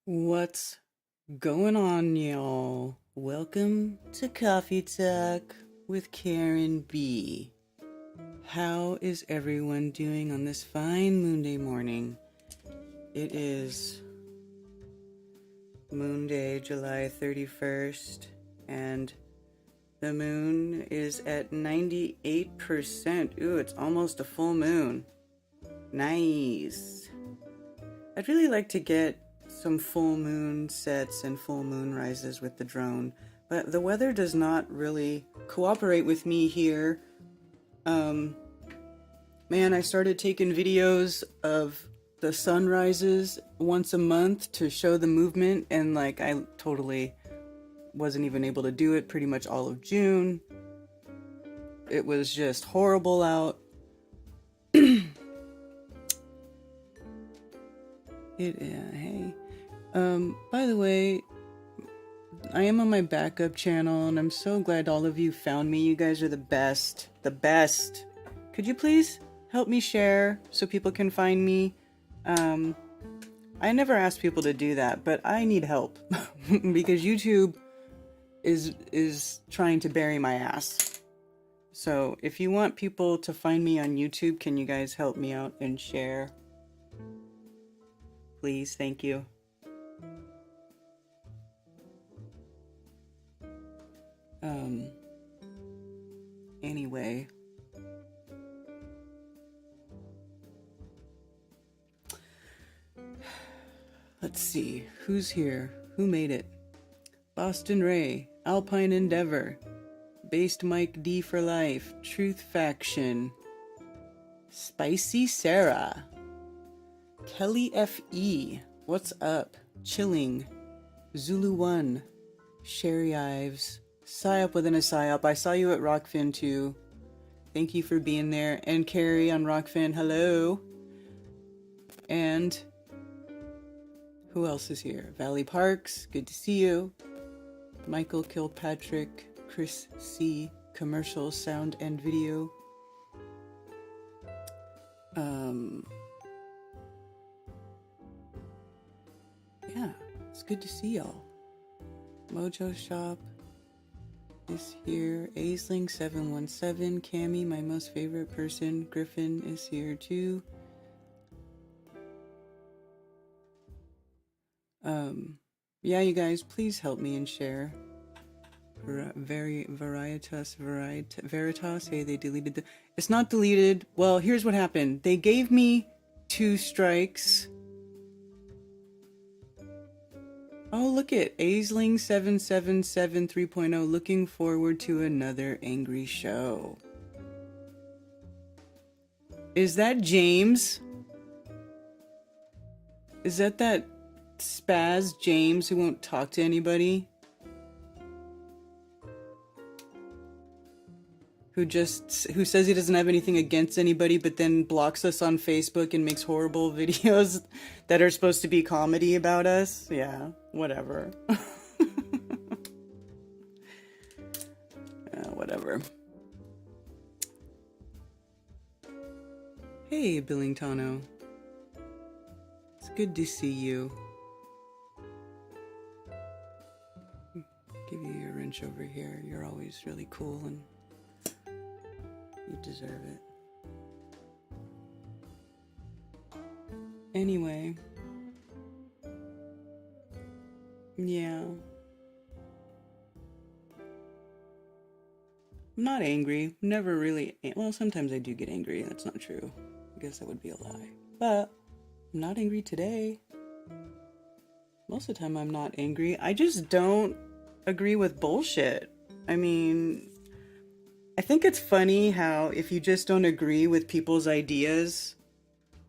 What's going on, y'all? Welcome to Coffee Talk with Karen B. How is everyone doing on this fine Moonday morning? It is Moonday, July 31st, and the moon is at 98%. Ooh, it's almost a full moon. Nice. I'd really like to get some full moon sets and full moon rises with the drone, but the weather does not really cooperate with me here. Man, I started taking videos of the sunrises once a month to show the movement, and I totally wasn't even able to do it pretty much all of June. It was just horrible out. Hey. By the way, I am on my backup channel, and I'm so glad all of you found me. You guys are the best. The best. Could you please help me share so people can find me? I never ask people to do that, but I need help because YouTube is trying to bury my ass. So if you want people to find me on YouTube, can you guys help me out and share? Please, thank you. Anyway. Let's see, who's here? Who made it? Boston Ray, Alpine Endeavor, Based Mike D for Life, Truth Faction, Spicy Sarah, Kelly F.E., What's Up, Chilling, Zulu 1, Sherry Ives, Psyop within a Psyop. I saw you at Rockfin too. Thank you for being there. And Carrie on Rockfin, hello. And who else is here? Valley Parks, good to see you. Michael Kilpatrick, Chris C, Commercial Sound and Video. Yeah, it's good to see y'all. Mojo Shop is here. Aisling 717, Cammy, my most favorite person. Griffin is here too. Yeah, you guys, please help me and share. Veritas. Hey, they deleted the. It's not deleted. Well, here's what happened. They gave me 2 strikes. Oh, look at Aisling 777 3.0. Looking forward to another angry show. Is that James? Is that spaz James who won't talk to anybody? Who says he doesn't have anything against anybody, but then blocks us on Facebook and makes horrible videos that are supposed to be comedy about us? Yeah, whatever. Whatever. Hey, Billingtano. It's good to see you. Give you your wrench over here. You're always really cool and you deserve it. Anyway. Yeah. I'm not angry. Never really. Well, sometimes I do get angry. That's not true. I guess that would be a lie. But I'm not angry today. Most of the time I'm not angry. I just don't agree with bullshit. I mean, I think it's funny how if you just don't agree with people's ideas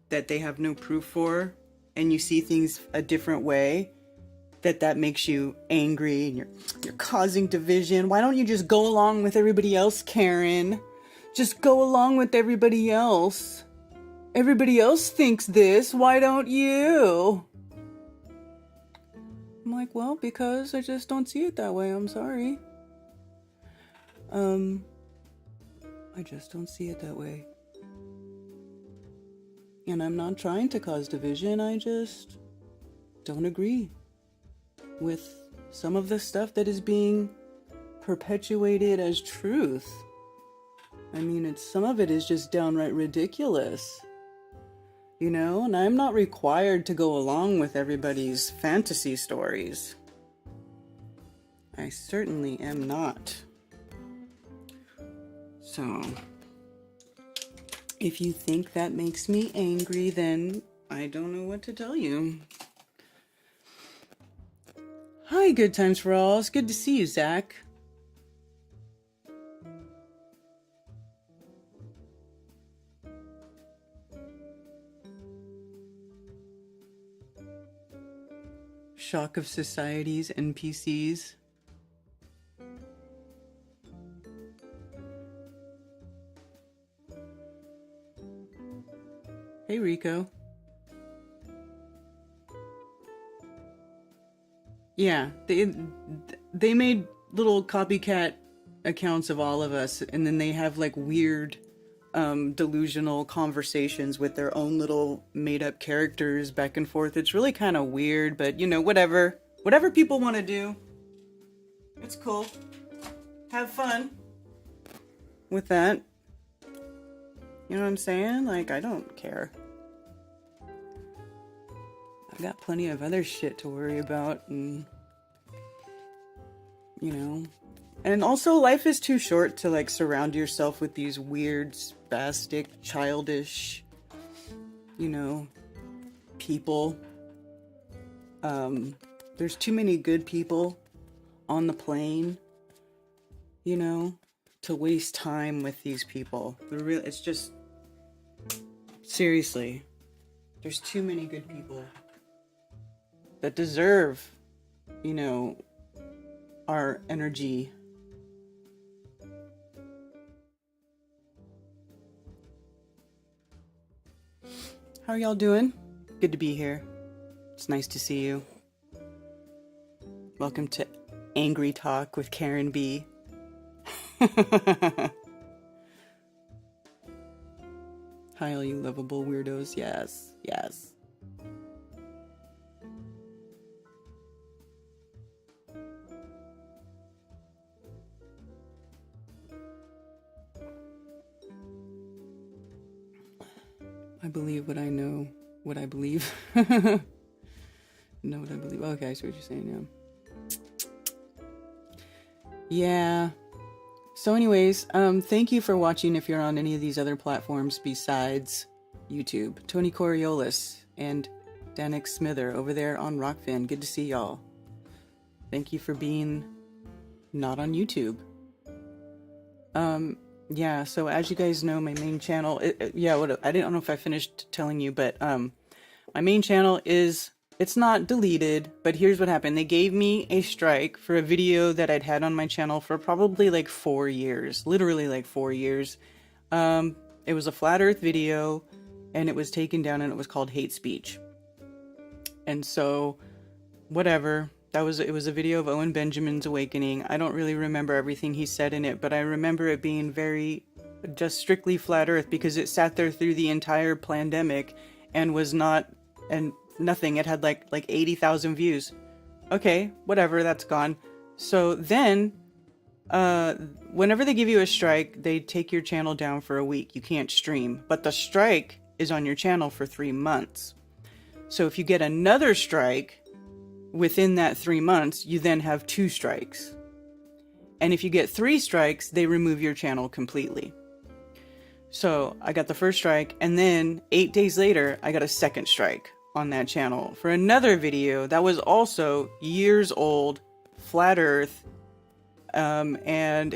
that they have no proof for, and you see things a different way, that makes you angry and you're causing division. Why don't you just go along with everybody else, Karen? Just go along with everybody else. Everybody else thinks this. Why don't you? I'm like, well, because I just don't see it that way. I'm sorry. I just don't see it that way. And I'm not trying to cause division. I just don't agree. with some of the stuff that is being perpetuated as truth. I mean, some of it is just downright ridiculous. You know, and I'm not required to go along with everybody's fantasy stories. I certainly am not. So, if you think that makes me angry, then I don't know what to tell you. Hi, Good Times for All. It's good to see you, Zach. Shock of Society's NPCs. Hey, Rico. Yeah, they made little copycat accounts of all of us, and then they have like weird delusional conversations with their own little made-up characters back and forth. It's really kind of weird, but you know, whatever people want to do, it's cool. Have fun with that. You know what I'm saying? Like, I don't care. I got plenty of other shit to worry about, and you know. And also, life is too short to like surround yourself with these weird, spastic, childish, you know, people. There's too many good people on the plane, you know, to waste time with these people. It's just, seriously, there's too many good people that deserve, you know, our energy. How are y'all doing? Good to be here. It's nice to see you. Welcome to Angry Talk with Karen B. Hi, all you lovable weirdos. Yes, yes. I believe what I know, what I believe. Know what I believe. Okay, I see what you're saying, yeah. So anyways, thank you for watching if you're on any of these other platforms besides YouTube. Tony Coriolis and Danik Smither over there on Rockfin. Good to see y'all. Thank you for being not on YouTube. Yeah, so as you guys know, my main channel, I don't know if I finished telling you, but my main channel it's not deleted, but here's what happened. They gave me a strike for a video that I'd had on my channel for probably like 4 years, literally like 4 years. It was a flat earth video, and it was taken down, and it was called hate speech. And so, whatever. It was a video of Owen Benjamin's awakening. I don't really remember everything he said in it, but I remember it being very, just strictly flat earth, because it sat there through the entire pandemic and was not, and nothing. It had like 80,000 views. Okay, whatever, that's gone. So then, whenever they give you a strike, they take your channel down for a week. You can't stream, but the strike is on your channel for 3 months. So if you get another strike within that 3 months, you then have 2 strikes. And if you get 3 strikes, they remove your channel completely. So I got the first strike, and then 8 days later, I got a second strike on that channel for another video that was also years old, flat earth, and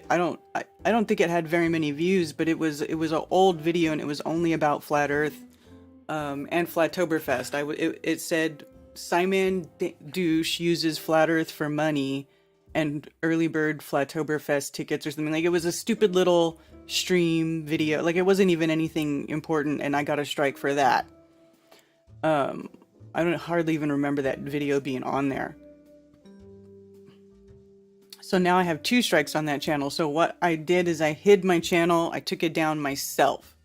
I don't think it had very many views, but it was an old video, and it was only about flat earth, and Flattoberfest. It said Simon Douche uses flat earth for money and early bird Flattoberfest tickets or something. Like, it was a stupid little stream video. Like, it wasn't even anything important, and I got a strike for that. I don't hardly even remember that video being on there. So now I have 2 strikes on that channel. So what I did is I hid my channel. I took it down myself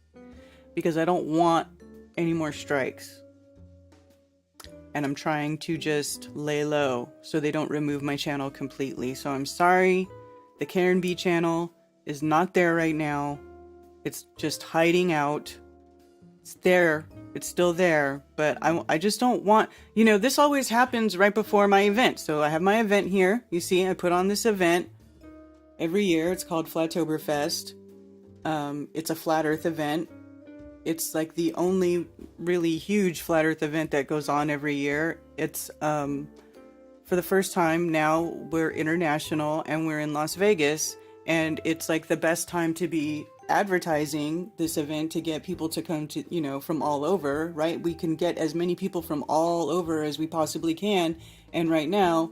because I don't want any more strikes. and I'm trying to just lay low so they don't remove my channel completely. So I'm sorry, the Karen B channel is not there right now. It's just hiding out. It's there. It's still there, but I just don't want, you know, this always happens right before my event. So I have my event here. You see, I put on this event every year. It's called Flattoberfest. It's a flat earth event. It's like the only really huge flat earth event that goes on every year. It's, for the first time now, we're international and we're in Las Vegas, and it's like the best time to be advertising this event to get people to come to, you know, from all over, right? We can get as many people from all over as we possibly can, and right now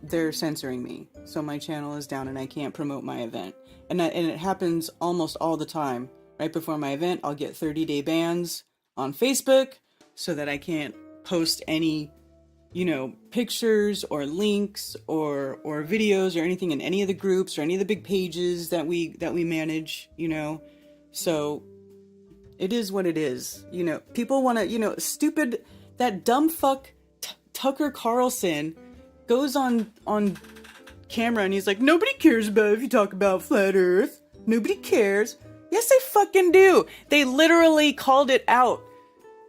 they're censoring me, so my channel is down and I can't promote my event, and it happens almost all the time. Right before my event, I'll get 30-day bans on Facebook so that I can't post any, you know, pictures or links or videos or anything in any of the groups or any of the big pages that we manage, you know. So it is what it is. You know, people want to, you know, stupid, that dumb fuck Tucker Carlson goes on camera and he's like, nobody cares about if you talk about flat earth. Nobody cares. Yes, they fucking do. They literally called it out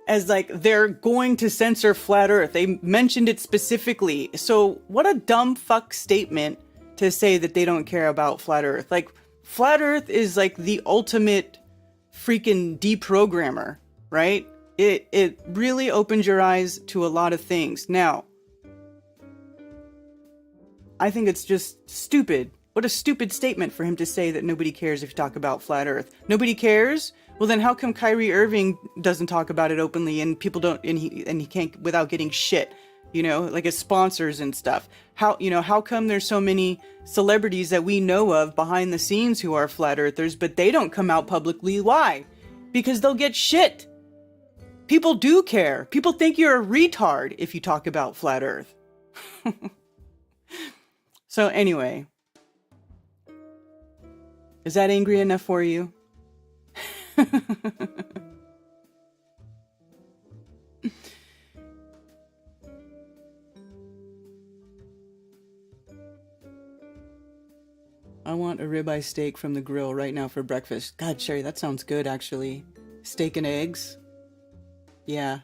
as like they're going to censor flat earth. They mentioned it specifically. So what a dumb fuck statement to say that they don't care about flat earth. Like, flat earth is like the ultimate freaking deprogrammer, right? It really opens your eyes to a lot of things. Now, I think it's just stupid. What a stupid statement for him to say that nobody cares if you talk about flat earth. Nobody cares? Well, then how come Kyrie Irving doesn't talk about it openly and people don't, and he can't without getting shit, you know, like his sponsors and stuff? How, you know, how come there's so many celebrities that we know of behind the scenes who are flat earthers, but they don't come out publicly? Why? Because they'll get shit. People do care. People think you're a retard if you talk about flat earth. So anyway, is that angry enough for you? I want a ribeye steak from the grill right now for breakfast. God, Sherry, that sounds good, actually. Steak and eggs? Yeah.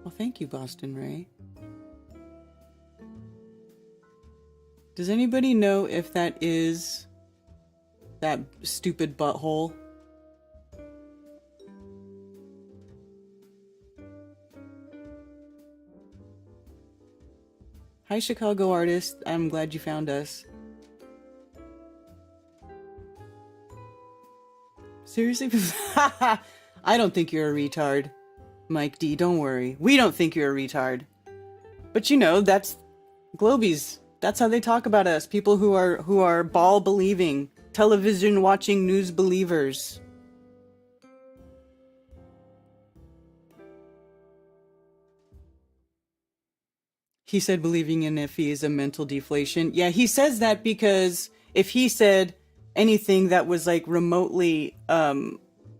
Well, thank you, Boston Ray. Does anybody know if that is that stupid butthole? Hi, Chicago artist. I'm glad you found us. Seriously? I don't think you're a retard. Mike D, don't worry. We don't think you're a retard. But you know, that's Globies. That's how they talk about us. People who are ball believing, television watching news believers. He said believing in FE is a mental deflation. Yeah, he says that because if he said anything that was like remotely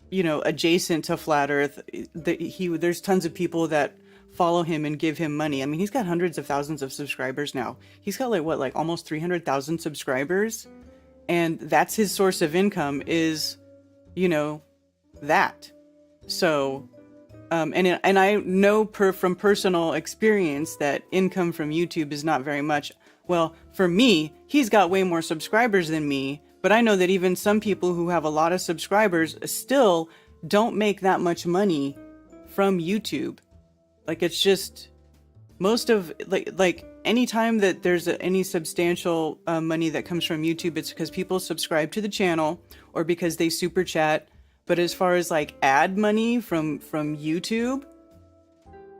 you know, adjacent to flat earth, there's tons of people that follow him and give him money. I mean, he's got hundreds of thousands of subscribers now. He's got like what, like almost 300,000 subscribers, and that's his source of income is, you know, that. So and I know from personal experience that income from YouTube is not very much. Well, for me, he's got way more subscribers than me. But I know that even some people who have a lot of subscribers still don't make that much money from YouTube. Like, it's just most of like anytime that there's any substantial money that comes from YouTube, it's because people subscribe to the channel or because they super chat. But as far as like ad money from YouTube,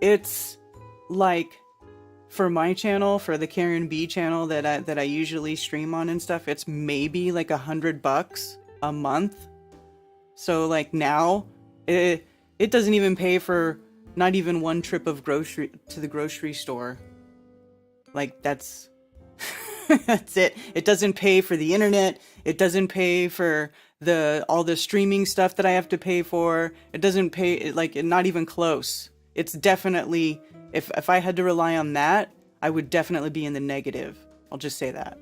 it's like, for my channel, for the Karen B channel that I usually stream on and stuff, it's maybe like $100 a month. So like now, it doesn't even pay for not even one trip of to the grocery store. Like, that's That's it. It doesn't pay for the internet. It doesn't pay for all the streaming stuff that I have to pay for. It doesn't pay, like, not even close. It's definitely, if I had to rely on that, I would definitely be in the negative. I'll just say that.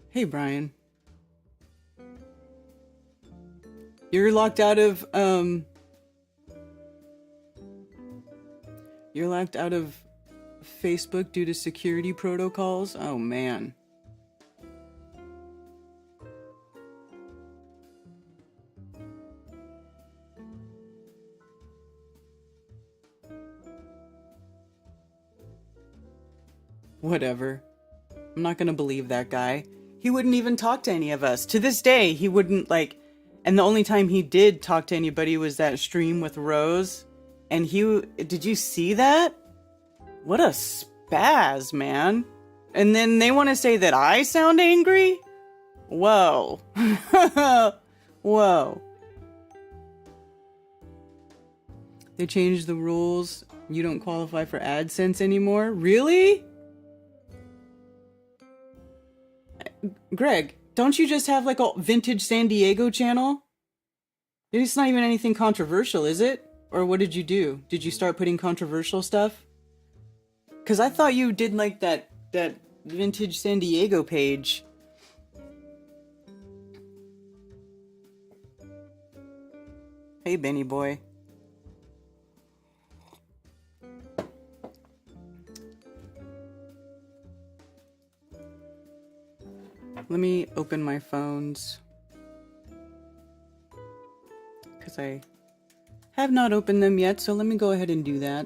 Hey, Brian. You're locked out of, you're locked out of Facebook due to security protocols? Oh, man. Whatever. I'm not gonna believe that guy. He wouldn't even talk to any of us. To this day, he wouldn't, like... And the only time he did talk to anybody was that stream with Rose. And did you see that? What a spaz, man. And then they want to say that I sound angry? Whoa. Whoa. They changed the rules. You don't qualify for AdSense anymore? Really? Greg, don't you just have like a vintage San Diego channel? It's not even anything controversial, is it? Or what did you do? Did you start putting controversial stuff? Because I thought you did like that vintage San Diego page. Hey, Benny boy. Let me open my phones, because I have not opened them yet, so let me go ahead and do that.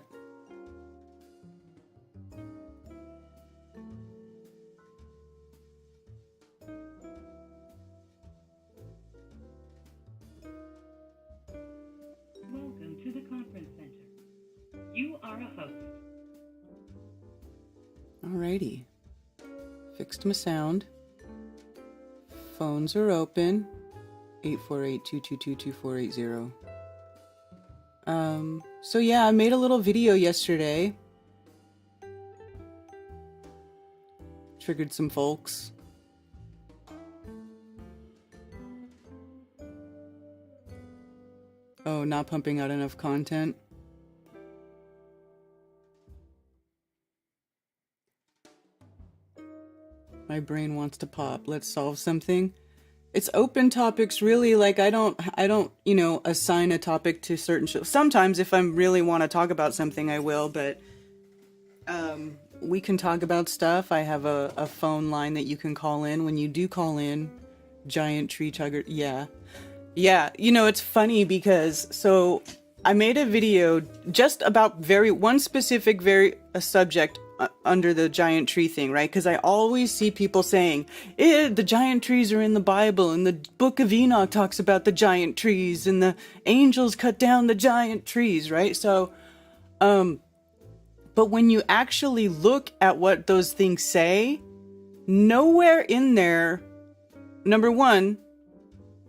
Welcome to the conference center. You are a host. Alrighty. Fixed my sound. Phones are open. 848-222-2480. So yeah, I made a little video yesterday. Triggered some folks. Oh, not pumping out enough content. My brain wants to pop. Let's solve something. It's open topics, really. Like, I don't, you know, assign a topic to certain shows. Sometimes if I really want to talk about something, I will, but we can talk about stuff. I have a phone line that you can call in. When you do call in, giant tree chugger, yeah. Yeah, you know, it's funny because, so I made a video just about one specific subject under the giant tree thing, right? Because I always see people saying, the giant trees are in the Bible, and the Book of Enoch talks about the giant trees, and the angels cut down the giant trees, right? So, but when you actually look at what those things say, nowhere in there, number one,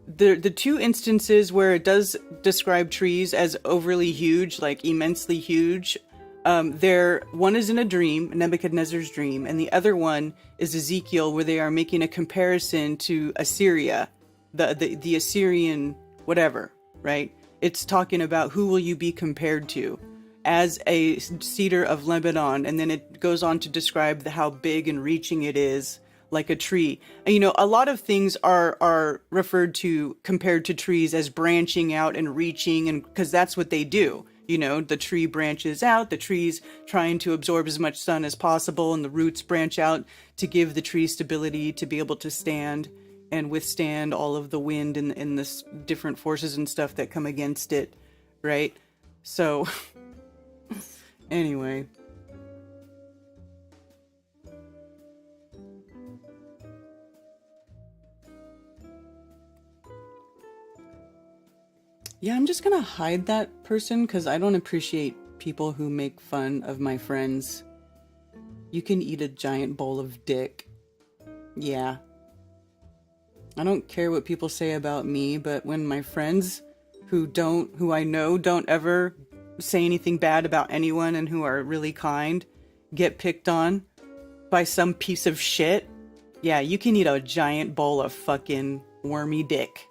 the two instances where it does describe trees as overly huge, like immensely huge, one is in a dream, Nebuchadnezzar's dream, and the other one is Ezekiel, where they are making a comparison to Assyria, the Assyrian whatever, right? It's talking about who will you be compared to as a cedar of Lebanon, and then it goes on to describe how big and reaching it is, like a tree. And, you know, a lot of things are compared to trees as branching out and reaching, and because that's what they do. You know, the tree branches out, the tree's trying to absorb as much sun as possible, and the roots branch out to give the tree stability to be able to stand and withstand all of the wind and the different forces and stuff that come against it, right? So, anyway. Yeah, I'm just gonna hide that person because I don't appreciate people who make fun of my friends. You can eat a giant bowl of dick. Yeah. I don't care what people say about me, but when my friends who I know don't ever say anything bad about anyone and who are really kind get picked on by some piece of shit, yeah, you can eat a giant bowl of fucking wormy dick.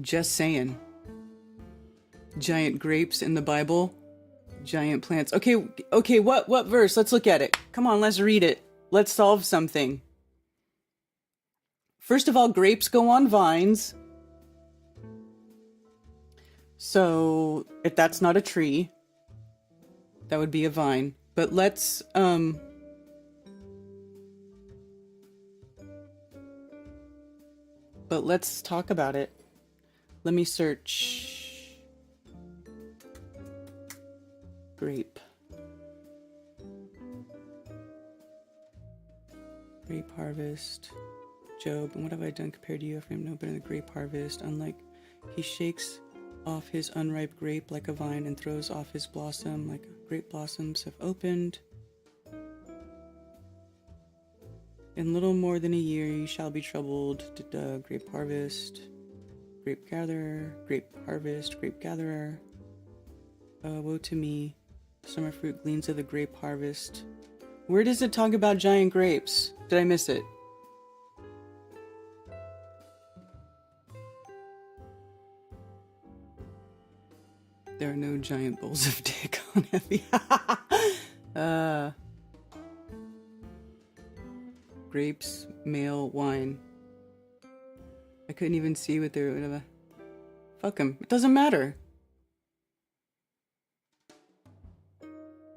Just saying. Giant grapes in the Bible. Giant plants. Okay, what verse? Let's look at it. Come on, let's read it. Let's solve something. First of all, grapes go on vines. So, if that's not a tree, that would be a vine. But let's talk about it. Let me search grape. Grape harvest. Job. And what have I done compared to you? I am no better than the grape harvest. Unlike he shakes off his unripe grape like a vine and throws off his blossom like grape blossoms have opened. In little more than a year you shall be troubled. Grape harvest. Grape gatherer, grape harvest, grape gatherer. Woe to me. Summer fruit gleans of the grape harvest. Where does it talk about giant grapes? Did I miss it? There are no giant bowls of dick on Effie. Grapes, male, wine. I couldn't even see what they're... whatever. Fuck them. It doesn't matter.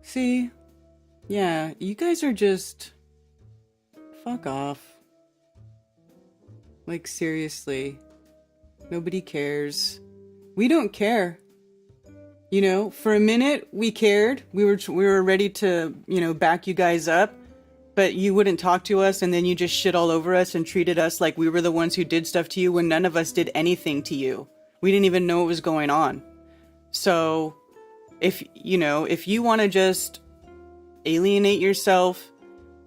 See? Yeah, you guys are just... fuck off. Like, seriously. Nobody cares. We don't care. You know, for a minute, we cared. We were ready to, you know, back you guys up. But you wouldn't talk to us, and then you just shit all over us and treated us like we were the ones who did stuff to you when none of us did anything to you. We didn't even know what was going on. So, if you want to just alienate yourself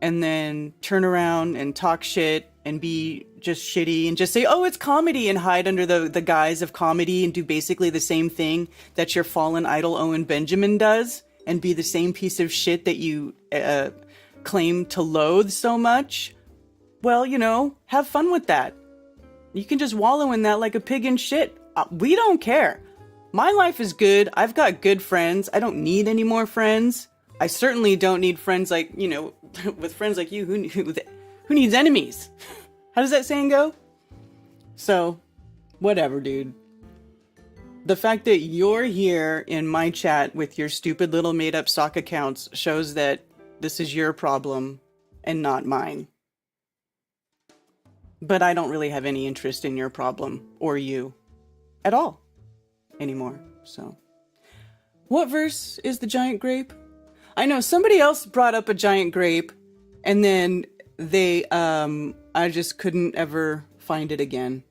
and then turn around and talk shit and be just shitty and just say, oh, it's comedy, and hide under the guise of comedy and do basically the same thing that your fallen idol Owen Benjamin does and be the same piece of shit that you... claim to loathe so much, well, you know, have fun with that. You can just wallow in that like a pig in shit. We don't care. My life is good. I've got good friends. I don't need any more friends. I certainly don't need friends like, you know, with friends like you, who needs enemies? How does that saying go? So, whatever, dude. The fact that you're here in my chat with your stupid little made-up sock accounts shows that this is your problem and not mine. But I don't really have any interest in your problem or you at all anymore. So, what verse is the giant grape? I know somebody else brought up a giant grape and then they, I just couldn't ever find it again.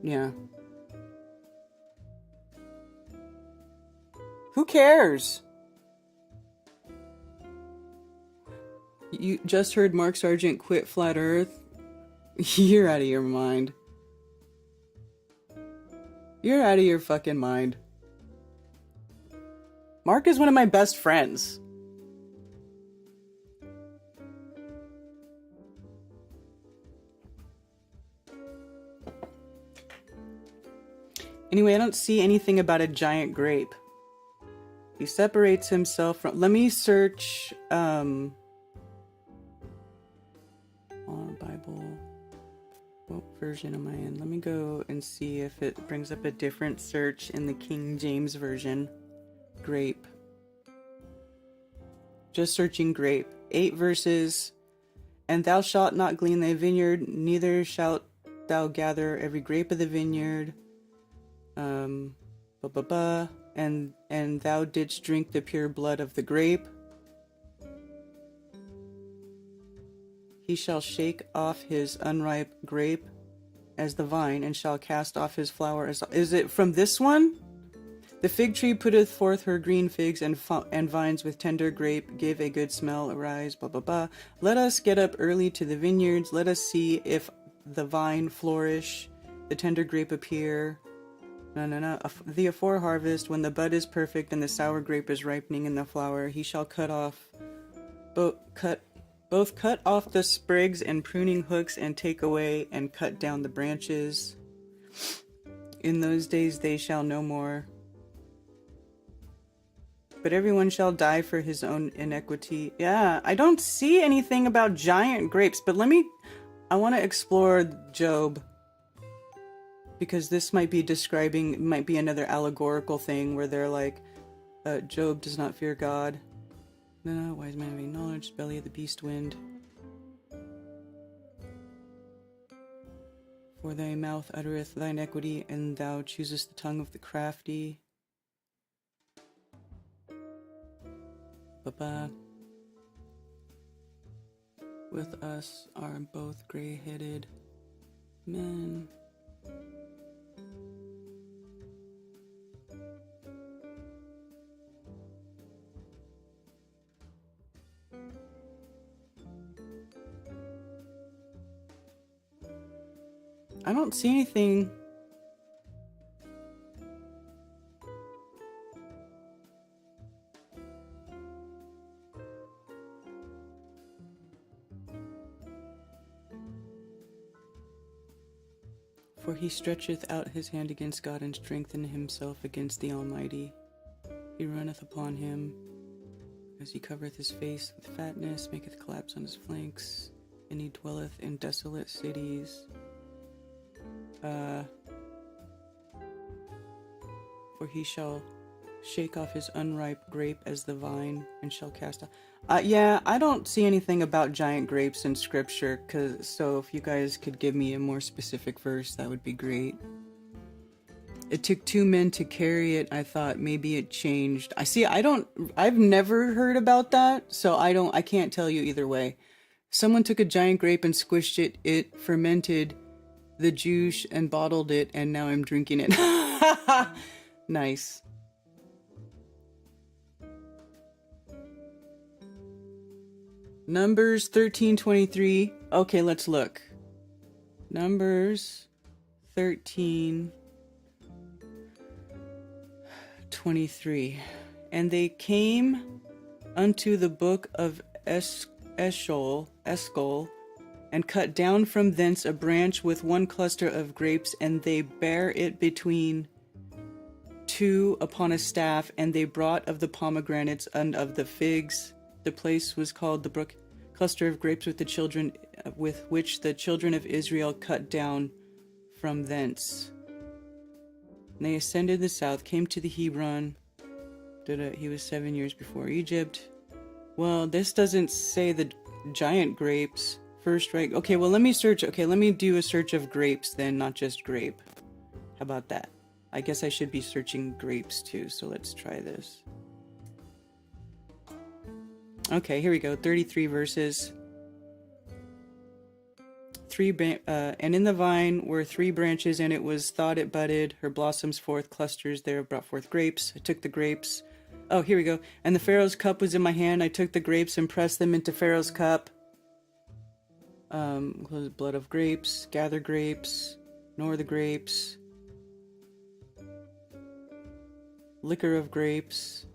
Yeah. Who cares? You just heard Mark Sargent quit Flat Earth? You're out of your mind. You're out of your fucking mind. Mark is one of my best friends. Anyway, I don't see anything about a giant grape. He separates himself from... Let me search... on Bible. What version am I in? Let me go and see if it brings up a different search in the King James Version. Grape. Just searching grape. 8 verses. And thou shalt not glean thy vineyard, neither shalt thou gather every grape of the vineyard. And thou didst drink the pure blood of the grape. He shall shake off his unripe grape as the vine, and shall cast off his flower as... Is it from this one? The fig tree putteth forth her green figs, and vines with tender grape give a good smell. Arise, blah, blah, blah. Let us get up early to the vineyards. Let us see if the vine flourish, the tender grape appear. No. The afore harvest, when the bud is perfect and the sour grape is ripening in the flower, he shall both cut off the sprigs and pruning hooks, and take away and cut down the branches. In those days they shall no more. But everyone shall die for his own iniquity. Yeah, I don't see anything about giant grapes, but I want to explore Job. Because this might be another allegorical thing where they're like, Job does not fear God. No, wise man having knowledge, belly of the beast wind. For thy mouth uttereth thine equity, and thou choosest the tongue of the crafty. Baba. With us are both gray-headed men. I don't see anything. For he stretcheth out his hand against God, and strengtheneth himself against the Almighty. He runneth upon him, as he covereth his face with fatness, maketh collapse on his flanks, and he dwelleth in desolate cities. For he shall shake off his unripe grape as the vine, and shall cast off. Yeah, I don't see anything about giant grapes in scripture, so if you guys could give me a more specific verse, that would be great. It took 2 men to carry it. I thought maybe it changed. I've never heard about that, so I can't tell you either way. Someone took a giant grape and squished it. It fermented the juice and bottled it, and now I'm drinking it. Nice. Numbers 13:23. Okay, let's look. Numbers 13:23. And they came unto the book of Eshcol, and cut down from thence a branch with 1 cluster of grapes, and they bare it between 2 upon a staff, and they brought of the pomegranates and of the figs. The place was called the brook, cluster of grapes with which the children of Israel cut down from thence. And they ascended the south, came to the Hebron. He was 7 years before Egypt. Well, this doesn't say the giant grapes. First, right? Okay, well, let me search. Okay, let me do a search of grapes then, not just grape. How about that? I guess I should be searching grapes too, so let's try this. Okay, here we go. 33 verses. And in the vine were 3 branches, and it was thought it budded. Her blossoms forth clusters there brought forth grapes. I took the grapes. Oh, here we go. And the Pharaoh's cup was in my hand. I took the grapes and pressed them into Pharaoh's cup. Blood of grapes, gather grapes, nor the grapes. Liquor of grapes.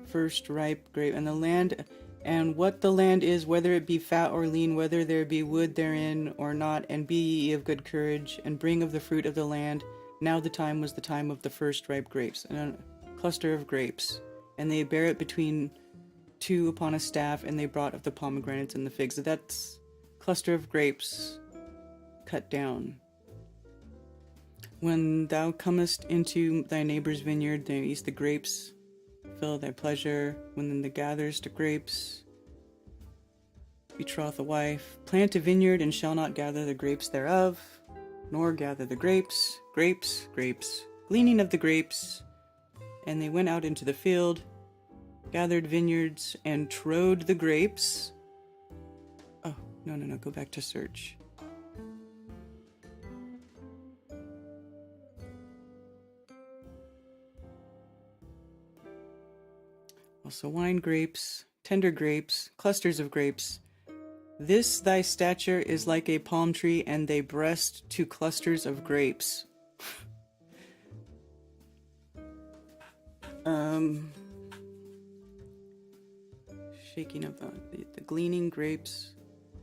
First ripe grape. And the land, and what the land is, whether it be fat or lean, whether there be wood therein or not, and be ye of good courage, and bring of the fruit of the land. Now the time was the time of the first ripe grapes, and a cluster of grapes. And they bare it between 2 upon a staff, and they brought of the pomegranates and the figs. That's cluster of grapes cut down. When thou comest into thy neighbor's vineyard, thou eatest the grapes, fill thy pleasure. When thou gatherest the grapes, betroth a wife. Plant a vineyard, and shall not gather the grapes thereof, nor gather the grapes. Grapes, gleaning of the grapes. And they went out into the field, gathered vineyards, and trode the grapes. Oh, no, go back to search. Also wine grapes, tender grapes, clusters of grapes. This thy stature is like a palm tree, and they breast to clusters of grapes. Shaking of the gleaning grapes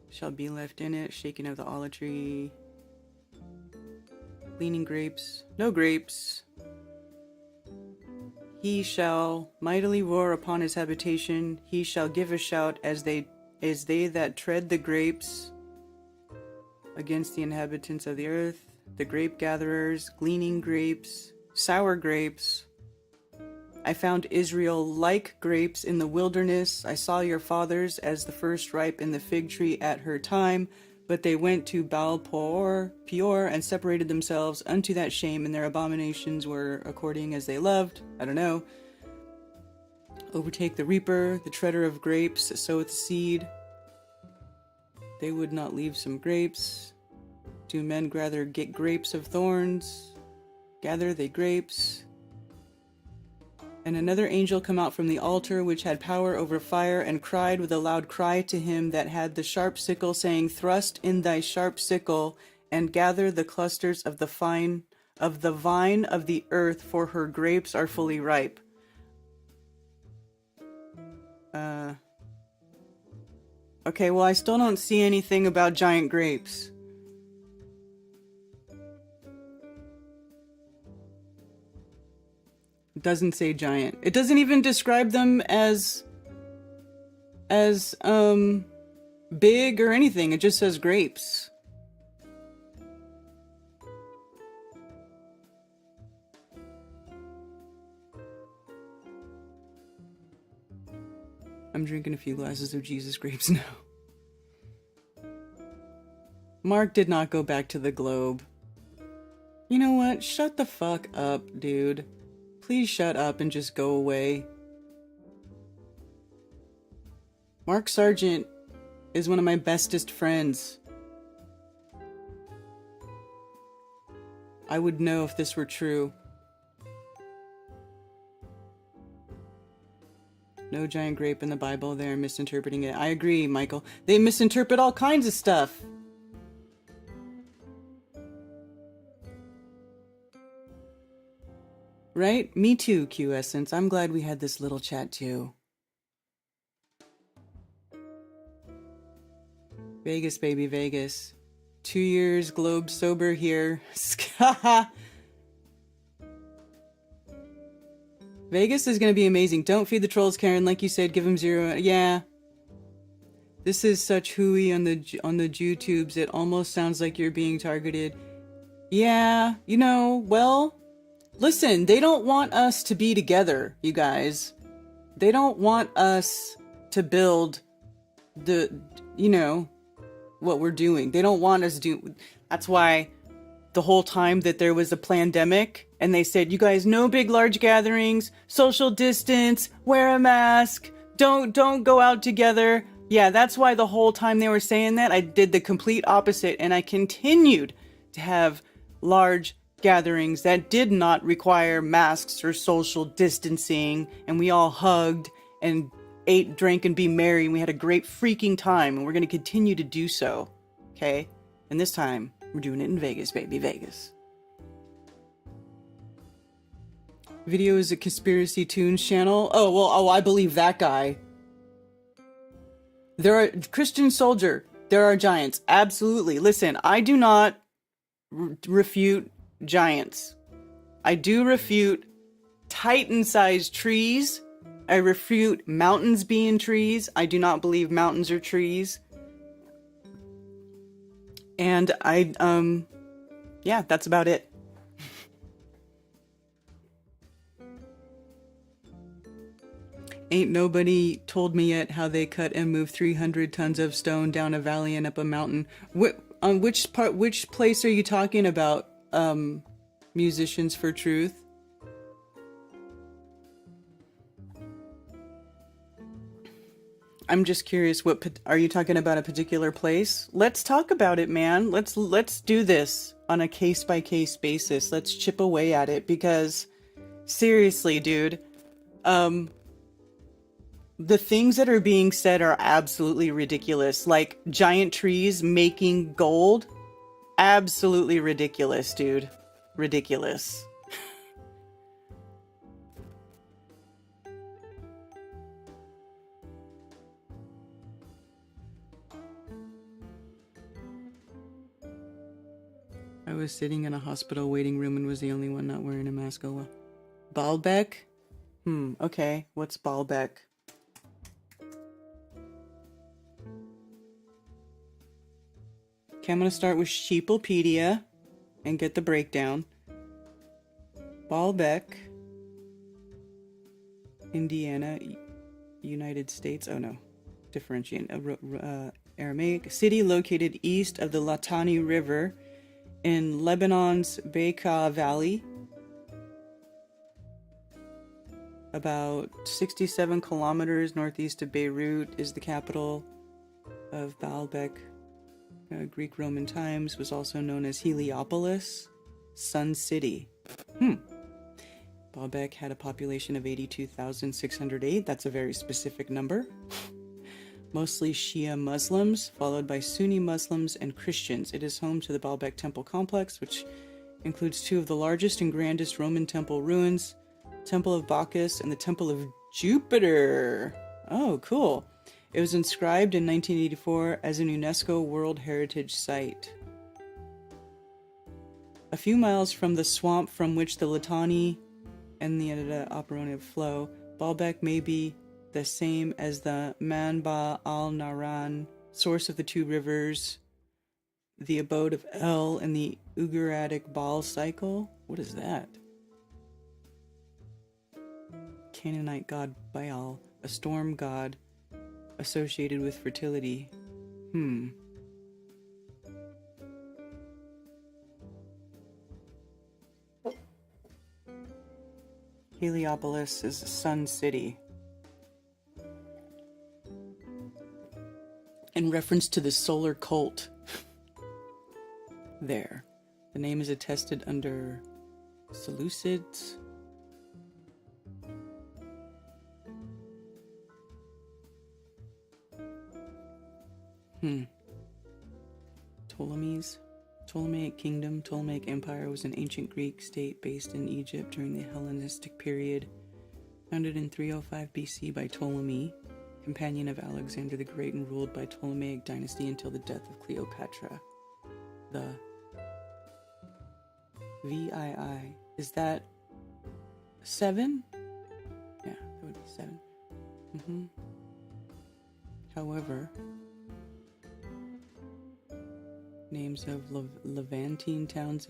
shall be left in it. Shaking of the olive tree. Gleaning grapes. No grapes. He shall mightily roar upon his habitation. He shall give a shout as they that tread the grapes against the inhabitants of the earth. The grape gatherers, gleaning grapes, sour grapes. I found Israel like grapes in the wilderness. I saw your fathers as the first ripe in the fig tree at her time, but they went to Peor and separated themselves unto that shame, and their abominations were according as they loved. I don't know. Overtake the reaper, the treader of grapes, soweth seed. They would not leave some grapes. Do men get grapes of thorns? Gather they grapes. And another angel come out from the altar, which had power over fire, and cried with a loud cry to him that had the sharp sickle, saying, Thrust in thy sharp sickle, and gather the clusters of the vine of the earth, for her grapes are fully ripe. Okay, well, I still don't see anything about giant grapes. It doesn't say giant. It doesn't even describe them as big or anything. It just says grapes. I'm drinking a few glasses of Jesus grapes now. Mark did not go back to the globe. You know what? Shut the fuck up, dude. Please shut up and just go away. Mark Sargent is one of my bestest friends. I would know if this were true. No giant grape in the Bible. They're misinterpreting it. I agree, Michael. They misinterpret all kinds of stuff. Right? Me too, Q Essence. I'm glad we had this little chat too. Vegas, baby, Vegas. 2 years, globe sober here. Vegas is going to be amazing. Don't feed the trolls, Karen. Like you said, give them 0. Yeah. This is such hooey on the YouTubes. It almost sounds like you're being targeted. Yeah, you know, well, listen, they don't want us to be together, you guys. They don't want us to build what we're doing. They don't want us to do. That's why the whole time that there was a pandemic and they said, you guys, no big, large gatherings, social distance, wear a mask, don't go out together. Yeah, that's why the whole time they were saying that, I did the complete opposite, and I continued to have large gatherings that did not require masks or social distancing, and we all hugged and ate, drank, and be merry, and we had a great freaking time, and we're going to continue to do so, okay? And this time, we're doing it in Vegas, baby, Vegas. Video is a Conspiracy Tunes channel. Oh, well, I believe that guy. There are Christian Soldier. There are giants. Absolutely. Listen, I do not refute giants. I do refute Titan-sized trees. I refute mountains being trees. I do not believe mountains are trees. And yeah, that's about it. Ain't nobody told me yet how they cut and move 300 tons of stone down a valley and up a mountain. Which place are you talking about, Musicians for Truth? I'm just curious, are you talking about a particular place? Let's talk about it, man. Let's do this on a case-by-case basis. Let's chip away at it, because seriously, dude, The things that are being said are absolutely ridiculous. Like giant trees making gold. Absolutely ridiculous, dude. Ridiculous. I was sitting in a hospital waiting room and was the only one not wearing a mask. Oh well. Baalbek? Okay. What's Baalbek? Okay, I'm gonna start with Sheeplepedia and get the breakdown. Baalbek, Indiana, United States. Oh no. Differentiate. Aramaic. City located east of the Litani River in Lebanon's Bekaa Valley. About 67 kilometers northeast of Beirut is the capital of Baalbek. Greek Roman times was also known as Heliopolis, Sun City. Baalbek had a population of 82,608. That's a very specific number. Mostly Shia Muslims, followed by Sunni Muslims and Christians. It is home to the Baalbek Temple Complex, which includes two of the largest and grandest Roman temple ruins, Temple of Bacchus and the Temple of Jupiter. Oh, cool. It was inscribed in 1984 as an UNESCO World Heritage Site. A few miles from the swamp from which the Litani and the Operonia flow, Baalbek may be the same as the Manba al-Nahran, source of the two rivers, the abode of El, and the Ugaritic Baal cycle. What is that? Canaanite god Baal, a storm god associated with fertility. Heliopolis is a sun city. In reference to the solar cult. There. The name is attested under Seleucids. Ptolemaic Kingdom. Ptolemaic Empire was an ancient Greek state based in Egypt during the Hellenistic period, founded in 305 BC by Ptolemy, companion of Alexander the Great, and ruled by Ptolemaic dynasty until the death of Cleopatra. The VII. Is that 7? Yeah, that would be 7. However, names of Levantine towns.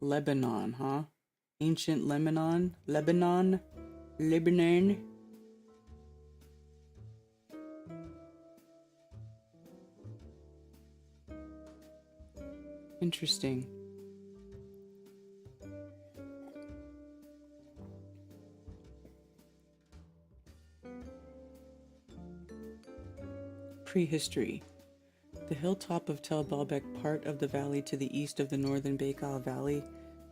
Lebanon, huh? Ancient Lebanon? Lebanon? Interesting. Prehistory. The hilltop of Tel Baalbek, part of the valley to the east of the northern Bekaa Valley,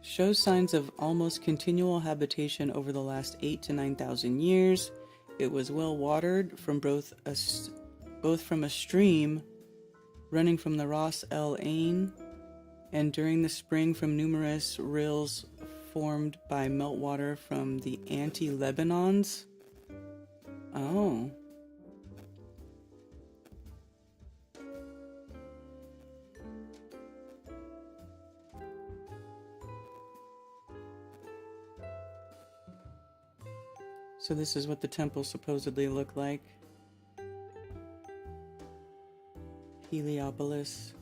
shows signs of almost continual habitation over the last 8,000 to 9,000 years. It was well watered from both from a stream running from the Ras El Ain, and during the spring from numerous rills formed by meltwater from the anti-Lebanons. Oh. So this is what the temple supposedly looked like. Heliopolis.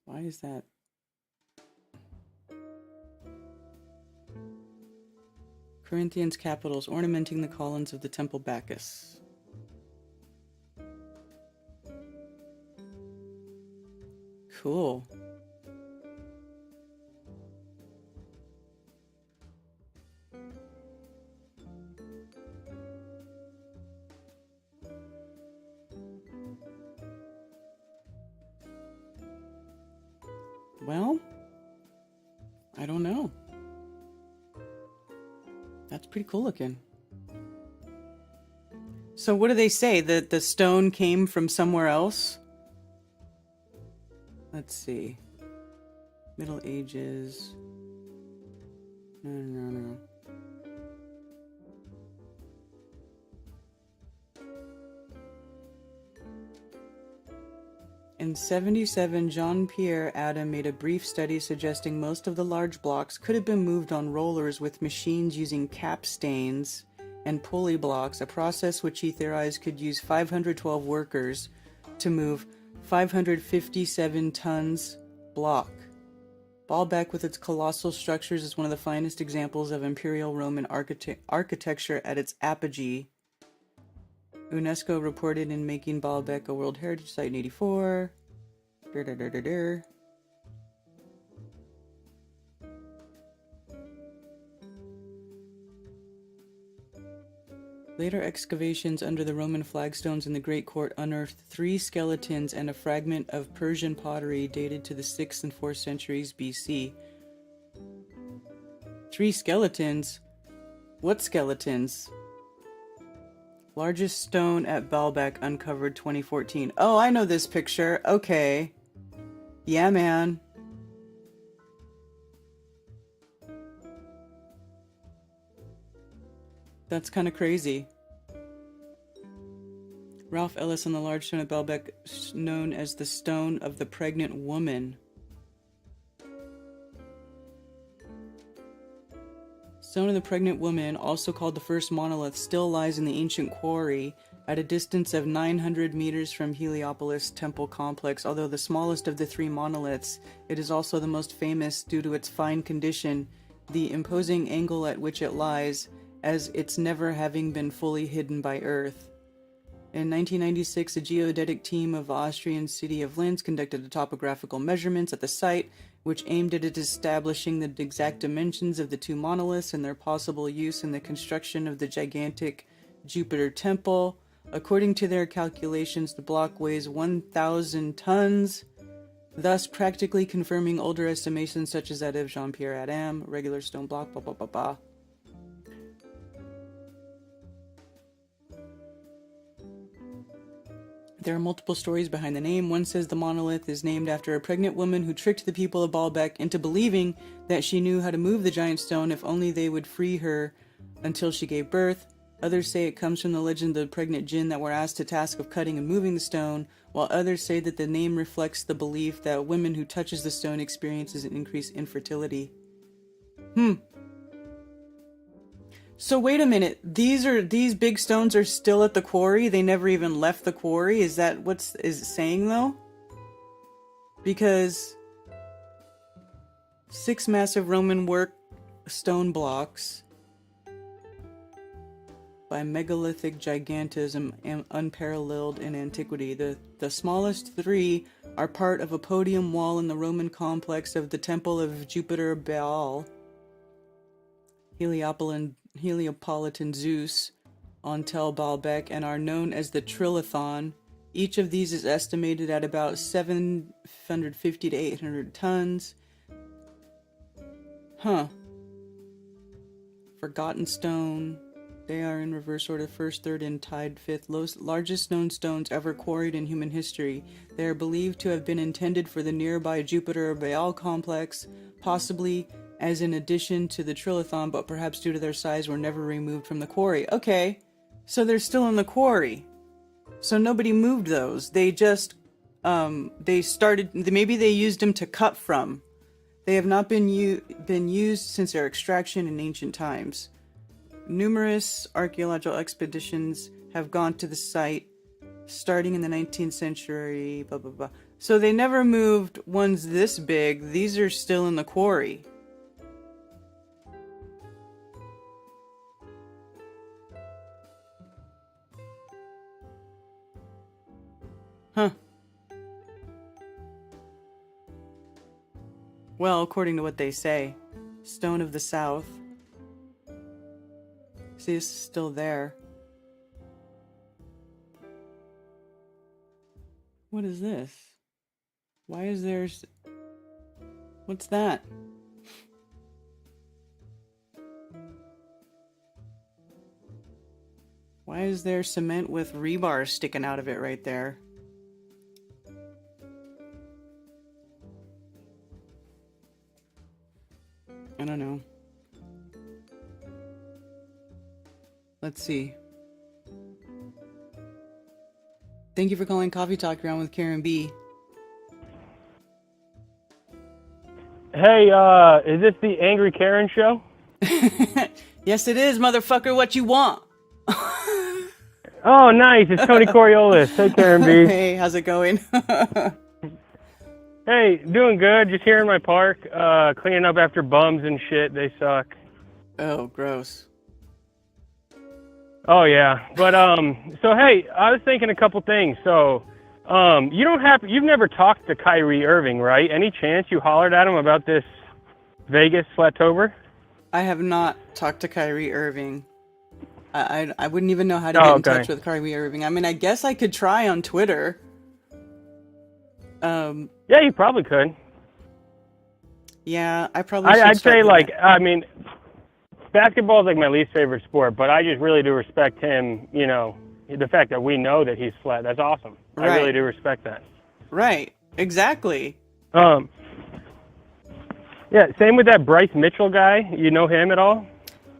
Why is that? Corinthians capitals ornamenting the columns of the temple Bacchus. Cool. Well, I don't know. That's pretty cool looking. So what do they say? That the stone came from somewhere else? Let's see. Middle Ages. No. In 77, Jean-Pierre Adam made a brief study suggesting most of the large blocks could have been moved on rollers with machines using capstains and pulley blocks, a process which he theorized could use 512 workers to move 557 tons block. Baalbek, with its colossal structures, is one of the finest examples of Imperial Roman architecture at its apogee. UNESCO reported in making Baalbek a World Heritage Site in 1984. Later excavations under the Roman flagstones in the Great Court unearthed 3 skeletons and a fragment of Persian pottery dated to the 6th and 4th centuries BC. 3 skeletons? What skeletons? Largest stone at Baalbek uncovered 2014. Oh, I know this picture. Okay. Yeah, man. That's kind of crazy. Ralph Ellis on the large stone at Baalbek, known as the Stone of the Pregnant Woman. Stone of the Pregnant Woman, also called the first monolith, still lies in the ancient quarry at a distance of 900 meters from Heliopolis Temple Complex. Although the smallest of the 3 monoliths, it is also the most famous due to its fine condition, the imposing angle at which it lies, as its never having been fully hidden by earth. In 1996, a geodetic team of the Austrian city of Linz conducted the topographical measurements at the site, which aimed at establishing the exact dimensions of the 2 monoliths and their possible use in the construction of the gigantic Jupiter temple. According to their calculations, the block weighs 1,000 tons, thus practically confirming older estimations such as that of Jean-Pierre Adam, regular stone block, blah, blah, blah, blah. There are multiple stories behind the name. One says the monolith is named after a pregnant woman who tricked the people of Baalbek into believing that she knew how to move the giant stone if only they would free her until she gave birth. Others say it comes from the legend of the pregnant jinn that were asked the task of cutting and moving the stone, while others say that the name reflects the belief that a woman who touches the stone experiences an increased infertility. So wait a minute, these big stones are still at the quarry? They never even left the quarry? Is that what is it saying though? Because 6 massive Roman work stone blocks by megalithic gigantism and unparalleled in antiquity. The smallest 3 are part of a podium wall in the Roman complex of the Temple of Jupiter Baal, Heliopolitan Zeus, on Tel Baalbek, and are known as the Trilithon. Each of these is estimated at about 750 to 800 tons. Forgotten stone. They are in reverse order, 1st, 3rd, and tied 5th. Largest known stones ever quarried in human history. They are believed to have been intended for the nearby Jupiter Baal complex, possibly as an addition to the Trilithon, but perhaps due to their size were never removed from the quarry. Okay, so they're still in the quarry. So nobody moved those. They just, maybe they used them to cut from. They have not been used since their extraction in ancient times. Numerous archaeological expeditions have gone to the site starting in the 19th century, blah, blah, blah. So they never moved ones this big. These are still in the quarry. Well, according to what they say, Stone of the South. See, this is still there. What is this? Why is there... What's that? Why is there cement with rebar sticking out of it right there? I don't know. Let's see. Thank you for calling Coffee Talk Around with Karen B. Hey, is this the Angry Karen show? Yes, it is, motherfucker. What you want? Oh, nice. It's Tony Coriolis. Hey, Karen B. Hey, how's it going? Hey, doing good. Just here in my park, cleaning up after bums and shit. They suck. Oh, gross. Oh, yeah. But, so, hey, I was thinking a couple things. So, you've never talked to Kyrie Irving, right? Any chance you hollered at him about this Vegas Flattober? I have not talked to Kyrie Irving. I wouldn't even know how to get in touch with Kyrie Irving. I mean, I guess I could try on Twitter. Yeah, you probably could. Yeah, I probably should. I'd say, like, I mean, basketball is like my least favorite sport, but I just really do respect him, you know, the fact that we know that he's flat. That's awesome. Right. I really do respect that. Right. Exactly. Yeah, same with that Bryce Mitchell guy. You know him at all?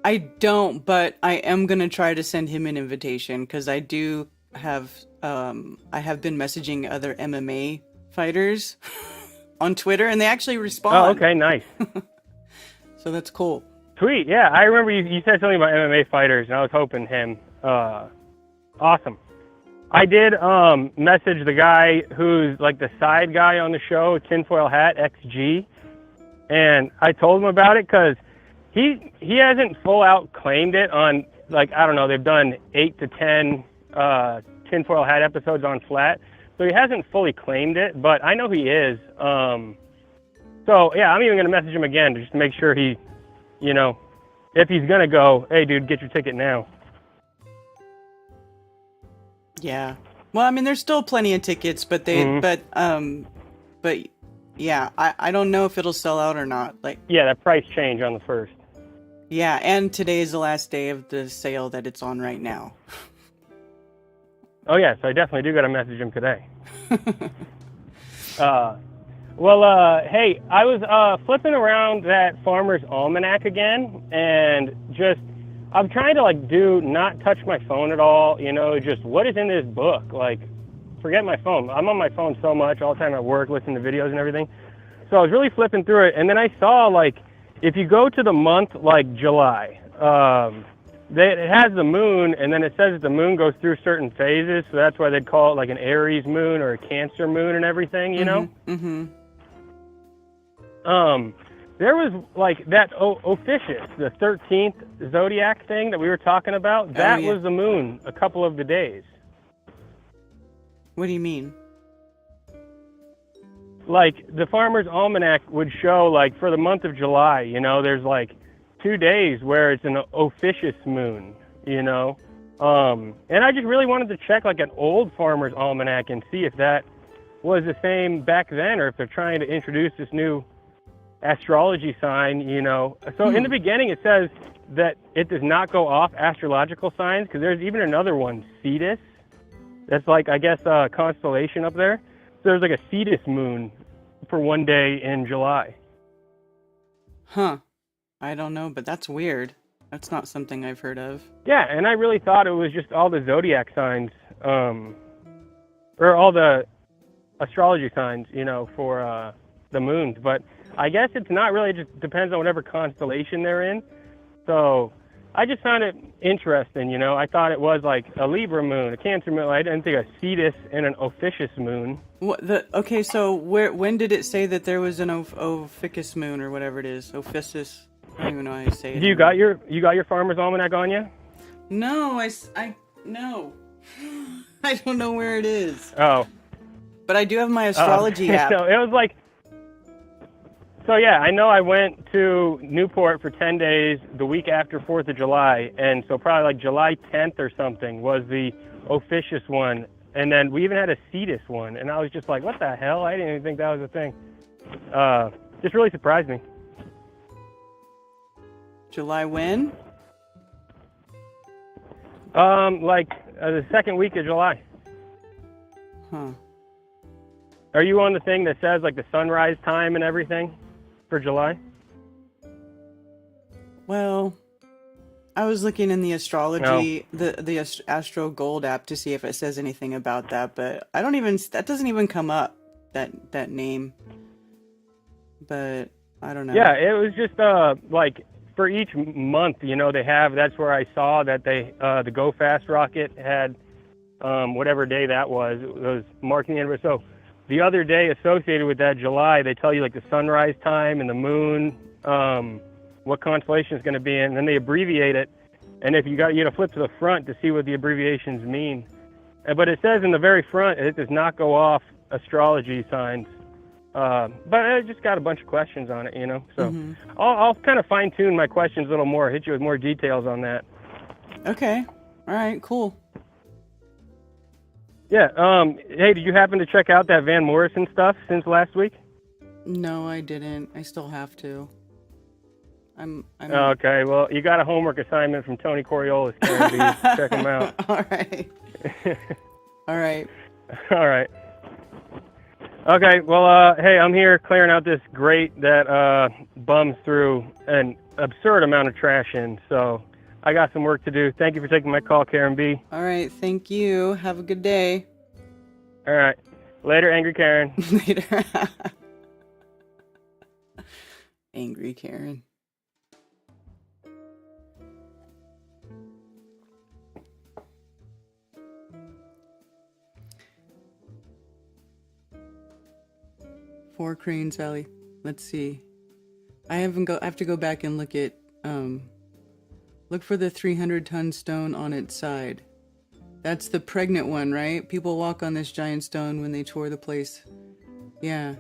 I don't, but I am going to try to send him an invitation because I do have, I have been messaging other MMA fighters on Twitter and they actually respond. Oh, okay, nice. So that's cool. Sweet, yeah. I remember you said something about MMA fighters and I was hoping him. Awesome. I did message the guy who's like the side guy on the show, Tinfoil Hat XG, and I told him about it because he hasn't full out claimed it on, like, I don't know, they've done 8 to 10 Tinfoil Hat episodes on Flat, so he hasn't fully claimed it, but I know he is. So yeah, I'm even gonna message him again just to make sure he, you know, if he's gonna go, hey dude, get your ticket now. Yeah. Well, I mean, there's still plenty of tickets, but but yeah, I don't know if it'll sell out or not. Like, yeah, that price change on the 1st. Yeah, and today is the last day of the sale that it's on right now. Oh yeah, so I definitely do got to message him today. Hey, I was flipping around that Farmer's Almanac again, and just I'm trying to like not touch my phone at all, you know, just what is in this book? Like, forget my phone. I'm on my phone so much all the time at work, listening to videos and everything. So I was really flipping through it, and then I saw, like, if you go to the month like July, it has the moon, and then it says that the moon goes through certain phases, so that's why they'd call it like an Aries moon or a Cancer moon and everything, you know? Mm-hmm. There was, like, that Ophiuchus, the 13th zodiac thing that we were talking about. That was the moon a couple of the days. What do you mean? Like, the Farmer's Almanac would show, like, for the month of July, you know, there's, like, 2 days where it's an Ophiuchus moon, you know? And I just really wanted to check, like, an old Farmer's Almanac and see if that was the same back then or if they're trying to introduce this new astrology sign, you know. So in the beginning it says that it does not go off astrological signs because there's even another one, Cetus. That's like, I guess, a constellation up there. So there's like a Cetus moon for 1 day in July. Huh. I don't know, but that's weird. That's not something I've heard of. Yeah, and I really thought it was just all the zodiac signs, or all the astrology signs, you know, for the moons. But I guess it's not really, it just depends on whatever constellation they're in. So I just found it interesting, you know. I thought it was like a Libra moon, a Cancer moon. I didn't think a Cetus and an Ophiuchus moon. Okay, so when did it say that there was an Ophiuchus moon or whatever it is? Ophiuchus? I don't even know how you say it. You got your Farmer's Almanac on you? No, no. I don't know where it is. Oh. But I do have my astrology app. So it was like, so yeah, I know I went to Newport for 10 days the week after 4th of July, and so probably like July 10th or something was the Ophiuchus one, and then we even had a Cetus one, and I was just like, what the hell? I didn't even think that was a thing. just really surprised me. July when? The second week of July. Huh. Are you on the thing that says like the sunrise time and everything for July? Well, I was looking in the astrology, the Astro Gold app to see if it says anything about that, but that doesn't even come up, that name. But I don't know. Yeah, it was just like for each month, they have, that's where I saw that the Go Fast rocket had whatever day that was marking the anniversary. So the other day associated with that, July, they tell you like the sunrise time and the moon, what constellation is going to be in, and then they abbreviate it. And if you got to flip to the front to see what the abbreviations mean. But it says in the very front, it does not go off astrology signs. But I just got a bunch of questions on it, So I'll kind of fine tune my questions a little more, hit you with more details on that. Okay. All right, cool. Yeah. Hey, did you happen to check out that Van Morrison stuff since last week? No, I didn't. I still have to. I'm Okay, well, you got a homework assignment from Tony Coriolis. Check him out. All right. All right. All right. Okay, well, hey, I'm here clearing out this grate that bums through an absurd amount of trash in, so I got some work to do. Thank you for taking my call, Karen B. All right, thank you. Have a good day. All right. Later, Angry Karen. Later. Angry Karen. Four Cranes Valley. Let's see. I have to go back and look at look for the 300-ton stone on its side. That's the pregnant one, right? People walk on this giant stone when they tour the place. Yeah.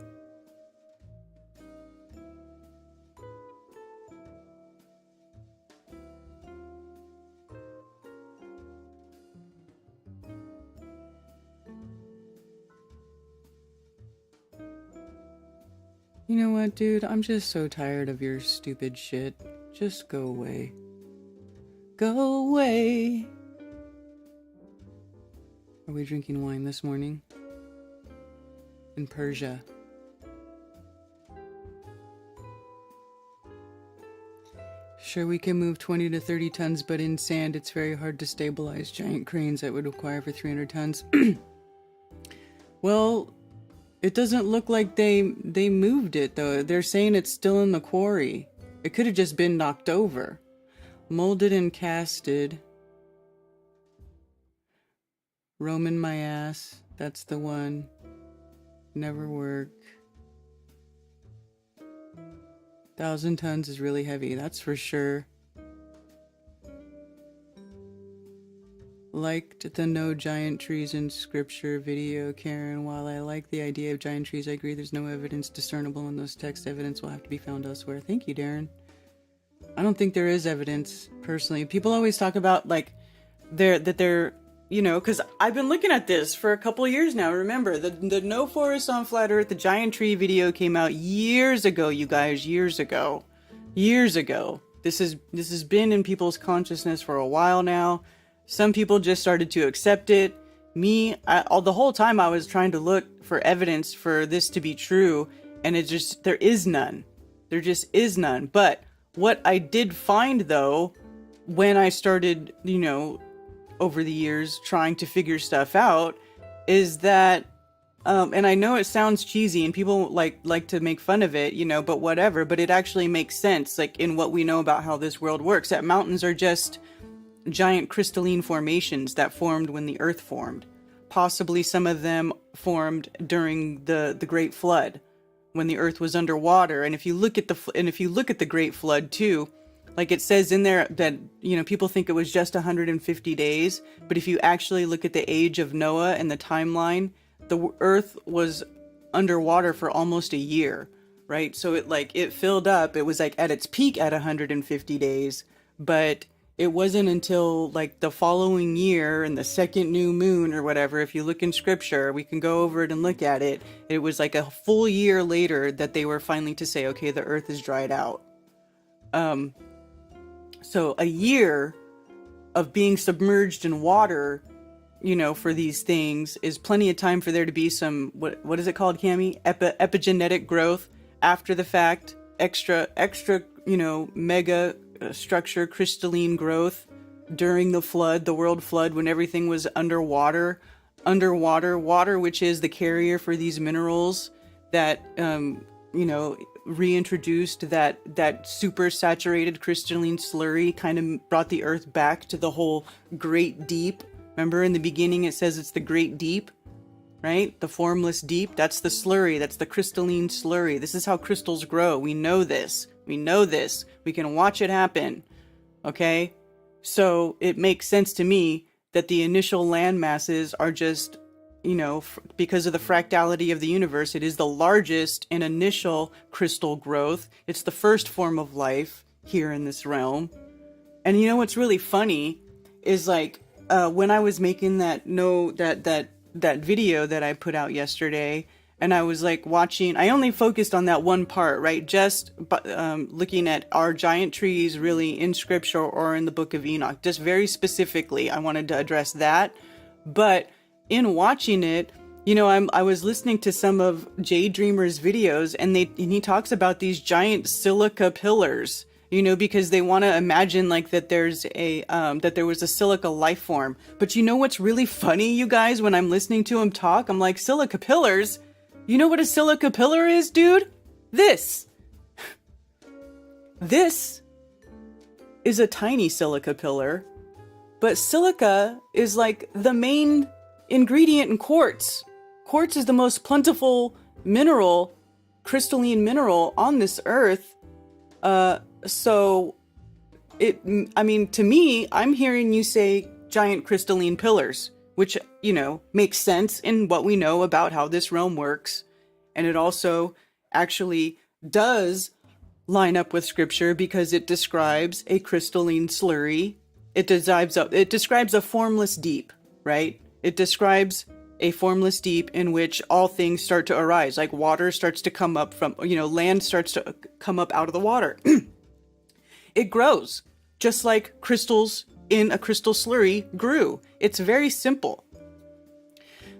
You know what, dude? I'm just so tired of your stupid shit. Just go away. Go away. Are we drinking wine this morning? In Persia. Sure, we can move 20 to 30 tons, but in sand, it's very hard to stabilize giant cranes that would require for 300 tons. Well, it doesn't look like they moved it, though. They're saying it's still in the quarry. It could have just been knocked over. Molded and casted. Roman my ass. That's the one. Never work. 1,000 tons is really heavy, that's for sure. Liked the no giant trees in scripture video, Karen. While I like the idea of giant trees, I agree there's no evidence discernible in those texts. Evidence will have to be found elsewhere. Thank you, Darren. I don't think there is evidence, personally. People always talk about, like, they're, you know, because I've been looking at this for a couple years now. Remember, the No Forest on Flat Earth, the giant tree video came out years ago, you guys, years ago. Years ago. This has been in people's consciousness for a while now. Some people just started to accept it. Me, the whole time I was trying to look for evidence for this to be true, and there is none. There just is none. But what I did find, though, when I started, you know, over the years trying to figure stuff out, is that, and I know it sounds cheesy and people like to make fun of it, you know, but whatever, but it actually makes sense, like, in what we know about how this world works, that mountains are just giant crystalline formations that formed when the earth formed. Possibly some of them formed during the Great Flood, when the earth was underwater. And if you look at the Great Flood too, like it says in there that, you know, people think it was just 150 days, but if you actually look at the age of Noah and the timeline, the earth was underwater for almost a year, right? So it filled up. It was like at its peak at 150 days, but it wasn't until like the following year and the second new moon or whatever, if you look in scripture, we can go over it and look at it. It was like a full year later that they were finally to say, okay, the earth is dried out. So a year of being submerged in water, you know, for these things is plenty of time for there to be some, what is it called, Cami? Epigenetic growth after the fact, extra, you know, mega structure, crystalline growth during the flood, the world flood, when everything was underwater, water, which is the carrier for these minerals that, you know, reintroduced that super saturated crystalline slurry, kind of brought the earth back to the whole great deep. Remember in the beginning it says it's the great deep, right? The formless deep. That's the slurry. That's the crystalline slurry. This is how crystals grow. We know this. We know this. We can watch it happen. Okay? So it makes sense to me that the initial land masses are just, you know, because of the fractality of the universe, it is the largest and initial crystal growth. It's the first form of life here in this realm. And you know what's really funny is like when I was making that video that I put out yesterday, and I was like watching, I only focused on that one part, right? Just looking at our giant trees really in scripture or in the book of Enoch, just very specifically, I wanted to address that. But in watching it, you know, I was listening to some of Jay Dreamer's videos, and he talks about these giant silica pillars, you know, because they want to imagine like that there's a that there was a silica life form. But you know what's really funny, you guys, when I'm listening to him talk, I'm like, silica pillars? You know what a silica pillar is, dude? This is a tiny silica pillar, but silica is like the main ingredient in quartz. Quartz is the most plentiful mineral, crystalline mineral on this earth. So I mean, to me, I'm hearing you say giant crystalline pillars, which, you know, makes sense in what we know about how this realm works. And it also actually does line up with scripture because it describes a crystalline slurry. It describes a formless deep, right? It describes a formless deep in which all things start to arise, like water starts to come up from, you know, land starts to come up out of the water. It grows, just like crystals in a crystal slurry grew. It's very simple.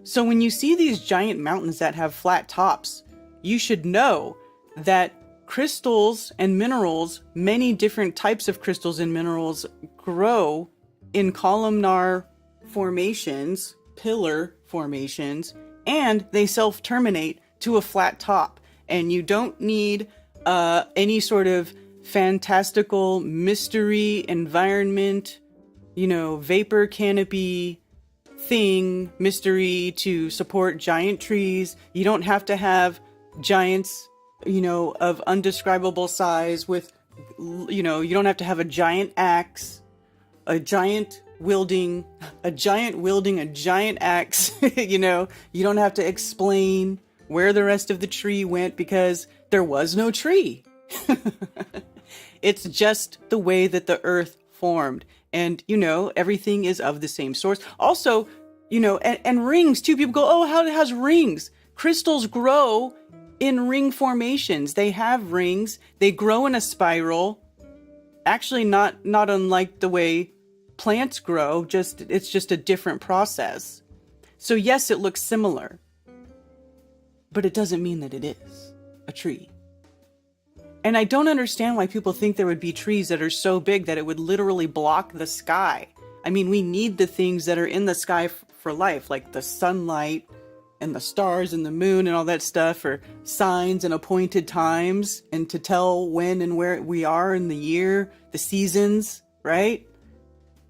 So when you see these giant mountains that have flat tops, you should know that crystals and minerals, many different types of crystals and minerals, grow in columnar formations, pillar formations, and they self-terminate to a flat top. And you don't need any sort of fantastical mystery environment, you know, vapor canopy thing, mystery to support giant trees. You don't have to have giants, you know, of undescribable size with, you know, you don't have to have a giant axe, a giant wielding a giant axe. You know, you don't have to explain where the rest of the tree went because there was no tree. It's just the way that the earth formed. And, you know, everything is of the same source. Also, you know, and rings too. People go, oh, how it has rings. Crystals grow in ring formations. They have rings. They grow in a spiral. Actually, not unlike the way plants grow. It's just a different process. So yes, it looks similar, but it doesn't mean that it is a tree. And I don't understand why people think there would be trees that are so big that it would literally block the sky. I mean, we need the things that are in the sky for life, like the sunlight and the stars and the moon and all that stuff, for signs and appointed times, and to tell when and where we are in the year, the seasons, right?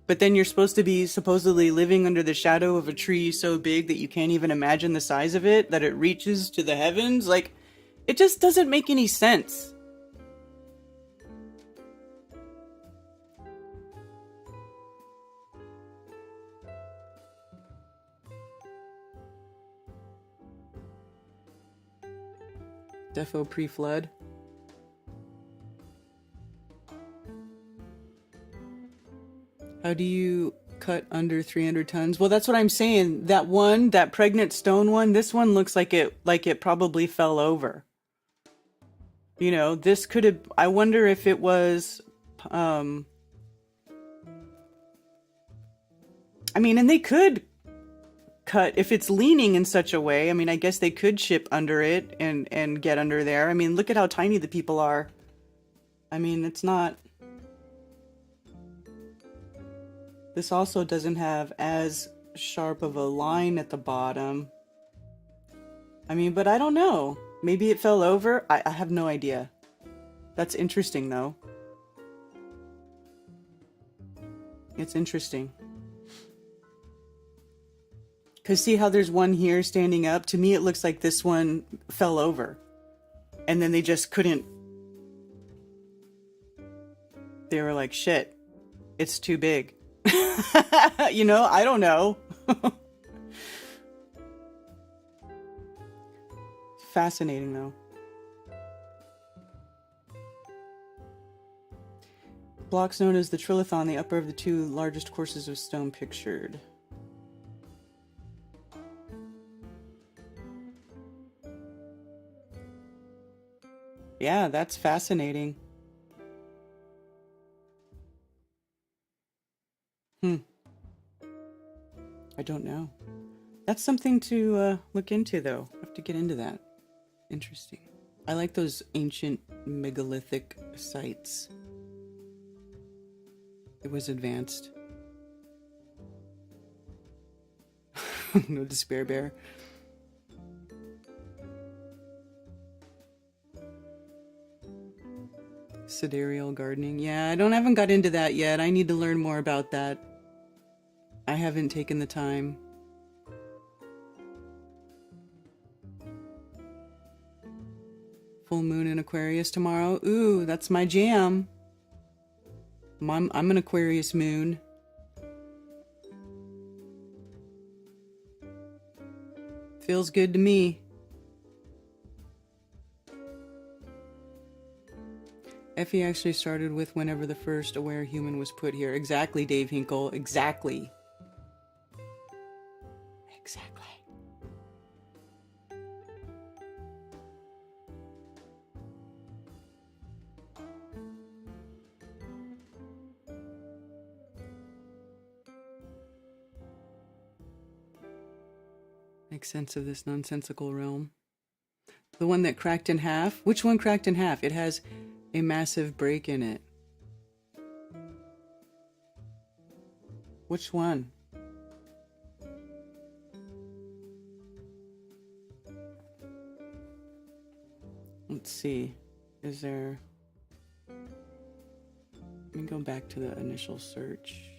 But then you're supposed to be supposedly living under the shadow of a tree so big that you can't even imagine the size of it, that it reaches to the heavens. Like, it just doesn't make any sense. Defo pre-flood. How do you cut under 300 tons? Well, that's what I'm saying. That pregnant stone one, this one looks like it probably fell over. You know, this could have, I wonder if it was, I mean, and they could cut, if it's leaning in such a way, I mean, I guess they could ship under it and get under there. I mean, look at how tiny the people are. I mean, it's not, this also doesn't have as sharp of a line at the bottom. I mean, but I don't know. Maybe it fell over. I have no idea. That's interesting, though. It's interesting. Because see how there's one here standing up? To me, it looks like this one fell over. And then they just couldn't. They were like, shit, it's too big. You know, I don't know. Fascinating, though. Blocks known as the Trilithon, the upper of the two largest courses of stone pictured. Yeah, that's fascinating. I don't know. That's something to look into, though. I have to get into that. Interesting. I like those ancient megalithic sites. It was advanced. No despair bear. Sidereal gardening. Yeah, I haven't got into that yet. I need to learn more about that. I haven't taken the time. Full moon in Aquarius tomorrow. Ooh, that's my jam. I'm an Aquarius moon. Feels good to me. Effie actually started with whenever the first aware human was put here. Exactly, Dave Hinkle. Exactly. Exactly. Makes sense of this nonsensical realm. The one that cracked in half? Which one cracked in half? It has a massive break in it. Which one? Let's see. Is there... Let me go back to the initial search.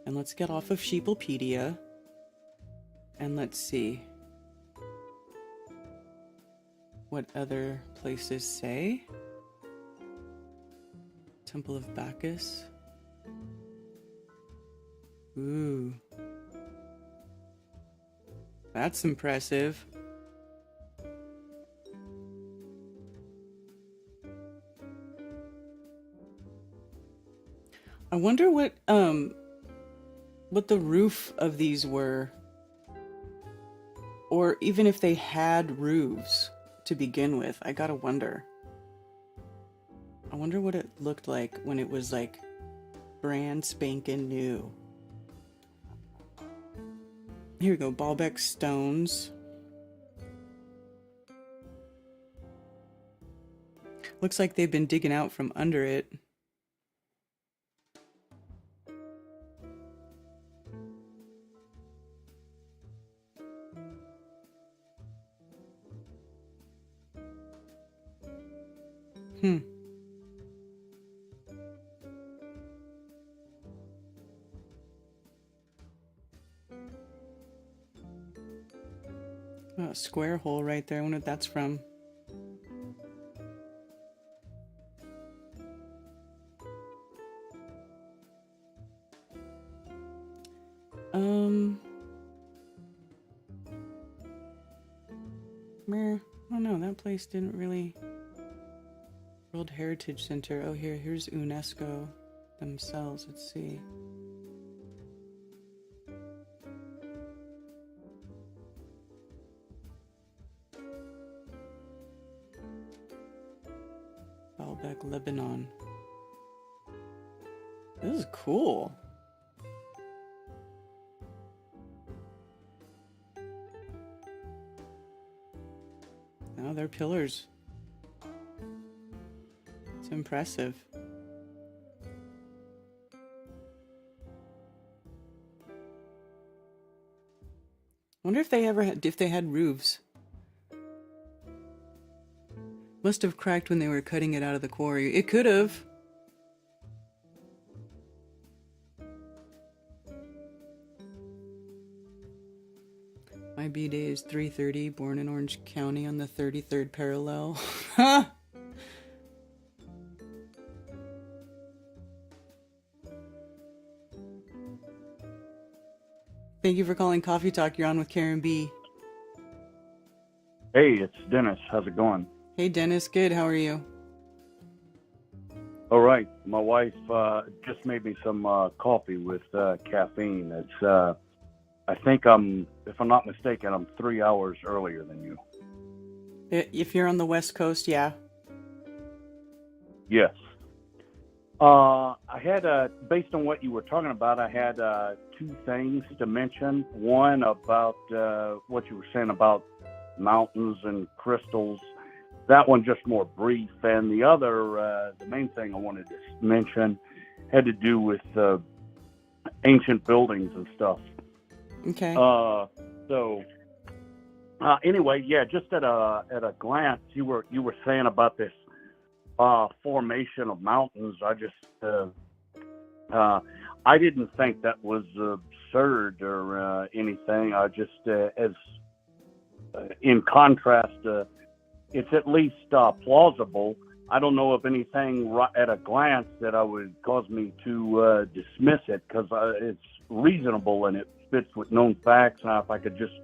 And let's get off of Sheeplepedia. And let's see what other places say. Temple of Bacchus. Ooh. That's impressive. I wonder what the roof of these were. Or even if they had roofs to begin with. I gotta wonder. I wonder what it looked like when it was like brand spanking new. Here we go, Baalbek stones. Looks like they've been digging out from under it. Oh, a square hole right there. I wonder what that's from. I don't know. That place didn't really... World Heritage Center. Oh, here's UNESCO. themselves. Let's see. Baalbek, Lebanon. This is cool. Now they're pillars. It's impressive. Wonder if they ever had, if they had roofs. Must have cracked when they were cutting it out of the quarry. It could have. My B-day is 3:30, born in Orange County on the 33rd parallel. Thank you for calling Coffee Talk. You're on with Karen B. Hey, it's Dennis. How's it going? Hey, Dennis. Good. How are you? All right. My wife just made me some coffee with caffeine. It's, I think if I'm not mistaken, I'm 3 hours earlier than you. If you're on the West Coast, yeah. Yes. I had, based on what you were talking about, I had two things to mention. One about what you were saying about mountains and crystals. That one just more brief. And the other, the main thing I wanted to mention had to do with ancient buildings and stuff. Okay. Anyway, yeah, just at a glance, you were saying about this formation of mountains. I didn't think that was absurd or anything. I just, in contrast, it's at least plausible. I don't know of anything at a glance that would cause me to dismiss it, because it's reasonable and it fits with known facts. Now, if I could just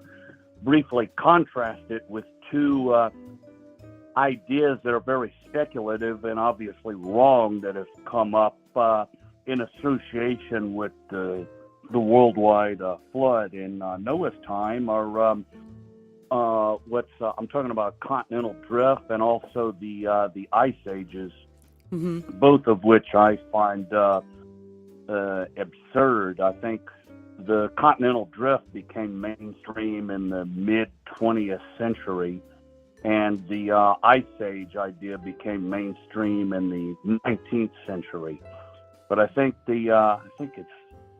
briefly contrast it with two ideas that are very speculative and obviously wrong that have come up in association with the worldwide flood in Noah's time, are I'm talking about continental drift and also the ice ages, both of which I find absurd. I think the continental drift became mainstream in the mid-20th century, and the ice age idea became mainstream in the 19th century. But I think it's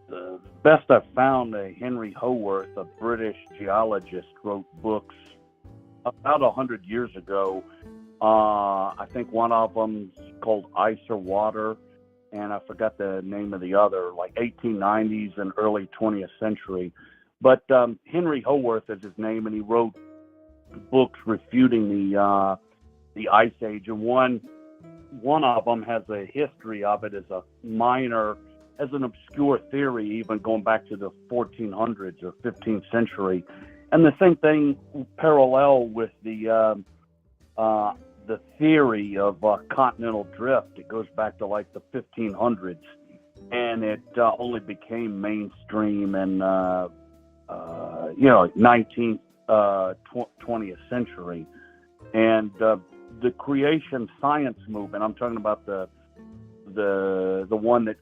the best I've found. Henry Howarth, a British geologist, wrote books about 100 years ago. I think one of them's called Ice or Water, and I forgot the name of the other, like 1890s and early 20th century. But Henry Howarth is his name, and he wrote books refuting the Ice Age. And one of them has a history of it as an obscure theory, even going back to the 1400s or 15th century. And the same thing parallel with the theory of continental drift. It goes back to like the 1500s, and it only became mainstream in 19th, 20th century. And the creation science movement, I'm talking about the one that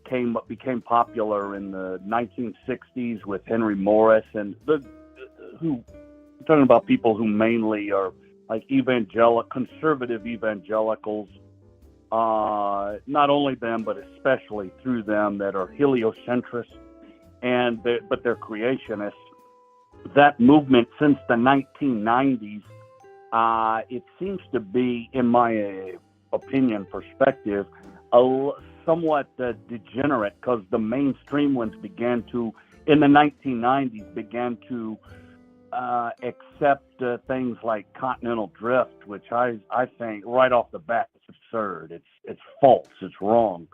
became popular in the 1960s with Henry Morris, and I'm talking about people who mainly are like conservative evangelicals, not only them, but especially through them, that are heliocentrists, but they're creationists. That movement since the 1990s, it seems to be, in my opinion, perspective, somewhat degenerate, because the mainstream ones in the 1990s, began to accept things like continental drift, which I think right off the bat is absurd. It's false. It's wrong.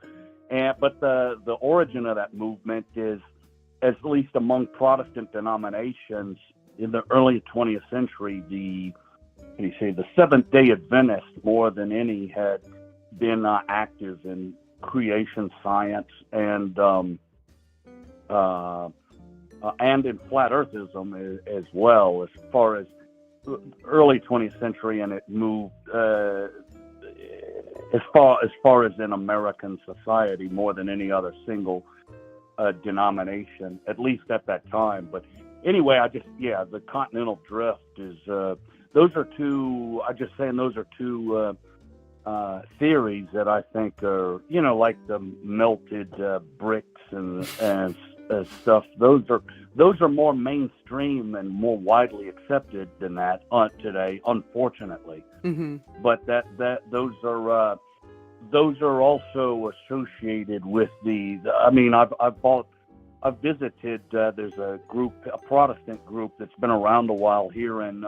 But the origin of that movement is, at least among Protestant denominations in the early 20th century, the Seventh-day Adventists, more than any, had been active in creation science and in flat earthism as well, as far as early 20th century, and it moved as far as in American society more than any other single denomination, at least at that time. But anyway, the continental drift is those are two theories that I think are, like the melted bricks and stuff. Those are more mainstream and more widely accepted than that today, unfortunately. Mm-hmm. But those are also associated with I've visited. There's a Protestant group that's been around a while here in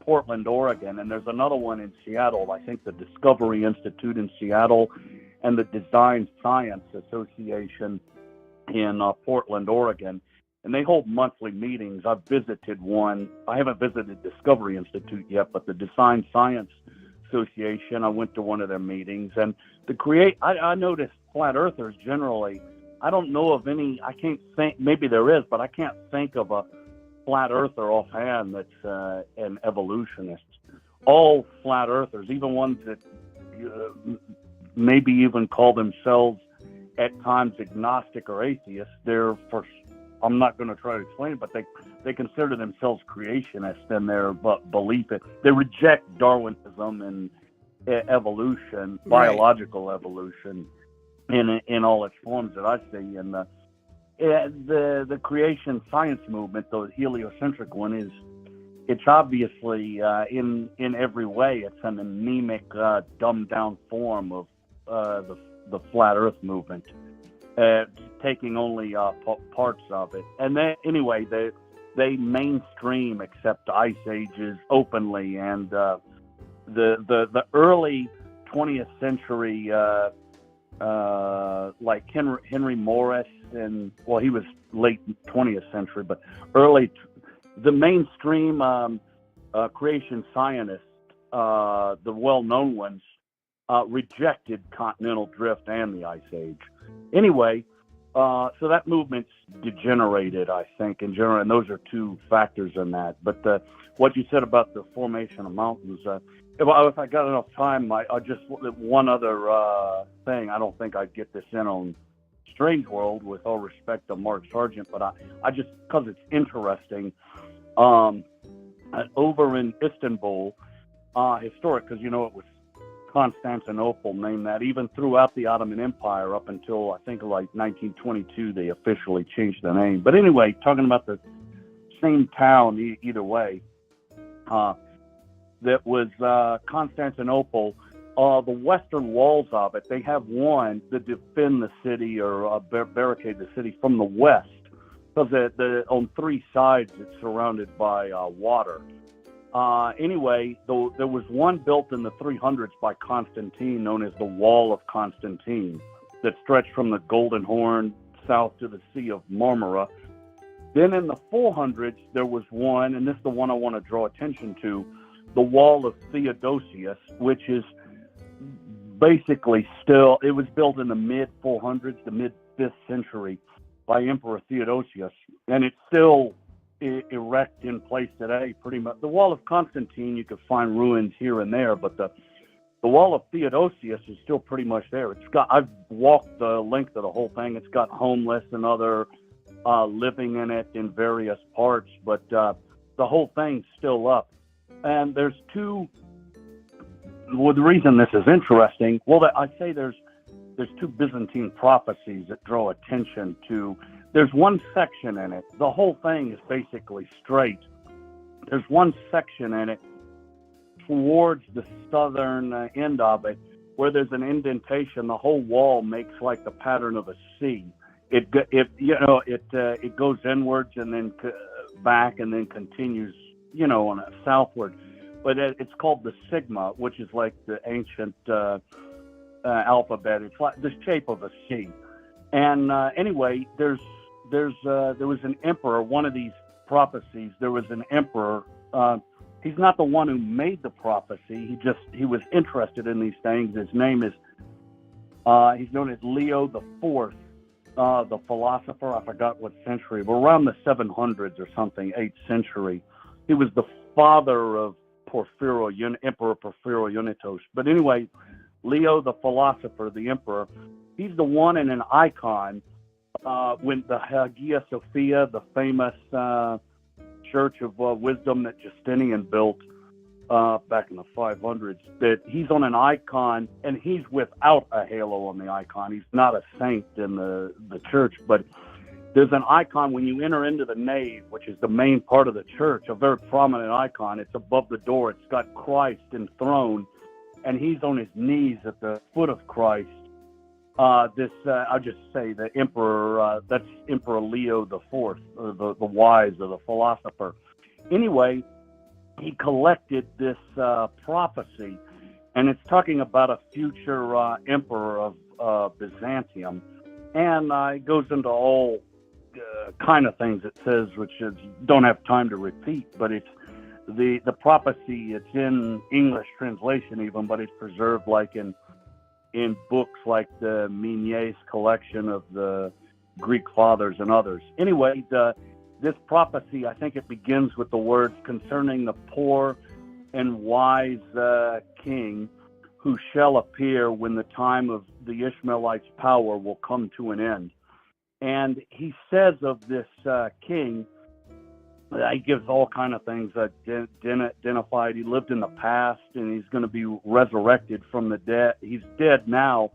Portland, Oregon, and there's another one in Seattle. I think the Discovery Institute in Seattle and the Design Science Association in Portland, Oregon, and they hold monthly meetings. I've visited one. I haven't visited Discovery Institute yet, but the Design Science Association, I went to one of their meetings, and I noticed flat earthers generally, I don't know of any, I can't think, maybe there is, but I can't think of a flat earther offhand that's an evolutionist. All flat earthers, even ones that maybe even call themselves at times agnostic or atheist, I'm not going to try to explain it, but they consider themselves creationists in their belief. They reject Darwinism and evolution, biological evolution, in all its forms that I see. And the creation science movement, the heliocentric one, it's obviously in every way it's an anemic, dumbed down form of the flat Earth movement, taking only parts of it. And then anyway, they mainstream accept ice ages openly, and the early 20th century, like Henry Morris, and he was late 20th century, but the mainstream creation scientists, the well-known ones, rejected continental drift and the ice age. Anyway, so that movement's degenerated, I think, in general, and those are two factors in that. But what you said about the formation of mountains, if I got enough time, I just one other thing. I don't think I'd get this in on Strange World, with all respect to Mark Sargent, but I just, because it's interesting, over in Istanbul, historic, because it was Constantinople named that. Even throughout the Ottoman Empire up until I think like 1922, they officially changed the name. But anyway, talking about the same town either way, that was Constantinople. The western walls of it, they have one to defend the city or barricade the city from the west, because on three sides it's surrounded by water. Anyway, there was one built in the 300s by Constantine, known as the Wall of Constantine, that stretched from the Golden Horn south to the Sea of Marmara. Then in the 400s, there was one, and this is the one I want to draw attention to, the Wall of Theodosius, which is basically it was built in the mid-400s, the mid-5th century, by Emperor Theodosius, and it's still erect in place today, pretty much. The Wall of Constantine, you could find ruins here and there, but the Wall of Theodosius is still pretty much there. I've walked the length of the whole thing. It's got homeless and other living in it in various parts, but the whole thing's still up. And there's two. Well, the reason this is interesting, I say there's two Byzantine prophecies that draw attention to. There's one section in it. The whole thing is basically straight. There's one section in it towards the southern end of it where there's an indentation. The whole wall makes like the pattern of a C. It goes inwards and then back and then continues, on a southward. But it's called the sigma, which is like the ancient alphabet. It's like the shape of a C. And anyway, there was an emperor. One of these prophecies, there was an emperor. He's not the one who made the prophecy. He was interested in these things. His name is He's known as Leo the Fourth, the philosopher. I forgot what century, but around the 700s or something, 8th century. He was the father of Emperor Porphyro. But anyway, Leo the philosopher, the emperor, he's the one in an icon when the Hagia Sophia, the famous church of wisdom that Justinian built back in the 500s, that he's on an icon, and he's without a halo on the icon. He's not a saint in the church, but there's an icon when you enter into the nave, which is the main part of the church, a very prominent icon. It's above the door. It's got Christ enthroned, and he's on his knees at the foot of Christ. I'll just say the emperor, that's Emperor Leo the Fourth, the wise or the philosopher. Anyway, he collected this prophecy, and it's talking about a future emperor of Byzantium, and it goes into all kind of things it says, which is, don't have time to repeat, but it's the prophecy. It's in English translation even, but it's preserved like in books like the Meunier's collection of the Greek fathers and others. Anyway, this prophecy, I think it begins with the words concerning the poor and wise king who shall appear when the time of the Ishmaelites' power will come to an end. And he says of this king, he gives all kind of things identified. He lived in the past, and he's going to be resurrected from the dead. He's dead now.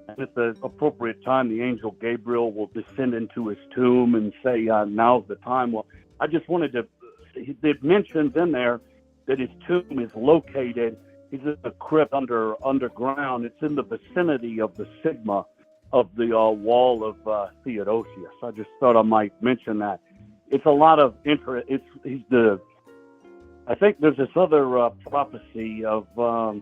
And at the appropriate time, the angel Gabriel will descend into his tomb and say, now's the time. Well, I just wanted to, it mentions in there that his tomb is located, he's in a crypt underground. It's in the vicinity of the sigma of the wall of Theodosius. I just thought I might mention that. It's a lot of interest. I think there's this other prophecy of, I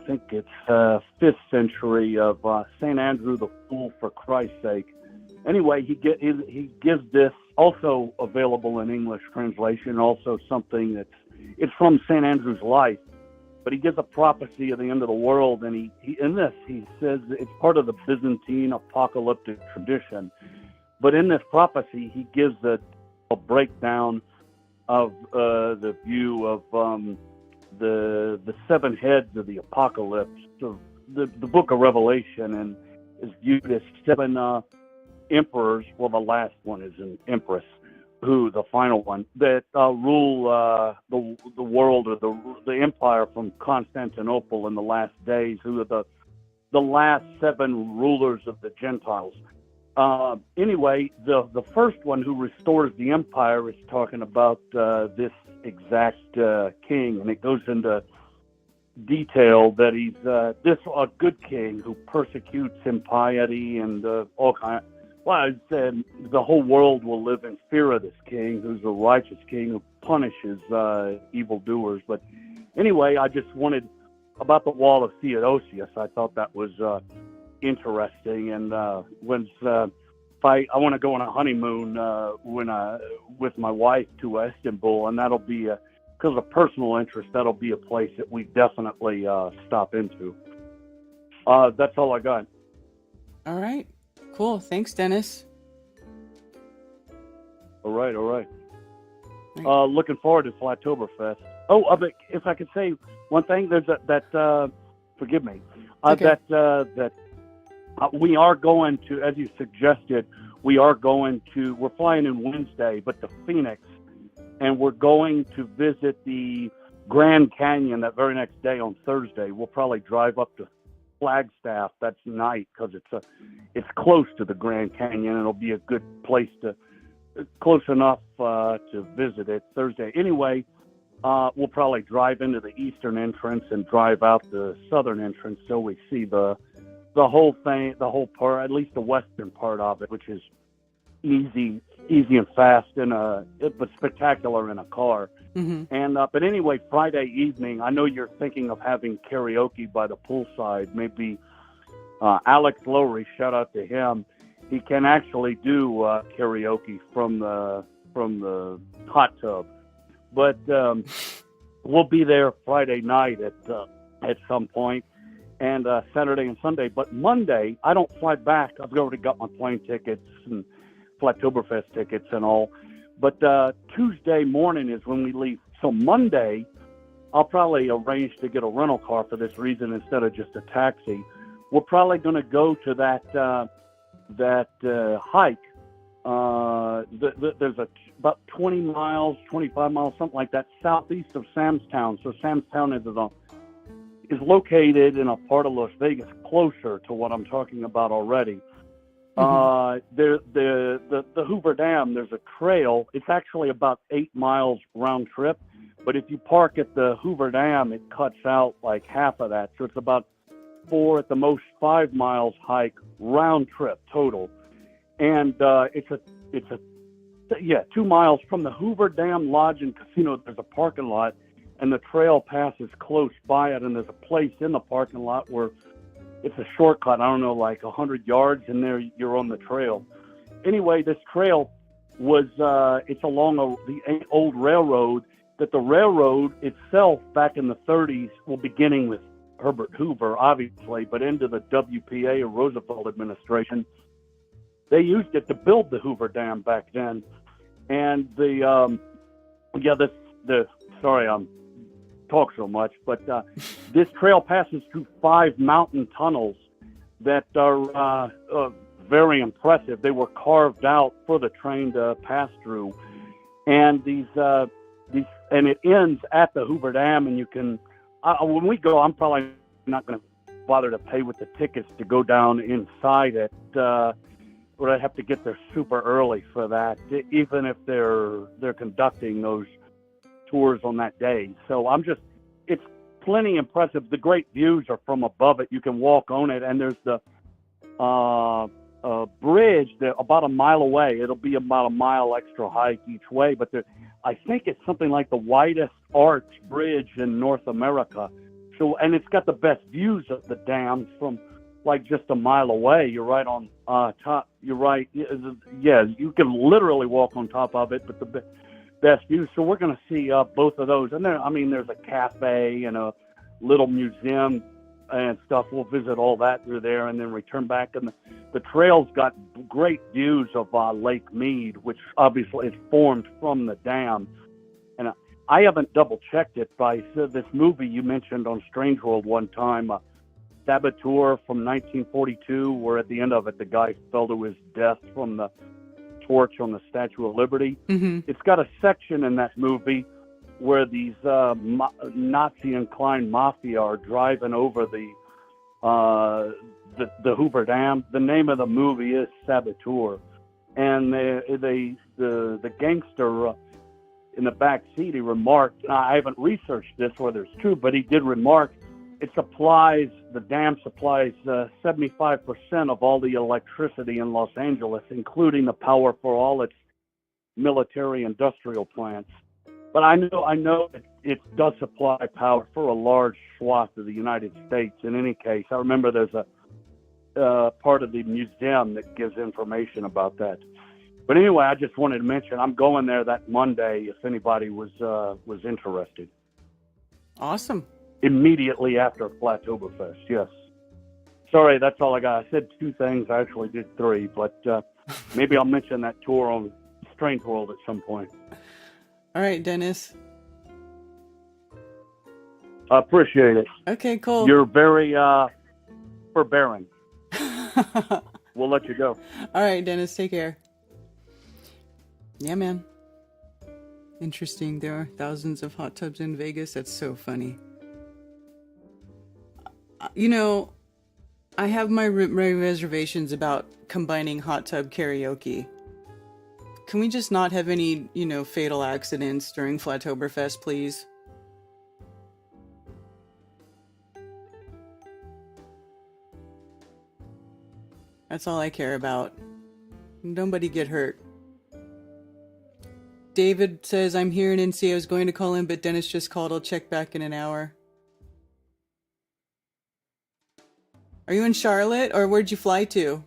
think it's 5th century of St. Andrew the Fool for Christ's sake. Anyway, he gives this, also available in English translation, also something it's from St. Andrew's life, but he gives a prophecy of the end of the world, and he in this, he says it's part of the Byzantine apocalyptic tradition. But in this prophecy, he gives a breakdown of the view of the 7 heads of the apocalypse. So the book of Revelation and is viewed as 7 emperors. Well, the last one is an empress, who the final one that rule the world, or the empire from Constantinople in the last days, who are the last 7 rulers of the Gentiles. Anyway, the first one who restores the empire is talking about this exact king, and it goes into detail that he's a good king who persecutes impiety and all kind. Well, I said the whole world will live in fear of this king, who's a righteous king who punishes evildoers. But anyway, I just wanted about the wall of Theodosius. I thought that was interesting, and if I want to go on a honeymoon with my wife to Istanbul, and that'll be because of personal interest. That'll be a place that we definitely stop into. That's all I got. All right. Cool. Thanks, Dennis. All right. Looking forward to Flytoberfest. Oh, but if I could say one thing, there's that forgive me. Okay. That we are going to, as you suggested, we're flying in Wednesday, but to Phoenix, and we're going to visit the Grand Canyon that very next day on Thursday. We'll probably drive up to Flagstaff that night because it's close to the Grand Canyon, and it'll be a good place close enough to visit it Thursday. Anyway, we'll probably drive into the eastern entrance and drive out the southern entrance so we see the whole thing, the whole part, at least the western part of it, which is easy and fast but spectacular in a car. Mm-hmm. And but anyway, Friday evening, I know you're thinking of having karaoke by the poolside. Maybe Alex Lowry, shout out to him. He can actually do karaoke from the hot tub. But we'll be there Friday night at some point. and Saturday and Sunday. But Monday, I don't fly back. I've already got my plane tickets and Flattoberfest tickets and all. But Tuesday morning is when we leave. So Monday, I'll probably arrange to get a rental car for this reason instead of just a taxi. We're probably going to go to that hike. There's about 20 miles, 25 miles, something like that, southeast of Samstown. So Samstown is located in a part of Las Vegas closer to what I'm talking about already. The Hoover Dam, there's a trail. It's actually about 8 miles round trip, but if you park at the Hoover Dam, it cuts out like half of that. So it's about 4, at the most 5 miles hike round trip total. And it's 2 miles from the Hoover Dam Lodge and Casino. There's a parking lot, and the trail passes close by it, and there's a place in the parking lot where it's a shortcut. I don't know, like 100 yards, and there you're on the trail. Anyway, this trail was it's along the old railroad. That the railroad itself, back in the 30s, well, beginning with Herbert Hoover, obviously, but into the WPA or Roosevelt administration, they used it to build the Hoover Dam back then. And sorry, I'm talk so much, but this trail passes through 5 mountain tunnels that are very impressive. They were carved out for the train to pass through, and and it ends at the Hoover Dam. And you can, when we go, I'm probably not going to bother to pay with the tickets to go down inside it. But I'd have to get there super early for that, even if they're conducting those tours on that day. So it's plenty impressive. The great views are from above it. You can walk on it, and there's the bridge that about a mile away. It'll be about a mile extra hike each way, but I think it's something like the widest arch bridge in North America. So, and it's got the best views of the dam from like just a mile away. You're right on top. You're right. Yeah, you can literally walk on top of it, but the best views. So we're going to see both of those. And there's a cafe and a little museum and stuff. We'll visit all that through there and then return back. And the trail's got great views of Lake Mead, which obviously is formed from the dam. And I haven't double-checked it, but I said this movie you mentioned on Strange World one time, Saboteur from 1942, where at the end of it, the guy fell to his death from the torch on the Statue of Liberty. Mm-hmm. It's got a section in that movie where these Nazi-inclined mafia are driving over the Hoover Dam. The name of the movie is Saboteur, and the gangster in the back seat, he remarked, I haven't researched this whether it's true, but he did remark, the dam supplies 75% of all the electricity in Los Angeles, including the power for all its military industrial plants. But I know it does supply power for a large swath of the United States. In any case, I remember there's a part of the museum that gives information about that. But anyway, I just wanted to mention I'm going there that Monday if anybody was interested. Awesome. Immediately after Flattoberfest, yes. Sorry, that's all I got. I said 2 things. I actually did 3, but maybe I'll mention that tour on Strange World at some point. All right, Dennis. I appreciate it. Okay, cool. You're very forbearing. We'll let you go. All right, Dennis, take care. Yeah, man. Interesting. There are thousands of hot tubs in Vegas. That's so funny. I have my reservations about combining hot tub karaoke. Can we just not have any, fatal accidents during Flattoberfest, please? That's all I care about. Nobody get hurt. David says, I'm here in NC. I was going to call in, but Dennis just called. I'll check back in an hour. Are you in Charlotte, or where'd you fly to?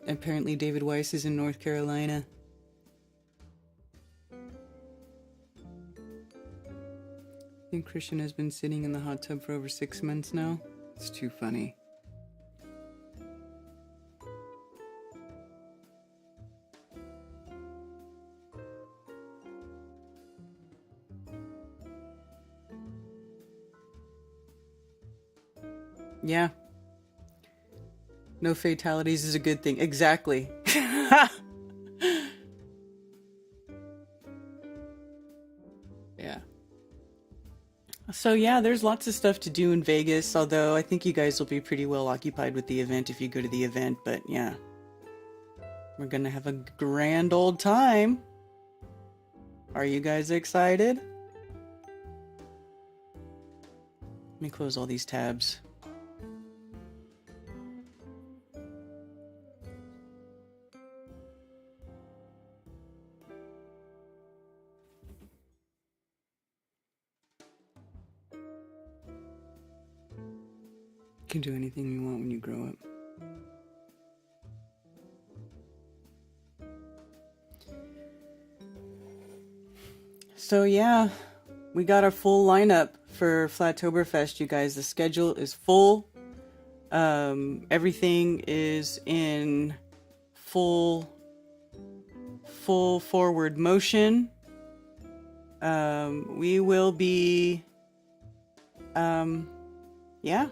Apparently David Weiss is in North Carolina. I think Christian has been sitting in the hot tub for over 6 months now. It's too funny. Yeah. No fatalities is a good thing. Exactly. Yeah. So yeah, there's lots of stuff to do in Vegas, although I think you guys will be pretty well occupied with the event if you go to the event, but yeah. We're gonna have a grand old time. Are you guys excited? Let me close all these tabs. You can do anything you want when you grow up. So yeah, we got our full lineup for Flattoberfest, you guys. The schedule is full. Everything is in full forward motion. We will be, yeah.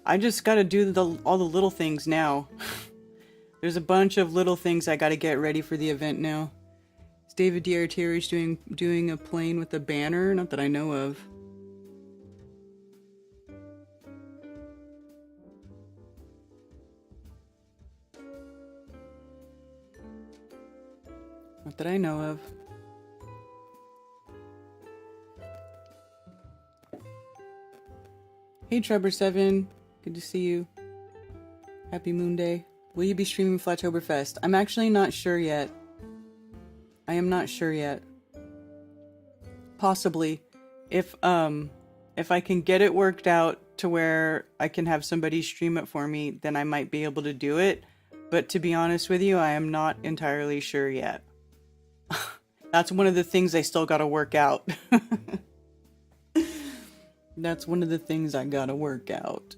I just got to do all the little things now. There's a bunch of little things I got to get ready for the event now. Is David D'Artieri's doing a plane with a banner? Not that I know of. Not that I know of. Hey Trevor7, good to see you. Happy Moonday. Will you be streaming Flattoberfest? I'm actually not sure yet. I am not sure yet. Possibly. If I can get it worked out to where I can have somebody stream it for me, then I might be able to do it. But to be honest with you, I am not entirely sure yet. That's one of the things I still gotta work out. That's one of the things I gotta work out.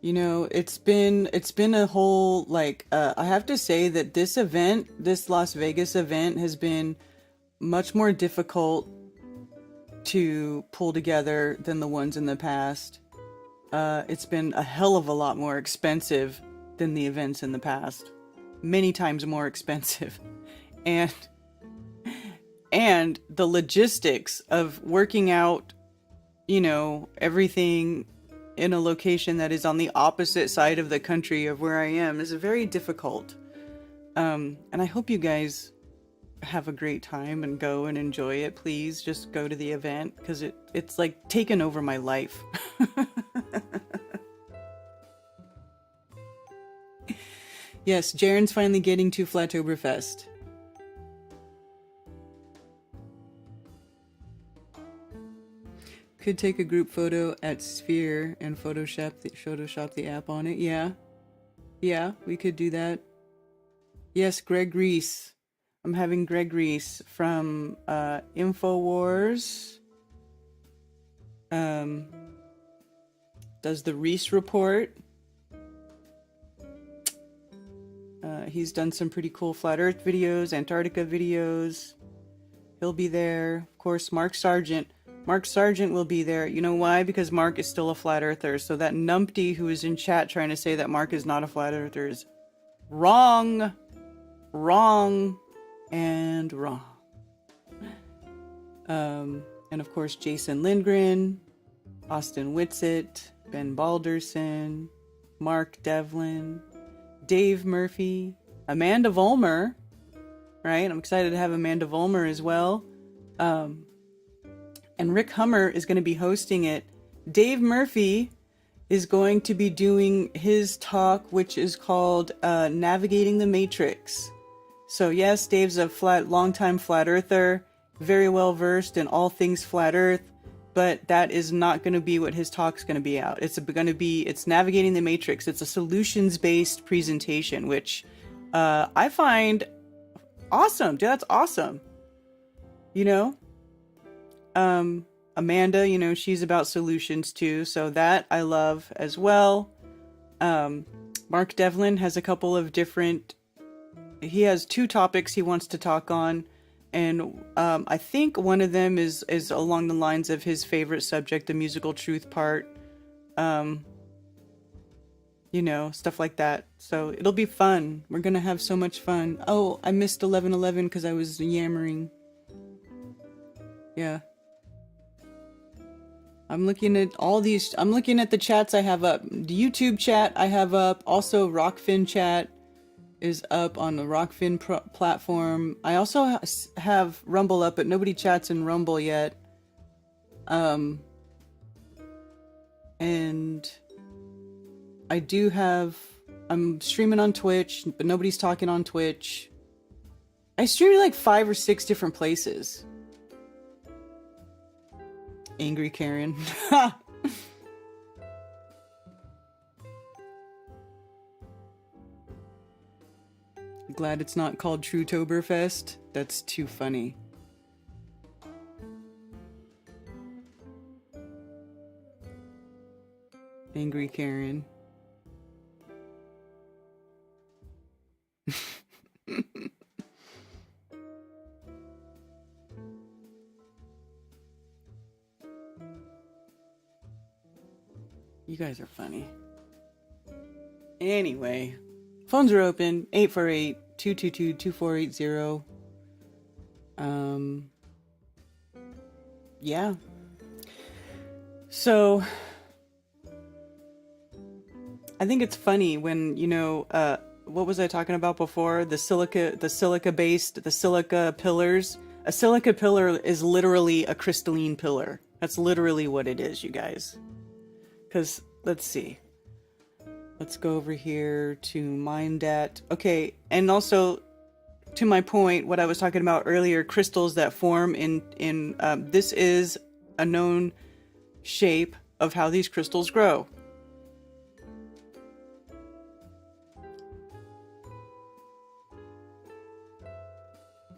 You know, it's been a whole, like, I have to say that this event, this Las Vegas event, has been much more difficult to pull together than the ones in the past. It's been a hell of a lot more expensive than the events in the past. Many times more expensive. And the logistics of working out, you know, everything in a location that is on the opposite side of the country of where I am is very difficult. And I hope you guys have a great time and go and enjoy it. Please just go to the event, because it's like taken over my life. Yes, Jaren's finally getting to Flattoberfest. Could take a group photo at Sphere and Photoshop the app on it. Yeah, we could do that. Yes, Greg Reese. I'm having Greg Reese from InfoWars. Does the Reese report. He's done some pretty cool Flat Earth videos, Antarctica videos. He'll be there. Of course, Mark Sargent. Mark Sargent will be there. You know why? Because Mark is still a flat earther. So that numpty who is in chat trying to say that Mark is not a flat earther is wrong. Wrong. And wrong. And of course, Jason Lindgren, Austin Whitsitt, Ben Balderson, Mark Devlin, Dave Murphy, Amanda Vollmer, right? I'm excited to have Amanda Vollmer as well. And Rick Hummer is going to be hosting it. Dave Murphy is going to be doing his talk, which is called Navigating the Matrix. So yes, Dave's a longtime flat earther, very well versed in all things flat earth. but that is not going to be what his talk's going to be out. It's navigating the matrix. It's a solutions-based presentation, which I find awesome. Dude, that's awesome. You know, Amanda, you know, she's about solutions too, so that I love as well. Mark Devlin has a couple of different, he has 2 topics he wants to talk on, and I think one of them is along the lines of his favorite subject, the musical truth part. You know, stuff like that. So it'll be fun. We're gonna have so much fun. Oh, I missed 11:11 because I was yammering. Yeah. I'm looking at all these. I'm looking at the chats I have up. The YouTube chat I have up. Also, Rockfin chat is up on the Rockfin platform. I also have Rumble up, but nobody chats in Rumble yet. And I do have. I'm streaming on Twitch, but nobody's talking on Twitch. I stream like 5 or 6 different places. Angry Karen. Glad it's not called Truetoberfest. That's too funny. Angry Karen. You guys are funny. Anyway, phones are open. 848-222-2480. Yeah. So I think it's funny when, you know, what was I talking about before? The silica pillars. A silica pillar is literally a crystalline pillar. That's literally what it is, you guys. Because, let's see. Let's go over here to Mindat. Okay, and also, to my point, what I was talking about earlier, crystals that form in this is a known shape of how these crystals grow.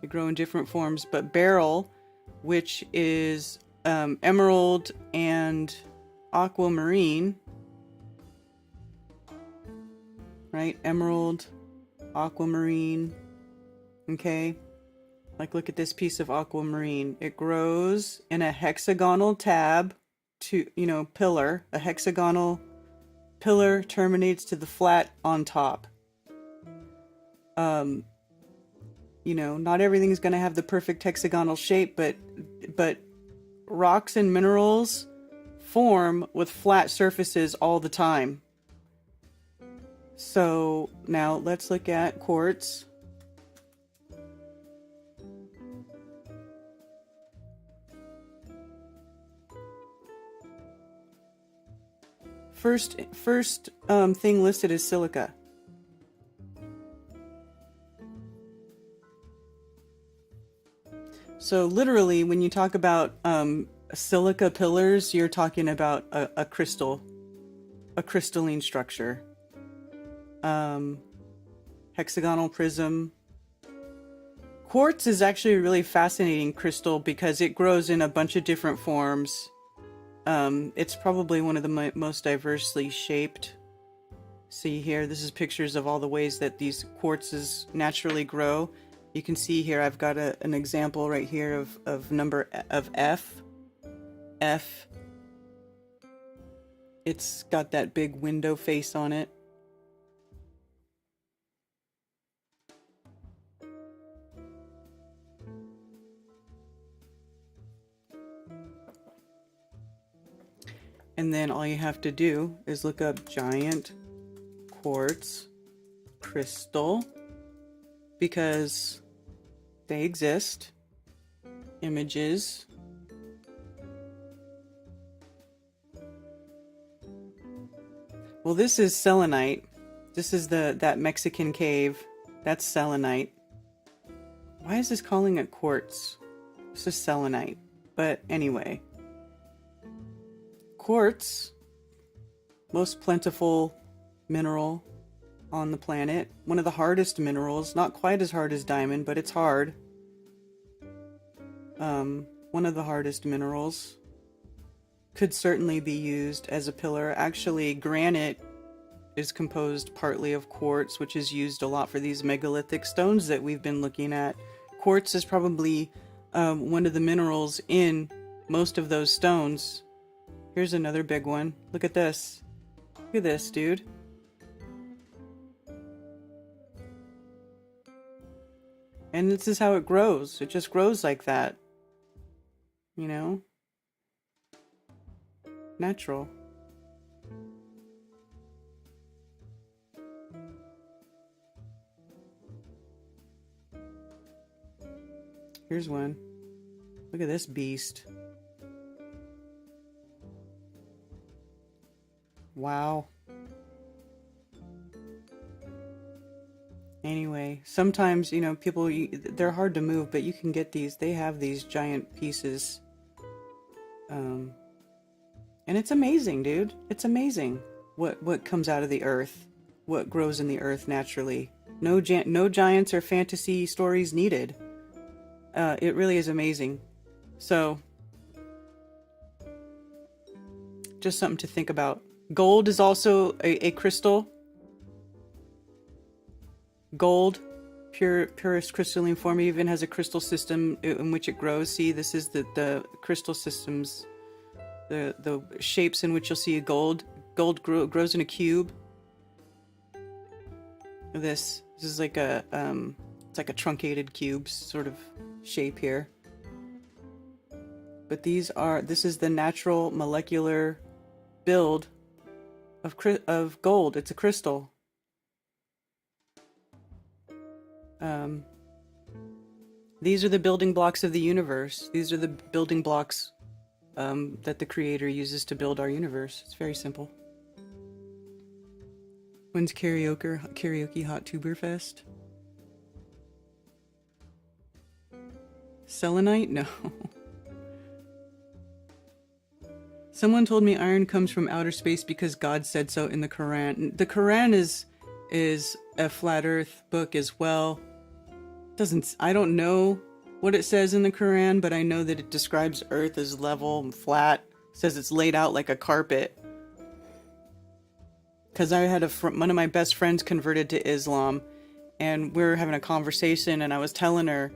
They grow in different forms, but beryl, which is emerald and aquamarine, right? Emerald, aquamarine, okay? Like, look at this piece of aquamarine. It grows in a hexagonal tab to, you know, pillar. A hexagonal pillar terminates to the flat on top. You know, not everything's going to have the perfect hexagonal shape, but rocks and minerals form with flat surfaces all the time. So now let's look at quartz. First thing listed is silica. So literally, when you talk about silica pillars, you're talking about a crystalline structure. Hexagonal prism. Quartz is actually a really fascinating crystal because it grows in a bunch of different forms. It's probably one of the most diversely shaped. See here, this is pictures of all the ways that these quartzes naturally grow. You can see here, I've got an example right here of number of F. F. It's got that big window face on it. And then all you have to do is look up giant quartz crystal, because they exist. Images. Well, this is selenite. This is that Mexican cave. That's selenite. Why is this calling it quartz? This is selenite. But anyway. quartz, most plentiful mineral on the planet. One of the hardest minerals, not quite as hard as diamond, but it's hard. One of the hardest minerals. Could certainly be used as a pillar. Actually, granite is composed partly of quartz, which is used a lot for these megalithic stones that we've been looking at. Quartz is probably one of the minerals in most of those stones. Here's another big one. Look at this. Look at this, dude. And this is how it grows. It just grows like that. You know? Natural. Here's one. Look at this beast. Wow. Anyway, sometimes, you know, people, they're hard to move, but you can get these. They have these giant pieces. And it's amazing, dude. It's amazing what comes out of the earth, what grows in the earth naturally. No giants or fantasy stories needed. It really is amazing. So, just something to think about. Gold is also a crystal. Gold, purest crystalline form, even has a crystal system in which it grows. See, this is the crystal systems. The shapes in which you'll see a gold grows in a cube. This is like a it's like a truncated cube sort of shape here. But this is the natural molecular build of gold. It's a crystal. These are the building blocks of the universe. These are the building blocks that the Creator uses to build our universe. It's very simple. When's karaoke Hot Tuber Fest? Selenite? No. Someone told me iron comes from outer space because God said so in the Quran. The Quran is a flat earth book as well. I don't know what it says in the Quran, but I know that it describes earth as level and flat. It says it's laid out like a carpet. Because I had one of my best friends converted to Islam, and we were having a conversation, and I was telling her,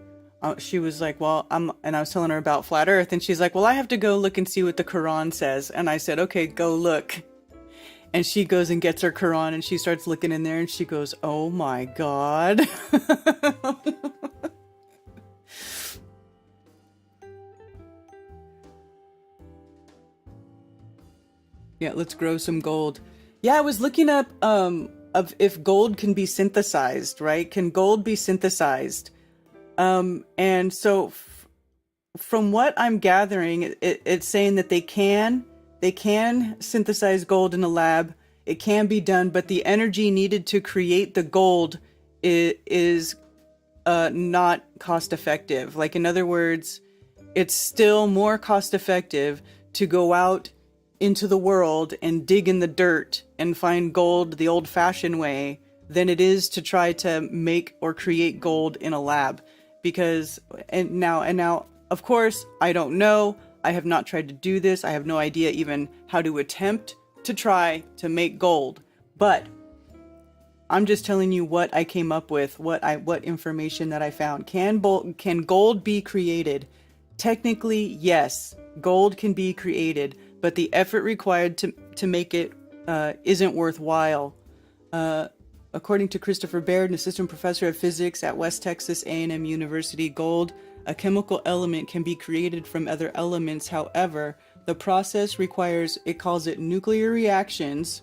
she was like, and I was telling her about flat earth, and she's like, well, I have to go look and see what the Quran says. And I said, okay, go look. And she goes and gets her Quran, and she starts looking in there, and she goes, oh my God. Yeah, let's grow some gold. Yeah, I was looking up of if gold can be synthesized, right? Can gold be synthesized? And so from what I'm gathering, it's saying that they can synthesize gold in a lab. It can be done, but the energy needed to create the gold is not cost effective. Like, in other words, it's still more cost effective to go out into the world and dig in the dirt and find gold the old-fashioned way than it is to try to make or create gold in a lab. Because and now of course I don't know, I have not tried to do this, I have no idea even how to attempt to try to make gold, but I'm just telling you what I came up with, what information that I found. Can gold be created? Technically, yes, gold can be created, but the effort required to make it isn't worthwhile. According to Christopher Baird, an assistant professor of physics at West Texas A&M University, gold, a chemical element, can be created from other elements. However, the process requires, it calls it nuclear reactions,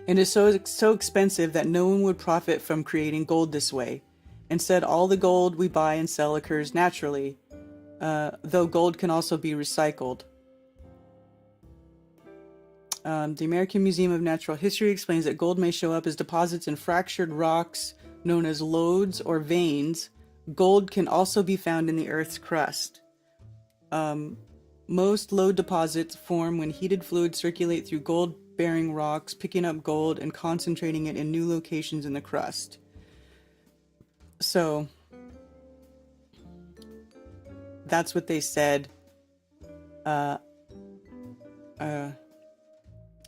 and is so expensive that no one would profit from creating gold this way. Instead, all the gold we buy and sell occurs naturally, though gold can also be recycled. The American Museum of Natural History explains that gold may show up as deposits in fractured rocks known as lodes or veins. Gold can also be found in the Earth's crust. Most lode deposits form when heated fluids circulate through gold-bearing rocks, picking up gold and concentrating it in new locations in the crust. So, that's what they said.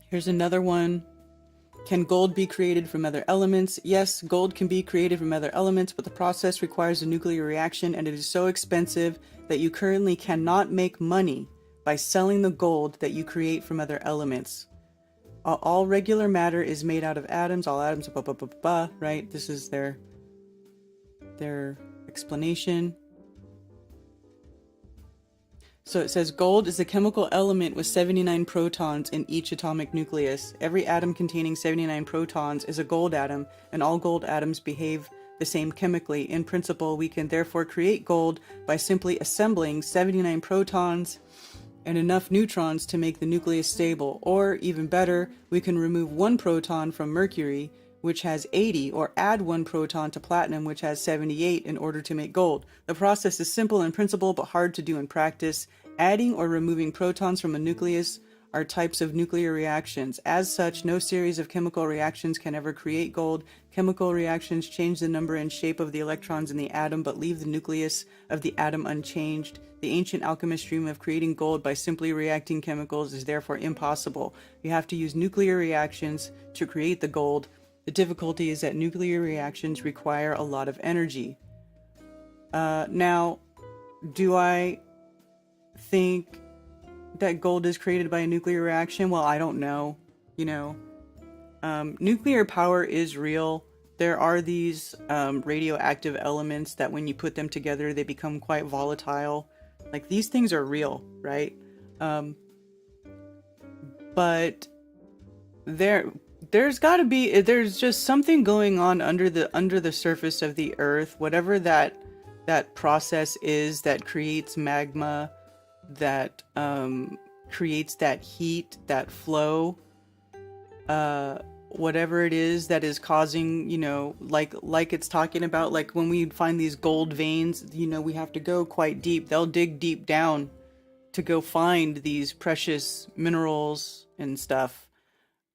Here's another one. Can gold be created from other elements? Yes, gold can be created from other elements, but the process requires a nuclear reaction, and it is so expensive that you currently cannot make money by selling the gold that you create from other elements. All regular matter is made out of atoms. All atoms, blah, blah, blah, blah, blah, right? This is their explanation. So it says gold is a chemical element with 79 protons in each atomic nucleus. Every atom containing 79 protons is a gold atom, and all gold atoms behave the same chemically. In principle, we can therefore create gold by simply assembling 79 protons and enough neutrons to make the nucleus stable. Or, even better, we can remove one proton from mercury, which has 80, or add one proton to platinum, which has 78, in order to make gold. The process is simple in principle, but hard to do in practice. Adding or removing protons from a nucleus are types of nuclear reactions. As such, no series of chemical reactions can ever create gold. Chemical reactions change the number and shape of the electrons in the atom, but leave the nucleus of the atom unchanged. The ancient alchemist dream of creating gold by simply reacting chemicals is therefore impossible. You have to use nuclear reactions to create the gold. The difficulty is that nuclear reactions require a lot of energy. Now, do I think that gold is created by a nuclear reaction? Well, I don't know. You know, nuclear power is real. There are these radioactive elements that when you put them together, they become quite volatile. Like, these things are real, right? But there's got to be, there's just something going on under the surface of the earth, whatever that process is that creates magma, that creates that heat, that flow, whatever it is that is causing, you know, like it's talking about, like when we find these gold veins, you know, we have to go quite deep. They'll dig deep down to go find these precious minerals and stuff,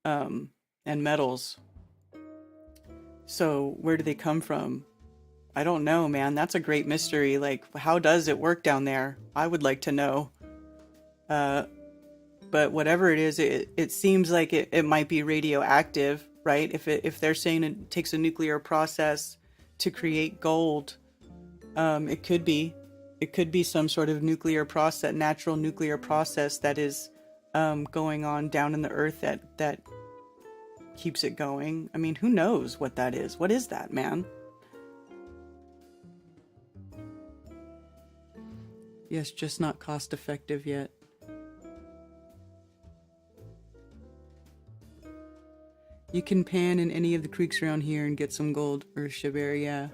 and metals. So where do they come from? I don't know, man. That's a great mystery. Like, how does it work down there? I would like to know. But whatever it is, it seems like it might be radioactive, right? If they're saying it takes a nuclear process to create gold, it could be some sort of nuclear process, natural nuclear process that is going on down in the earth that keeps it going. I mean, who knows what that is? What is that, man? Yes, just not cost effective yet. You can pan in any of the creeks around here and get some gold, or Shaber, yeah.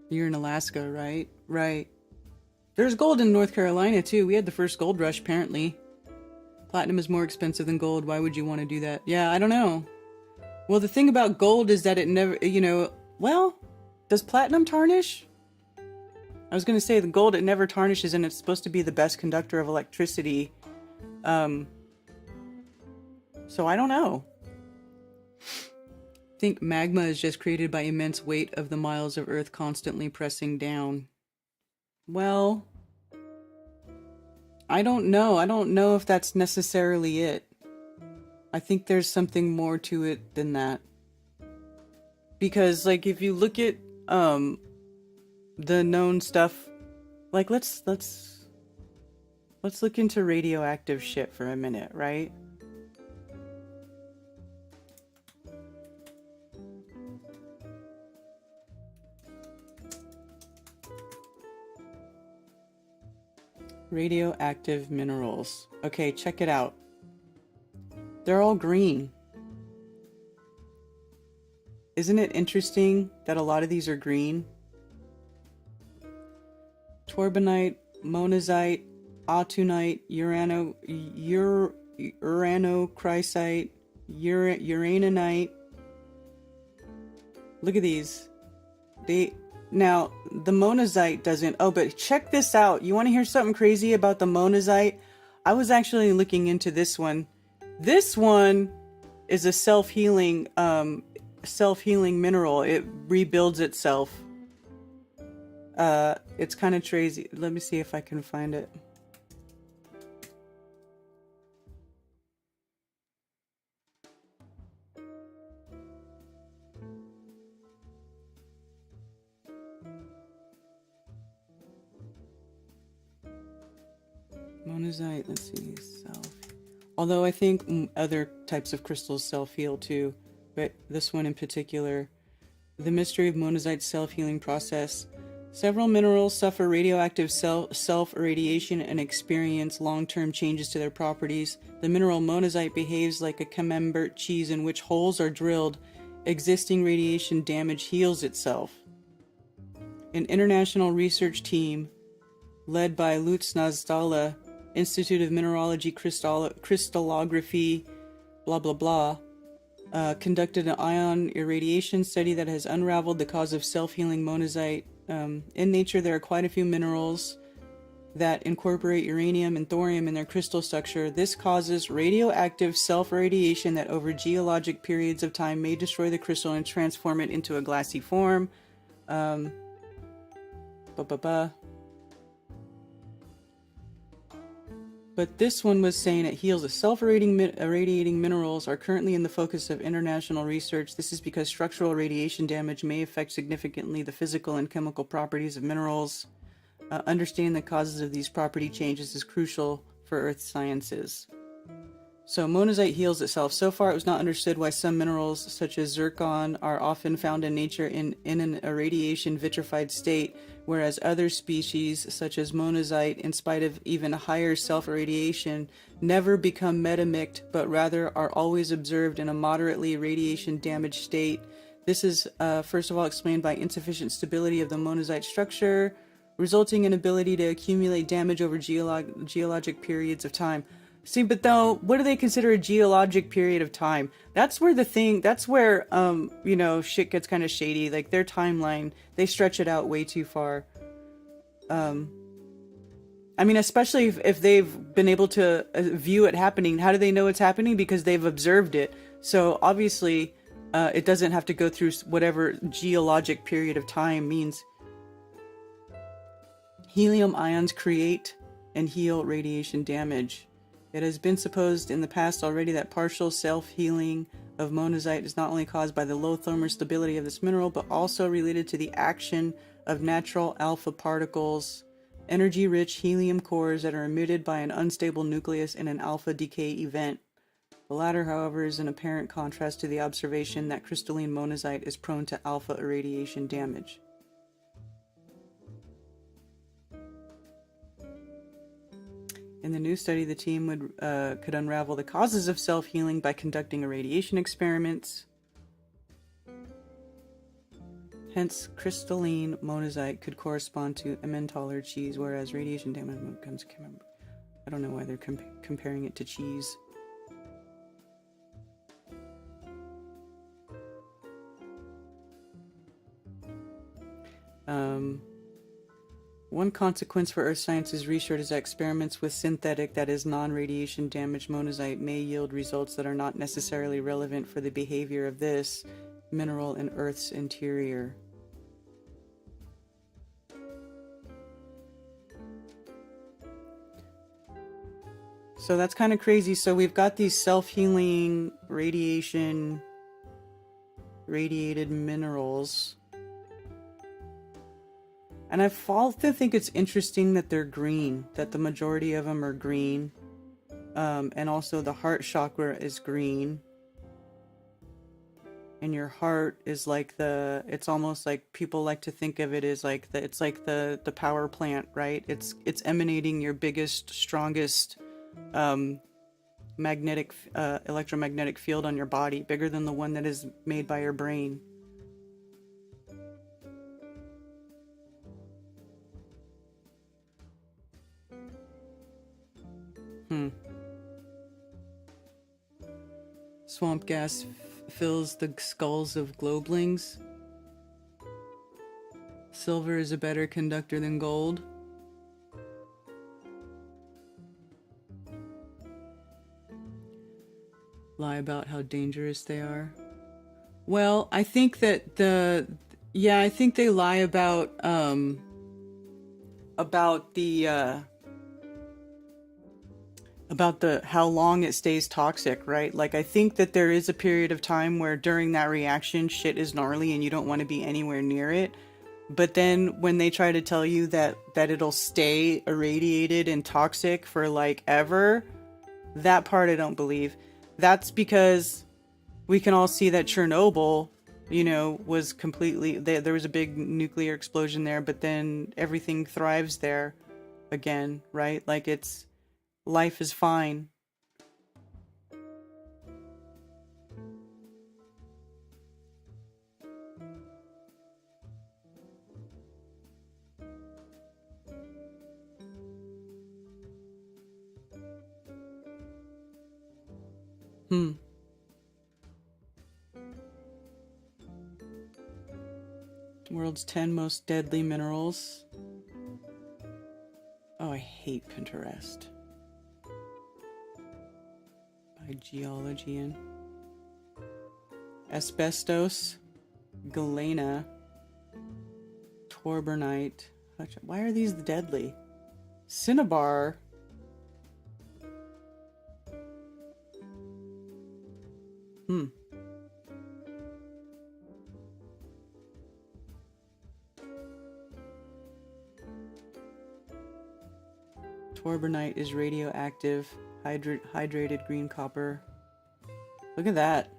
You're in Alaska, right? Right. There's gold in North Carolina, too. We had the first gold rush, apparently. Platinum is more expensive than gold. Why would you want to do that? Yeah, I don't know. Well, the thing about gold is that it never, you know, well, does platinum tarnish? I was going to say the gold, it never tarnishes, and it's supposed to be the best conductor of electricity. So I don't know. I think magma is just created by immense weight of the miles of earth constantly pressing down. Well, I don't know. I don't know if that's necessarily it. I think there's something more to it than that. Because, like, if you look at, the known stuff, like, let's look into radioactive shit for a minute, right? Radioactive minerals. Okay, check it out. They're all green. Isn't it interesting that a lot of these are green? Torbanite, monazite, autunite, uranochrysite, uraninite. Look at these. Now, the monazite doesn't... Oh, but check this out. You want to hear something crazy about the monazite? I was actually looking into this one. This one is a self-healing mineral. It rebuilds itself. It's kind of crazy. Let me see if I can find it. Monazite, let's see, self. Although I think other types of crystals self-heal too, but this one in particular. The mystery of monazite's self-healing process. Several minerals suffer radioactive self-irradiation and experience long-term changes to their properties. The mineral monazite behaves like a camembert cheese in which holes are drilled. Existing radiation damage heals itself. An international research team led by Lutz Nazdala, Institute of Mineralogy, Crystallography, blah blah blah, conducted an ion irradiation study that has unraveled the cause of self-healing monazite. In nature, there are quite a few minerals that incorporate uranium and thorium in their crystal structure. This causes radioactive self-irradiation that over geologic periods of time may destroy the crystal and transform it into a glassy form. But this one was saying it heals. The self-irradiating minerals are currently in the focus of international research. This is because structural radiation damage may affect significantly the physical and chemical properties of minerals. Understanding the causes of these property changes is crucial for Earth sciences. So monazite heals itself. So far, it was not understood why some minerals, such as zircon, are often found in nature in an irradiation vitrified state, whereas other species, such as monazite, in spite of even higher self-irradiation, never become metamict, but rather are always observed in a moderately radiation-damaged state. This is, first of all, explained by insufficient stability of the monazite structure, resulting in ability to accumulate damage over geologic periods of time. See, but though, what do they consider a geologic period of time? That's where you know, shit gets kind of shady. Like, their timeline, they stretch it out way too far. I mean, especially if they've been able to view it happening. How do they know it's happening? Because they've observed it. So, obviously, it doesn't have to go through whatever geologic period of time means. Helium ions create and heal radiation damage. It has been supposed in the past already that partial self-healing of monazite is not only caused by the low thermal stability of this mineral, but also related to the action of natural alpha particles, energy-rich helium cores that are emitted by an unstable nucleus in an alpha decay event. The latter, however, is in apparent contrast to the observation that crystalline monazite is prone to alpha irradiation damage. In the new study, the team could unravel the causes of self-healing by conducting irradiation experiments. Hence, crystalline monazite could correspond to Emmentaler cheese, whereas radiation damage becomes... I don't know why they're comparing it to cheese. One consequence for earth sciences research is that experiments with synthetic, that is non-radiation damaged monazite may yield results that are not necessarily relevant for the behavior of this mineral in Earth's interior. So that's kind of crazy. So we've got these self-healing radiated minerals. And I often think it's interesting that they're green, that the majority of them are green. And also the heart chakra is green. And your heart is like it's almost like people like to think of it as like it's like the power plant, right? It's emanating your biggest, strongest electromagnetic field on your body, bigger than the one that is made by your brain. Swamp gas fills the skulls of globelings. Silver is a better conductor than gold. lie about how dangerous they are. Well, I think that I think they lie about the how long it stays toxic, right? Like, I think that there is a period of time where during that reaction shit is gnarly and you don't want to be anywhere near it. But then when they try to tell you that it'll stay irradiated and toxic for like ever, that part I don't believe. That's because we can all see that Chernobyl, you know, was completely, there was a big nuclear explosion there, but then everything thrives there again, right? Like, it's, life is fine. World's 10 most deadly minerals. Oh, I hate Pinterest. By Geologian. Asbestos, galena, torbernite. Why are these deadly? Cinnabar. Torbernite is radioactive, hydrated green copper. Look at that.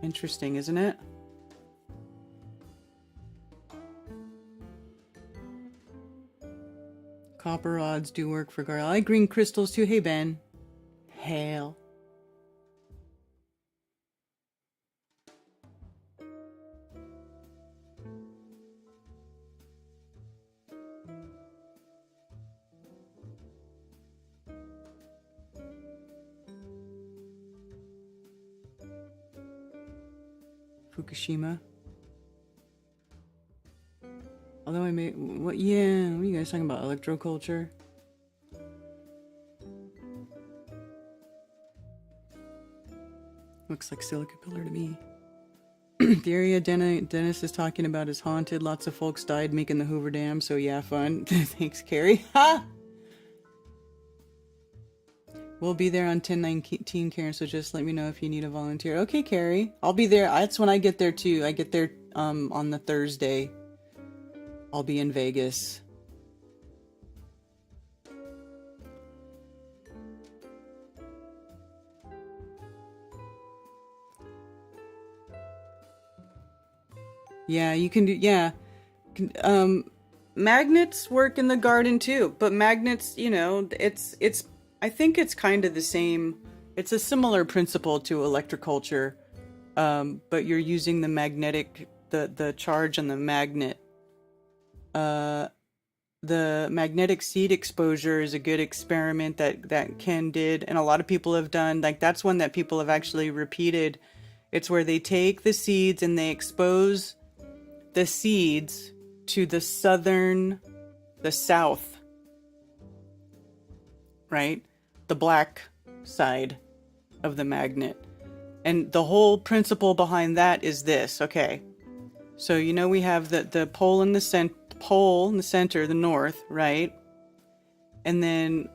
Interesting, isn't it? Copper rods do work for garlic. I like green crystals too. Hey, Ben. Hail. Fukushima. Although I may, what are you guys talking about? Electroculture? Looks like silica pillar to me. The area Dennis is talking about is haunted. Lots of folks died making the Hoover Dam, so yeah, fun. Thanks, Carrie. Ha! We'll be there on 10/19, Karen, so just let me know if you need a volunteer. Okay, Carrie. I'll be there. That's when I get there, too. I get there on the Thursday. I'll be in Vegas. Yeah, you can do... Yeah. Magnets work in the garden, too. But magnets, you know, it's... I think it's kind of the same. It's a similar principle to electroculture, but you're using the magnetic, the charge on the magnet. The magnetic seed exposure is a good experiment that Ken did, and a lot of people have done. Like, that's one that people have actually repeated. It's where they take the seeds and they expose the seeds to the south, right? The black side of the magnet. And the whole principle behind that is this. Okay, so you know we have the pole in the center, the north, right? And then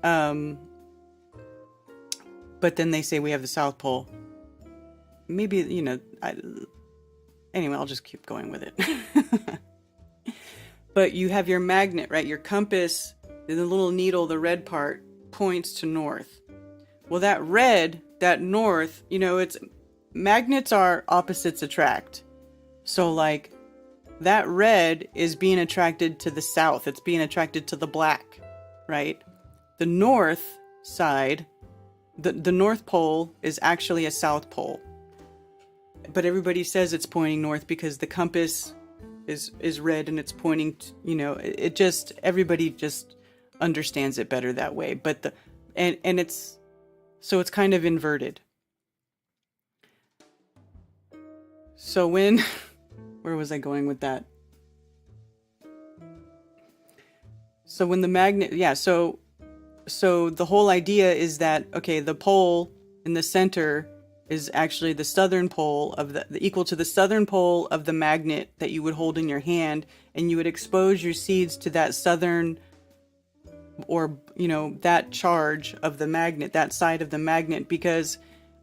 but then they say we have the south pole. Maybe, you know, anyway, I'll just keep going with it. But you have your magnet, right? Your compass, the little needle, the red part, points to north. Well, that north, you know, it's magnets are opposites attract. So like that red is being attracted to the south. It's being attracted to the black, right? The north side, the North Pole is actually a South Pole. But everybody says it's pointing north because the compass is red and it's pointing to, you know, it just, everybody just understands it better that way. But and it's, so it's kind of inverted. So when, where was I going with that? So when the magnet, yeah, so so the whole idea is that, okay, the pole in the center is actually the southern pole of the equal to the southern pole of the magnet that you would hold in your hand, and you would expose your seeds to that southern, or, that charge of the magnet, that side of the magnet, because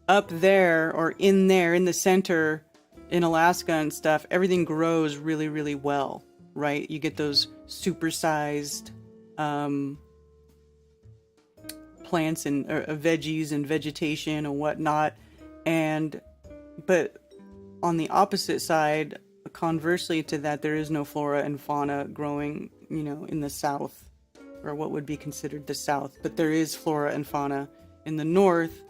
up there, or in there, in the center, in Alaska and stuff, everything grows really, really well, right? You get those supersized plants and veggies and vegetation and whatnot. But on the opposite side, conversely to that, there is no flora and fauna growing, in the south, or what would be considered the south. But there is flora and fauna in the north,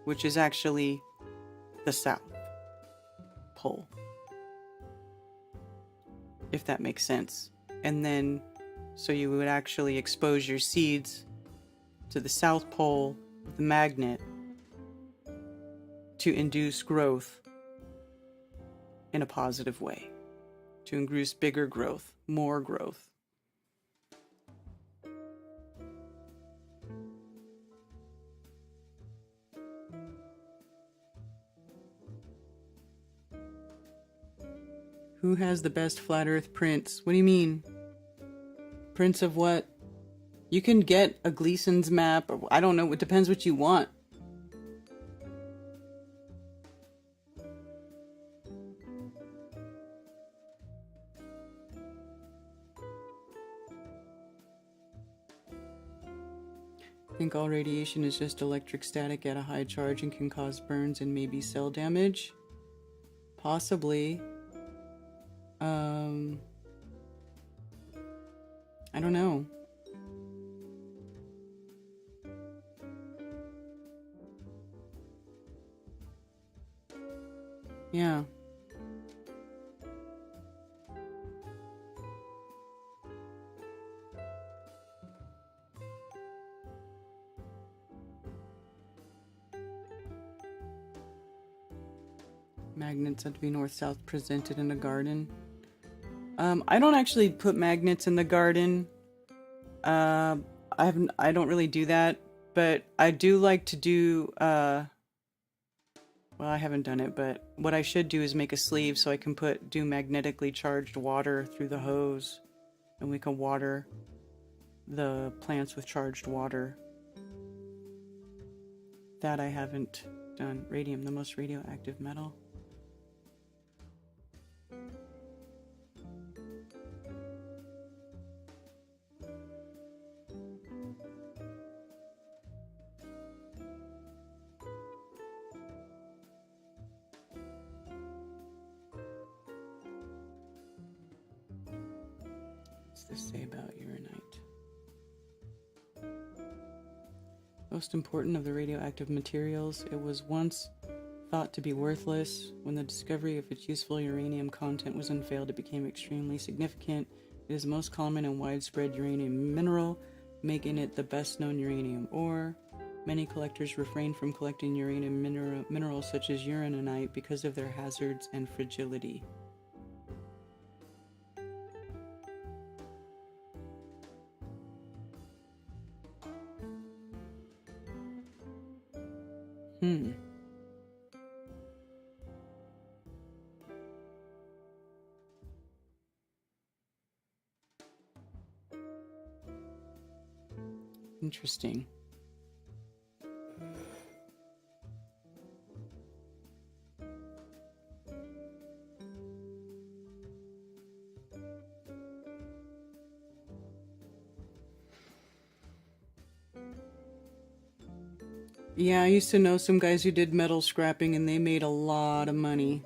which is actually the south pole, if that makes sense. And then, so you would actually expose your seeds to the south pole of the magnet to induce growth in a positive way, to induce bigger growth, more growth. Who has the best flat earth prints? What do you mean? Prints of what? You can get a Gleason's map, or I don't know, it depends what you want. I think all radiation is just electric static at a high charge and can cause burns and maybe cell damage. Possibly. I don't know. Yeah. Magnets have to be north-south presented in a garden. I don't actually put magnets in the garden. I don't really do that, but I do like to do, well, I haven't done it, but what I should do is make a sleeve so I can do magnetically charged water through the hose, and we can water the plants with charged water. That I haven't done. Radium, the most radioactive metal. What's this say about uranite? Most important of the radioactive materials, it was once thought to be worthless. When the discovery of its useful uranium content was unveiled, it became extremely significant. It is the most common and widespread uranium mineral, making it the best known uranium ore. Many collectors refrain from collecting uranium minerals such as uraninite because of their hazards and fragility. Interesting. Yeah, I used to know some guys who did metal scrapping and they made a lot of money.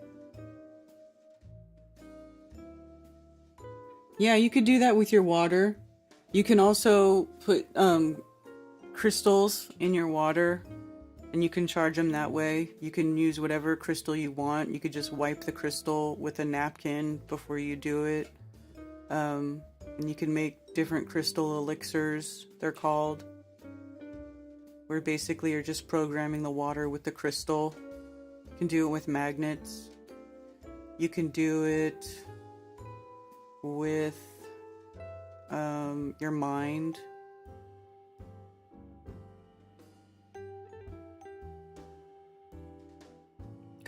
Yeah, you could do that with your water. You can also put crystals in your water and you can charge them that way. You can use whatever crystal you want. You could just wipe the crystal with a napkin before you do it. And you can make different crystal elixirs, they're called, where basically you're just programming the water with the crystal. You can do it with magnets. You can do it with your mind.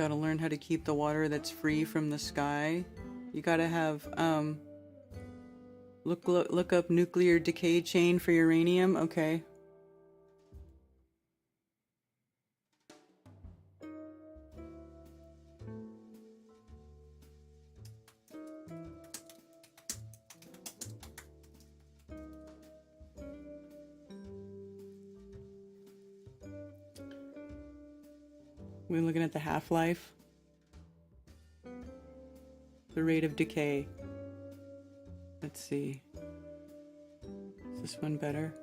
gotta learn how to keep the water that's free from the sky. You gotta have, look up nuclear decay chain for uranium. Okay. We're looking at the half-life. The rate of decay. Let's see. Is this one better?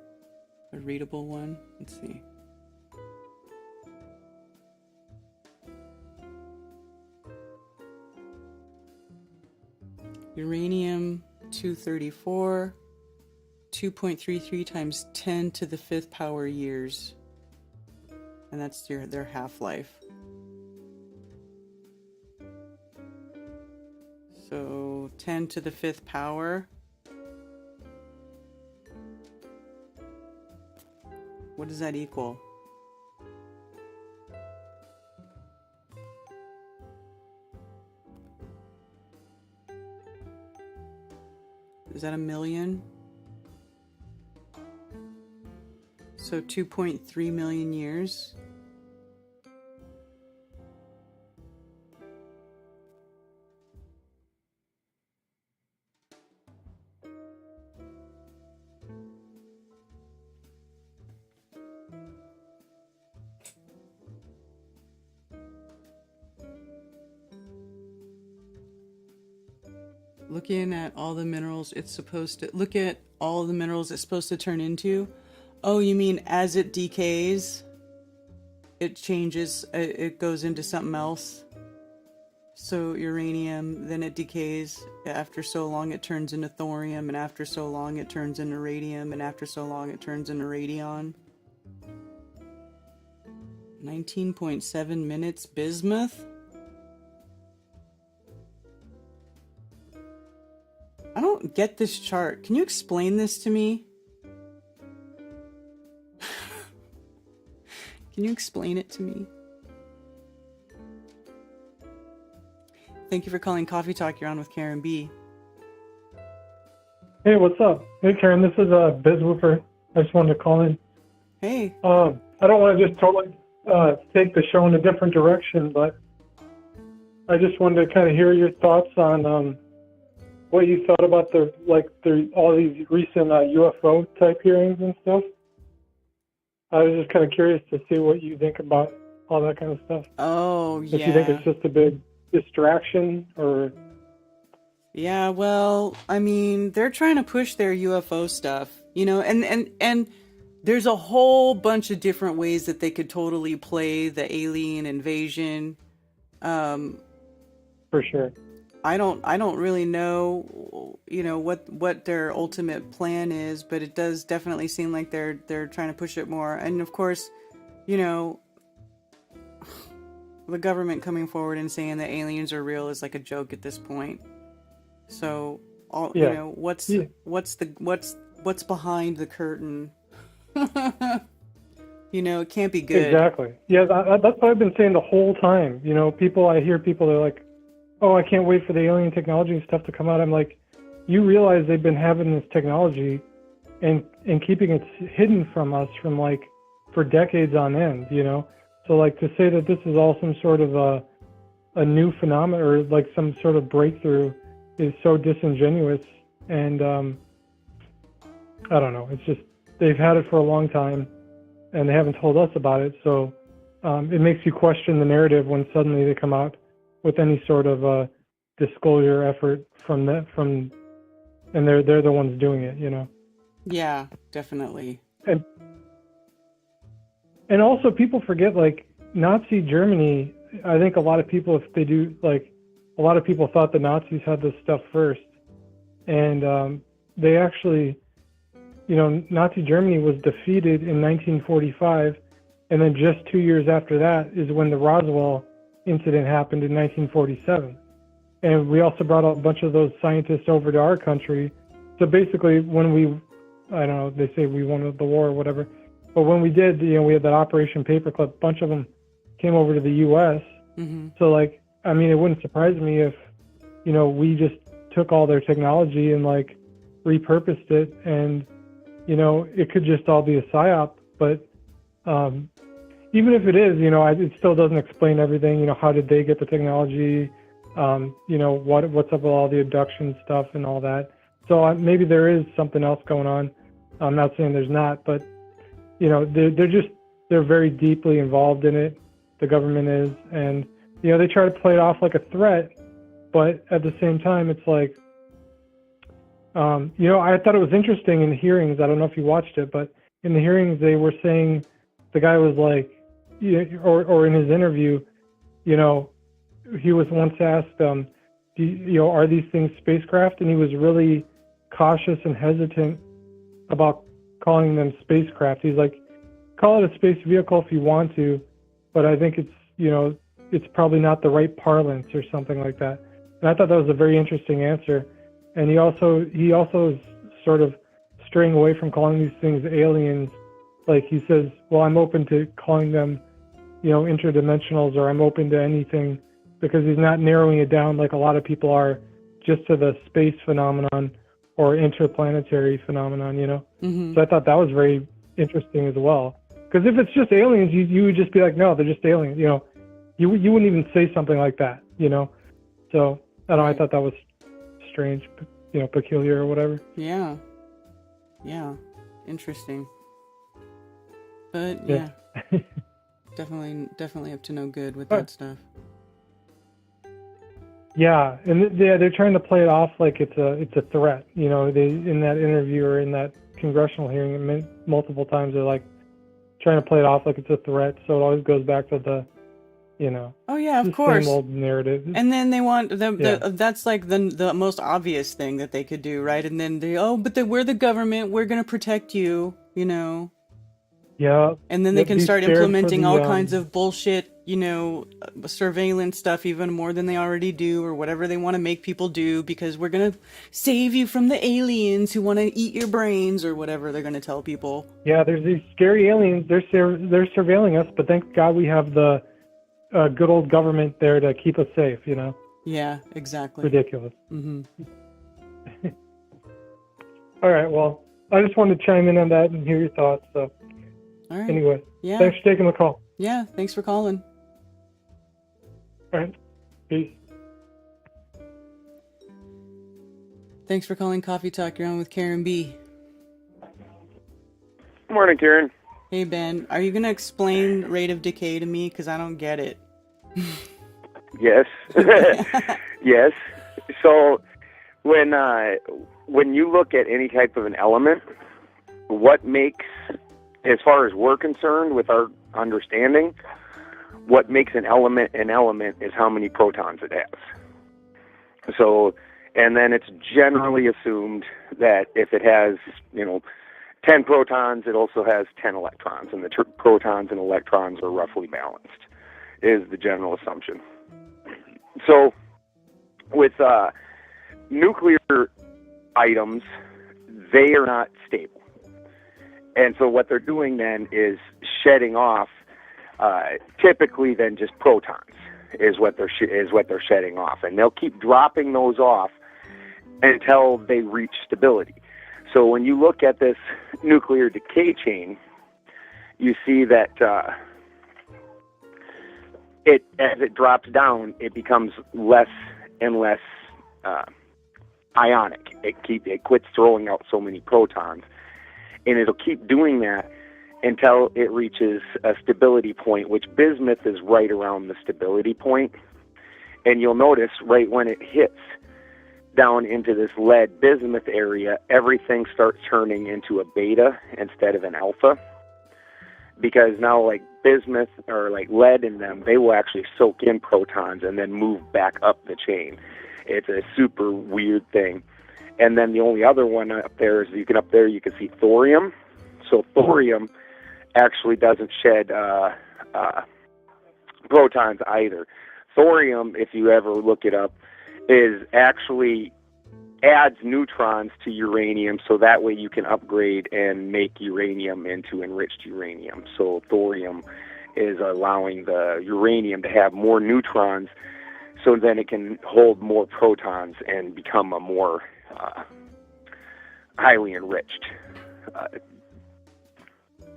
A readable one? Let's see. Uranium 234, 2.33 times 10 to the 5th power years. And that's their half-life. So 10 to the 5th power. What does that equal? Is that a million? So 2.3 million years. Looking at all the minerals it's supposed to look at all the minerals it's supposed to turn into. Oh, you mean as it decays, it changes, it goes into something else. So uranium, then it decays. After so long, it turns into thorium, and after so long, it turns into radium, and after so long, it turns into radion. 19.7 minutes bismuth. I don't get this chart. Can you explain this to me? Can you explain it to me? Thank you for calling Coffee Talk. You're on with Karen B. Hey, what's up? Hey, Karen, this is Bizwoofer. I just wanted to call in. Hey. I don't want to just totally take the show in a different direction, but I just wanted to kind of hear your thoughts on what you thought about all these recent UFO type hearings and stuff. I was just kind of curious to see what you think about all that kind of stuff. Oh, yeah. If you think it's just a big distraction or... Yeah, well, I mean, they're trying to push their UFO stuff, you know, and there's a whole bunch of different ways that they could totally play the alien invasion. For sure. I don't really know, you know, what their ultimate plan is, but it does definitely seem like they're trying to push it more. And of course, you know, the government coming forward and saying that aliens are real is like a joke at this point. So, you know, what's behind the curtain? You know, it can't be good. Exactly. Yeah, that's what I've been saying the whole time. You know, I hear people, they're like, oh, I can't wait for the alien technology and stuff to come out. I'm like, you realize they've been having this technology and keeping it hidden from us for decades on end, you know? So to say that this is all some sort of a new phenomenon or some sort of breakthrough is so disingenuous. And I don't know, it's just, they've had it for a long time and they haven't told us about it. So it makes you question the narrative when suddenly they come out with any sort of disclosure effort and they're the ones doing it, you know? Yeah, definitely. And also people forget, Nazi Germany, I think a lot of people, if they do, a lot of people thought the Nazis had this stuff first. And they actually, you know, Nazi Germany was defeated in 1945. And then just 2 years after that is when the Roswell incident happened in 1947. And we also brought a bunch of those scientists over to our country. So basically when I don't know, they say we won the war or whatever, but when we did, you know, we had that Operation Paperclip, a bunch of them came over to the U.S. Mm-hmm. So, like, I mean, it wouldn't surprise me if, you know, we just took all their technology and, like, repurposed it, and, you know, it could just all be a psyop. But even if it is, you know, it still doesn't explain everything. You know, how did they get the technology? You know, what's up with all the abduction stuff and all that. So maybe there is something else going on. I'm not saying there's not, but, you know, they're very deeply involved in it. The government is, and, you know, they try to play it off like a threat, but at the same time, it's like, you know, I thought it was interesting in the hearings. I don't know if you watched it, but in the hearings, they were saying, the guy was like, or in his interview, you know, he was once asked, you know, are these things spacecraft? And he was really cautious and hesitant about calling them spacecraft. He's like, call it a space vehicle if you want to, but I think it's, you know, it's probably not the right parlance or something like that. And I thought that was a very interesting answer. And he also is sort of straying away from calling these things aliens. Like, he says, well, I'm open to calling them, you know, interdimensionals, or I'm open to anything, because he's not narrowing it down like a lot of people are, just to the space phenomenon or interplanetary phenomenon, you know? Mm-hmm. So I thought that was very interesting as well. Because if it's just aliens, you would just be like, no, they're just aliens, you know? You wouldn't even say something like that, you know? So, I don't know, I thought that was strange, you know, peculiar or whatever. Yeah. Yeah. Interesting. But, yeah. Definitely up to no good with that stuff. Yeah, and they're trying to play it off like it's a threat. You know, they, in that interview or in that congressional hearing, multiple times they're like trying to play it off like it's a threat. So it always goes back to the, you know. Oh yeah, of course. Same old narrative. And then they want that's like the most obvious thing that they could do, right? And then we're the government, we're gonna protect you, you know. Yeah. And then they can start implementing all kinds of bullshit, you know, surveillance stuff even more than they already do, or whatever they want to make people do, because we're going to save you from the aliens who want to eat your brains, or whatever they're going to tell people. Yeah, there's these scary aliens. They're surveilling us, but thank God we have the good old government there to keep us safe, you know? Yeah, exactly. Ridiculous. Mm-hmm. All right, well, I just wanted to chime in on that and hear your thoughts, so. All right. Anyway, yeah. Thanks for taking the call. Yeah, thanks for calling. All right, peace. Thanks for calling Coffee Talk. You're on with Karen B. Good morning, Karen. Hey, Ben. Are you going to explain rate of decay to me? Because I don't get it. Yes. Yes. So when you look at any type of an element, what makes, as far as we're concerned with our understanding, what makes an element is how many protons it has. So, and then it's generally assumed that if it has, 10 protons, it also has 10 electrons, and the protons and electrons are roughly balanced, is the general assumption. So, with nuclear items, they are not stable. And so what they're doing then is shedding off, typically then just protons is what they're shedding off, and they'll keep dropping those off until they reach stability. So when you look at this nuclear decay chain, you see that as it drops down, it becomes less and less ionic. It quits throwing out so many protons. And it'll keep doing that until it reaches a stability point, which bismuth is right around the stability point. And you'll notice right when it hits down into this lead bismuth area, everything starts turning into a beta instead of an alpha. Because now, like bismuth or like lead in them, they will actually soak in protons and then move back up the chain. It's a super weird thing. And then the only other one up there is you can see thorium. So thorium actually doesn't shed protons either. Thorium, if you ever look it up, is actually adds neutrons to uranium, so that way you can upgrade and make uranium into enriched uranium. So thorium is allowing the uranium to have more neutrons, so then it can hold more protons and become a more highly enriched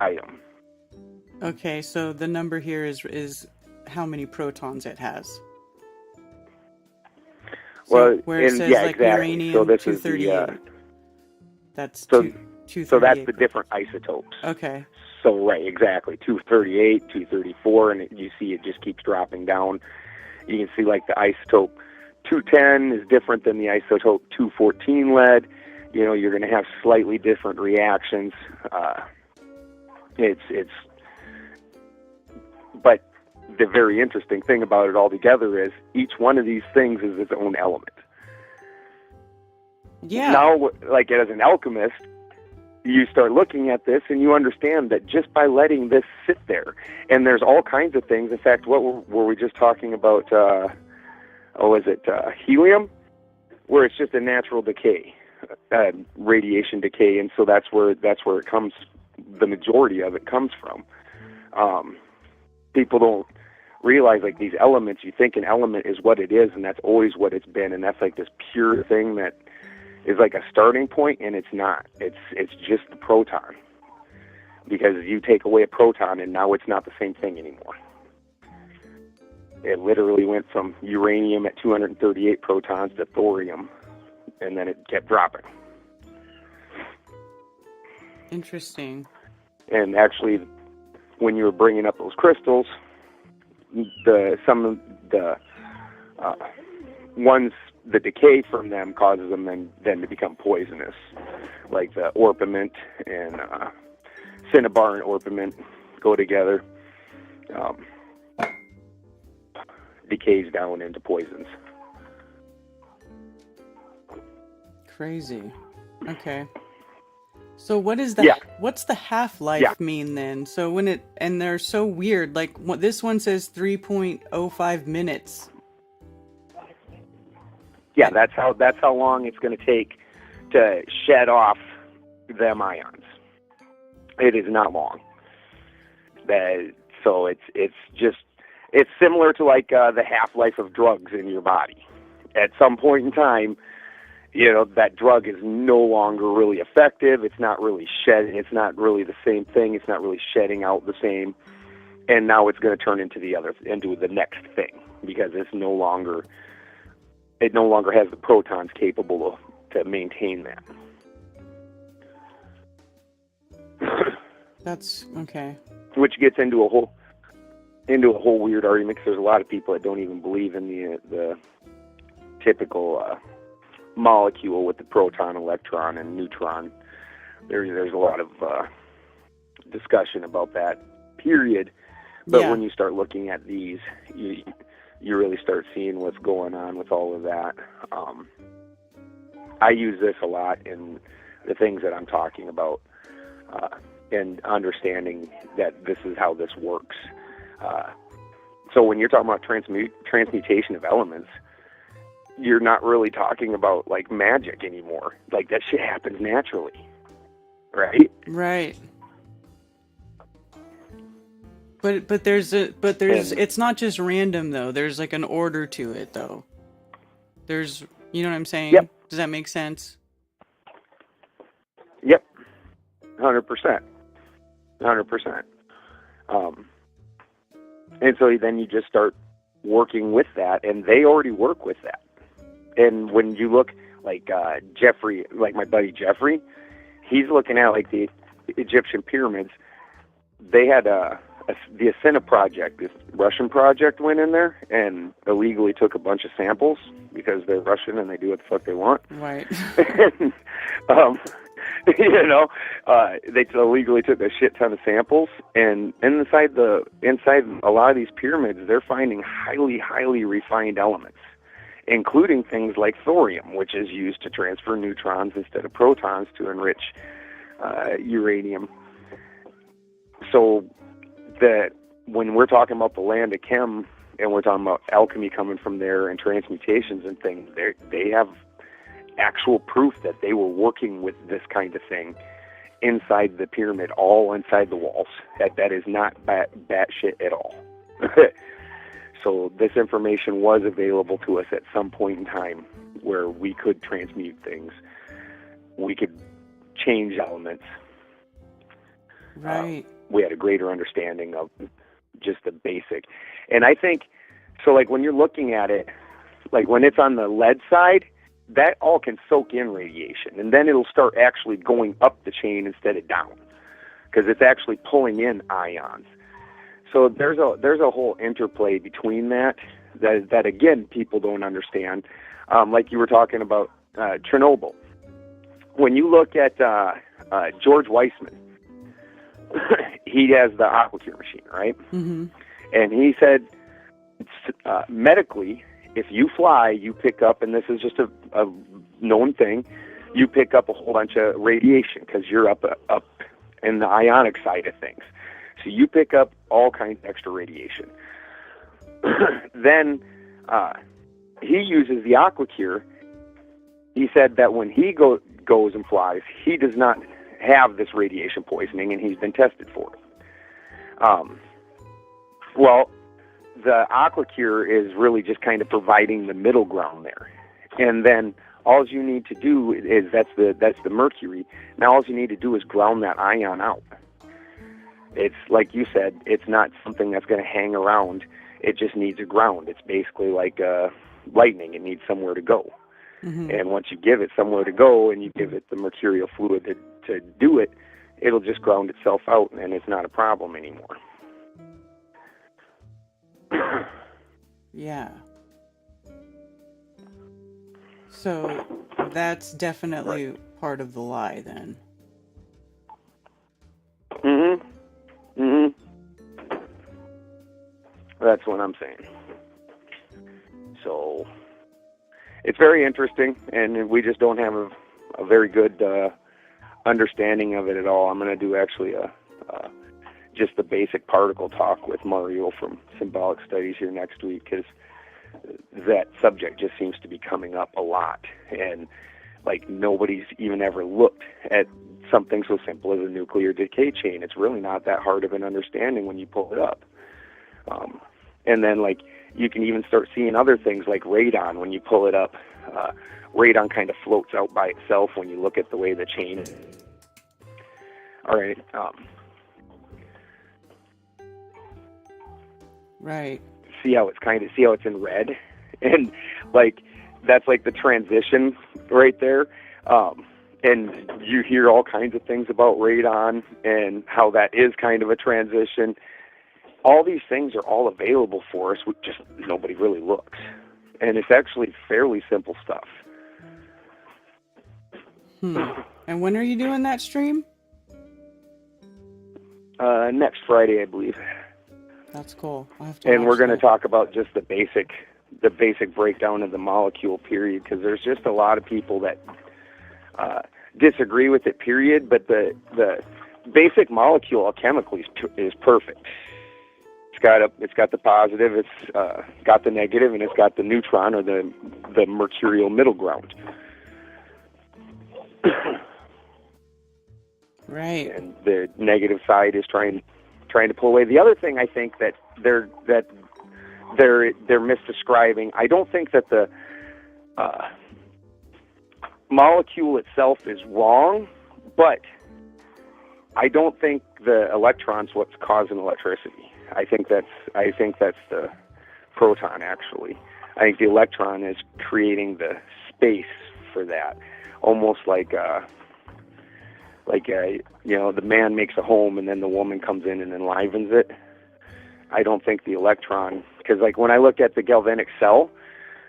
item. Okay, so the number here is how many protons it has. So Well, where it says like exactly. uranium So this 238. is the That's so 238. so that's the different isotopes. Okay. So right, exactly, 238, 234, and you see it just keeps dropping down. You can see like the isotope 210 is different than the isotope 214 lead. You know, you're going to have slightly different reactions. But the very interesting thing about it all together is each one of these things is its own element. Yeah. Now, like as an alchemist, you start looking at this and you understand that just by letting this sit there, and there's all kinds of things. In fact, what were we just talking about? Helium, where it's just a natural decay, radiation decay, and so that's where it comes. The majority of it comes from. People don't realize like these elements. You think an element is what it is, and that's always what it's been, and that's like this pure thing that is like a starting point, and it's not. It's just the proton, because you take away a proton, and now it's not the same thing anymore. It literally went from uranium at 238 protons to thorium, and then it kept dropping. Interesting. And actually, when you were bringing up those crystals, some of the ones, the decay from them causes them then to become poisonous, like the orpiment and cinnabar and orpiment go together. Decays down into poisons. Crazy. Okay. So what's the half-life mean then? So when and they're so weird, like this one says 3.05 minutes. Yeah, that's how long it's going to take to shed off them ions. It is not long. So it's similar to like the half-life of drugs in your body. At some point in time, you know, that drug is no longer really effective. It's not really It's not really the same thing. It's not really shedding out the same. And now it's going to turn into the next thing, because it no longer has the protons capable to maintain that. That's okay. Which gets into a whole weird argument, because there's a lot of people that don't even believe in the typical molecule with the proton, electron, and neutron. There's a lot of discussion about that, period. But when you start looking at these, you really start seeing what's going on with all of that. I use this a lot in the things that I'm talking about, and understanding that this is how this works. So when you're talking about transmutation of elements, you're not really talking about like magic anymore. Like that shit happens naturally, right? Right. But there's it's not just random though. There's like an order to it though. There's, you know what I'm saying? Yep. Does that make sense? Yep. 100%. 100%. And so then you just start working with that, and they already work with that. And when you look like Jeffrey, like my buddy Jeffrey, he's looking at like the Egyptian pyramids. They had the Ascena project, this Russian project, went in there and illegally took a bunch of samples, because they're Russian and they do what the fuck they want. Right. You know, they illegally took a shit ton of samples, and inside a lot of these pyramids, they're finding highly, highly refined elements, including things like thorium, which is used to transfer neutrons instead of protons to enrich uranium. So that when we're talking about the land of chem, and we're talking about alchemy coming from there and transmutations and things, they have actual proof that they were working with this kind of thing, inside the pyramid, all inside the walls. That is not batshit at all. So this information was available to us at some point in time where we could transmute things. We could change elements. Right. We had a greater understanding of just the basic. And I think, so like when you're looking at it, like when it's on the lead side, that all can soak in radiation. And then it'll start actually going up the chain instead of down, because it's actually pulling in ions. So there's a whole interplay between that again, people don't understand. Like you were talking about Chernobyl. When you look at George Weissman, he has the AquaCure machine, right? Mm-hmm. And he said, medically, if you fly, you pick up, and this is just a known thing, you pick up a whole bunch of radiation because you're up in the ionic side of things. So you pick up all kinds of extra radiation. Then he uses the AquaCure. He said that when he goes and flies, he does not have this radiation poisoning, and he's been tested for it. Well, the AquaCure is really just kind of providing the middle ground there. And then all you need to do is, that's the mercury. Now all you need to do is ground that ion out. It's like you said, it's not something that's going to hang around. It just needs a ground. It's basically like lightning. It needs somewhere to go. Mm-hmm. And once you give it somewhere to go and you give it the mercurial fluid to do it, it'll just ground itself out, and it's not a problem anymore. Yeah. So that's definitely part of the lie then. Mm-hmm. Mm-hmm. That's what I'm saying. So it's very interesting, and we just don't have a very good understanding of it at all. I'm going to do actually just the basic particle talk with Mario from Symbolic Studies here next week, because that subject just seems to be coming up a lot, and like nobody's even ever looked at something so simple as a nuclear decay chain. It's really not that hard of an understanding when you pull it up. And then like you can even start seeing other things like radon when you pull it up. Radon kind of floats out by itself when you look at the way the chain is. All right. Right. See how it's in red, and like that's like the transition right there. And you hear all kinds of things about radon and how that is kind of a transition. All these things are all available for us, just nobody really looks. And it's actually fairly simple stuff. And when are you doing that stream? Next Friday, I believe. That's cool. I'll have to and we're going to that. talk about just the basic breakdown of the molecule, period, because there's just a lot of people that disagree with it, period. But the basic molecule chemically is perfect. It's got the positive, it's got the negative, and it's got the neutron or the mercurial middle ground. Right. And the negative side is trying to pull away. The other thing I think that they're misdescribing, I don't think that the molecule itself is wrong, but I don't think the electron's what's causing electricity. I think that's the proton, actually. I think the electron is creating the space for that, almost like the man makes a home and then the woman comes in and enlivens it. I don't think the electron, because like when I look at the galvanic cell,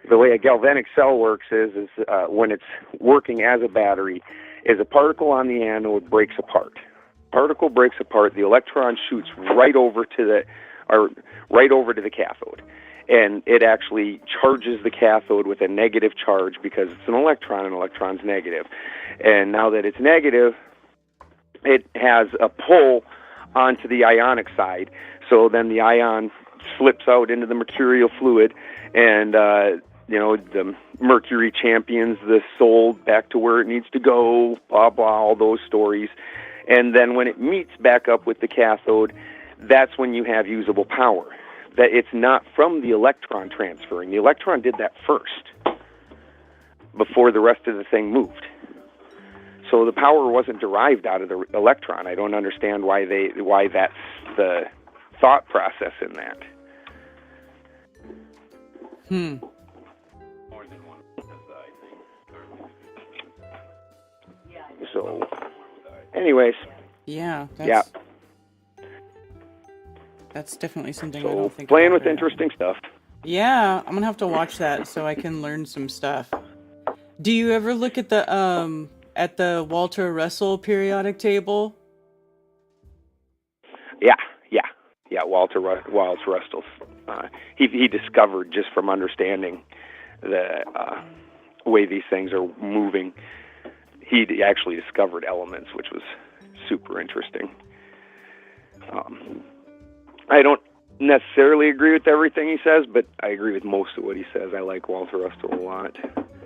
the way a galvanic cell works is when it's working as a battery, is a particle on the anode breaks apart. Particle breaks apart, the electron shoots right over to the cathode, and it actually charges the cathode with a negative charge because it's an electron, and electron's negative. And now that it's negative, it has a pull onto the ionic side, so then the ion slips out into the mercurial fluid, and the mercury champions the soul back to where it needs to go, blah blah, all those stories. And then when it meets back up with the cathode, that's when you have usable power. That it's not from the electron transferring. The electron did that first, before the rest of the thing moved. So the power wasn't derived out of the electron. I don't understand why that's the thought process in that. So, anyways. Yeah. Yeah. That's definitely something I So don't think playing about with very interesting stuff. Yeah, I'm gonna have to watch that so I can learn some stuff. Do you ever look at the Walter Russell periodic table? Yeah. Walter Russell's. He discovered, just from understanding the way these things are moving, he actually discovered elements, which was super interesting. I don't necessarily agree with everything he says, but I agree with most of what he says. I like Walter Russell a lot.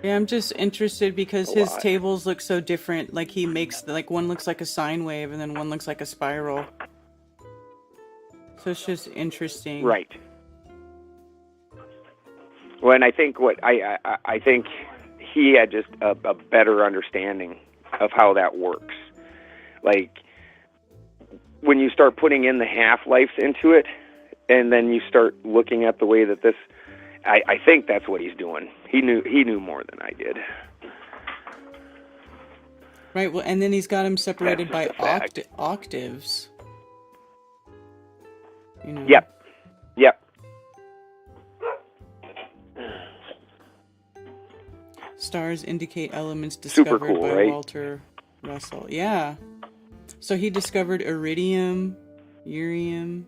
Yeah, I'm just interested because his tables look so different. Like he makes, like one looks like a sine wave and then one looks like a spiral. So it's just interesting. Right. Well, and I think I think he had just a better understanding of how that works. Like, when you start putting in the half-lives into it, and then you start looking at the way that this, I think that's what he's doing. He knew more than I did. Right, well, and then he's got them separated by fact. octaves. You know? Yep. Stars indicate elements discovered cool, by right? Walter Russell. Yeah. So he discovered iridium, urium.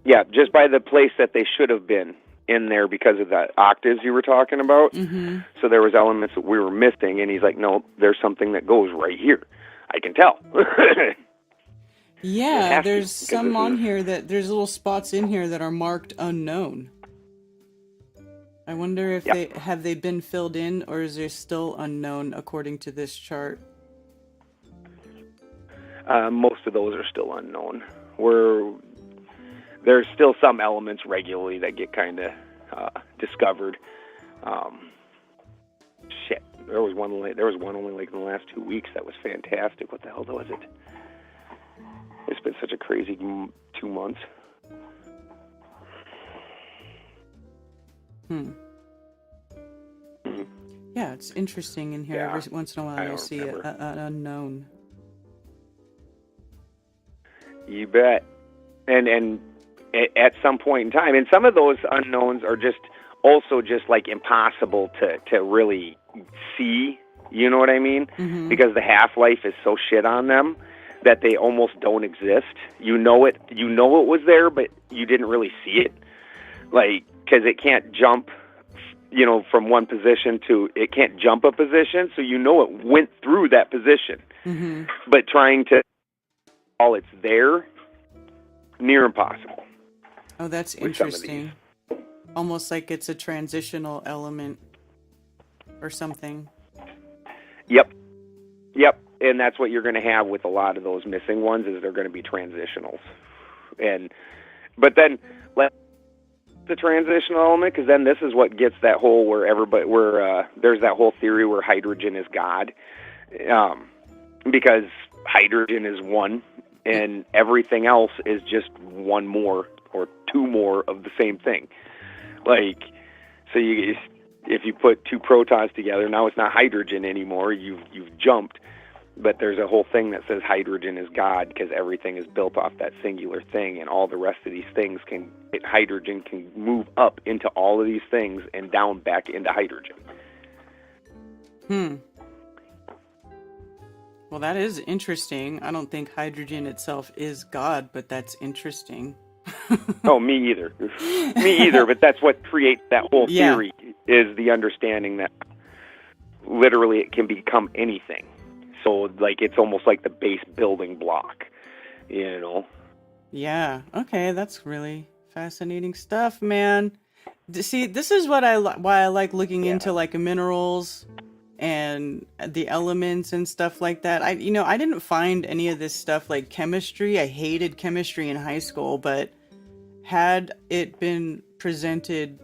Yeah, just by the place that they should have been in there because of the octaves you were talking about. Mm-hmm. So there was elements that we were missing, and he's like, no, there's something that goes right here. I can tell. Yeah, there's some on here that there's little spots in here that are marked unknown. I wonder if they been filled in, or is there still unknown according to this chart? Most of those are still unknown. There's still some elements regularly that get kind of discovered. There was one only like in the last 2 weeks that was fantastic. What the hell was it? It's been such a crazy 2 months. Yeah, it's interesting in here. Yeah, Every once in a while you'll see an unknown. You bet. And at some point in time, and some of those unknowns are just also just like impossible to really see. You know what I mean? Mm-hmm. Because the half-life is so shit on them that they almost don't exist. You know it was there, but you didn't really see it. Like, because it can't jump, from one position it can't jump a position, so it went through that position. Mm-hmm. But trying to, all it's there, near impossible. Oh, that's interesting. Almost like it's a transitional element or something. Yep. And that's what you're going to have with a lot of those missing ones, is they're going to be transitionals. But then the transitional element, because then this is what gets that whole there's that whole theory where hydrogen is God, because hydrogen is one, and everything else is just one more or two more of the same thing. Like, so if you put two protons together, now it's not hydrogen anymore. You've jumped. But there's a whole thing that says hydrogen is God, because everything is built off that singular thing, and all the rest of these things hydrogen can move up into all of these things and down back into hydrogen. Well, that is interesting. I don't think hydrogen itself is God, but that's interesting. Oh, me either. But that's what creates that whole theory, is the understanding that literally it can become anything. So, like, it's almost like the base building block, Yeah. Okay, that's really fascinating stuff, man. See, this is why I like looking into like minerals and the elements and stuff like that. I didn't find any of this stuff like chemistry. I hated chemistry in high school, but had it been presented,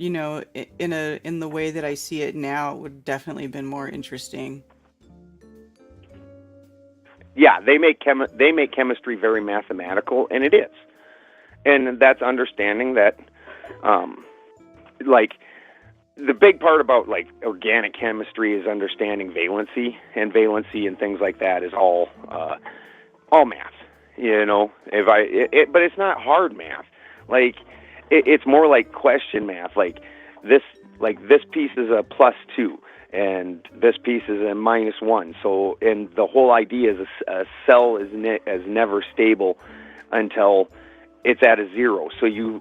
in the way that I see it now, it would definitely been more interesting. Yeah, they make chemistry very mathematical, and it is. And that's understanding that, like, the big part about, like, organic chemistry is understanding valency, and valency and things like that is all math, but it's not hard math. Like, it's more like question math. Like this piece is a +2, and this piece is a -1. So, and the whole idea is a cell is never stable until it's at a 0. So you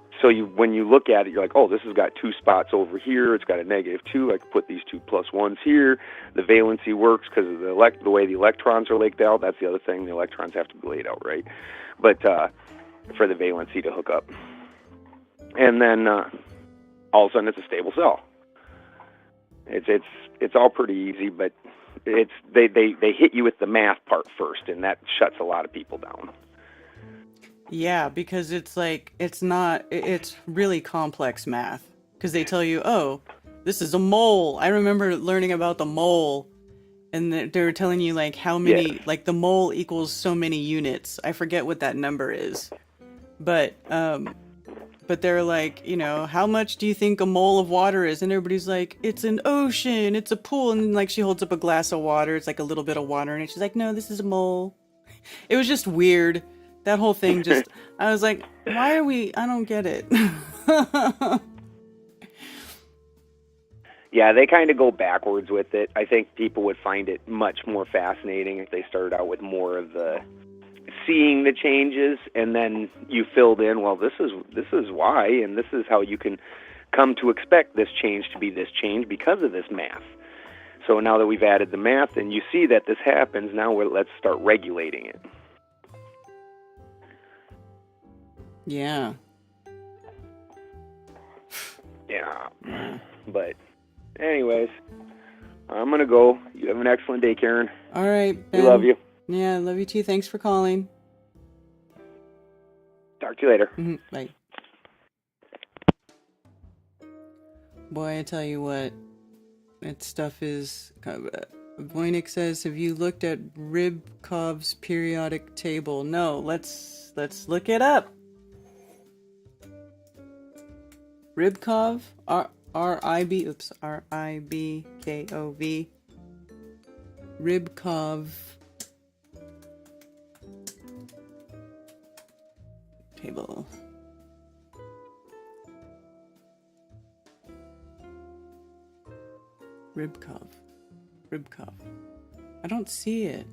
when you look at it, you're like, oh, this has got 2 spots over here. It's got a -2. I can put these 2 +1s here. The valency works because of the way the electrons are laid out. That's the other thing. The electrons have to be laid out right, but for the valency to hook up, and then all of a sudden it's a stable cell. It's all pretty easy, but they hit you with the math part first, and that shuts a lot of people down. Yeah, because it's really complex math. Because they tell you, oh, this is a mole. I remember learning about the mole, and they were telling you, like, how many, like, the mole equals so many units. I forget what that number is. But they're like, how much do you think a mole of water is? And everybody's like, it's an ocean, it's a pool. And, like, she holds up a glass of water. It's like a little bit of water in it. She's like, no, this is a mole. It was just weird. That whole thing just, I was like, I don't get it. Yeah, they kind of go backwards with it. I think people would find it much more fascinating if they started out with more of the seeing the changes, and then you filled in, well, this is why, and this is how you can come to expect this change to be this change because of this math. So now that we've added the math and you see that this happens, now let's start regulating it. Yeah. Yeah. But anyways, I'm going to go. You have an excellent day, Karen. All right, Ben. We love you. Yeah, love you too. Thanks for calling. Talk to you later. Mm-hmm. Bye. Boy, I tell you what, that stuff is... Voynich says, have you looked at Rybkov's periodic table? No, let's look it up. Rybkov, R-I-B-K-O-V. Rybkov table. Rybkov. I don't see it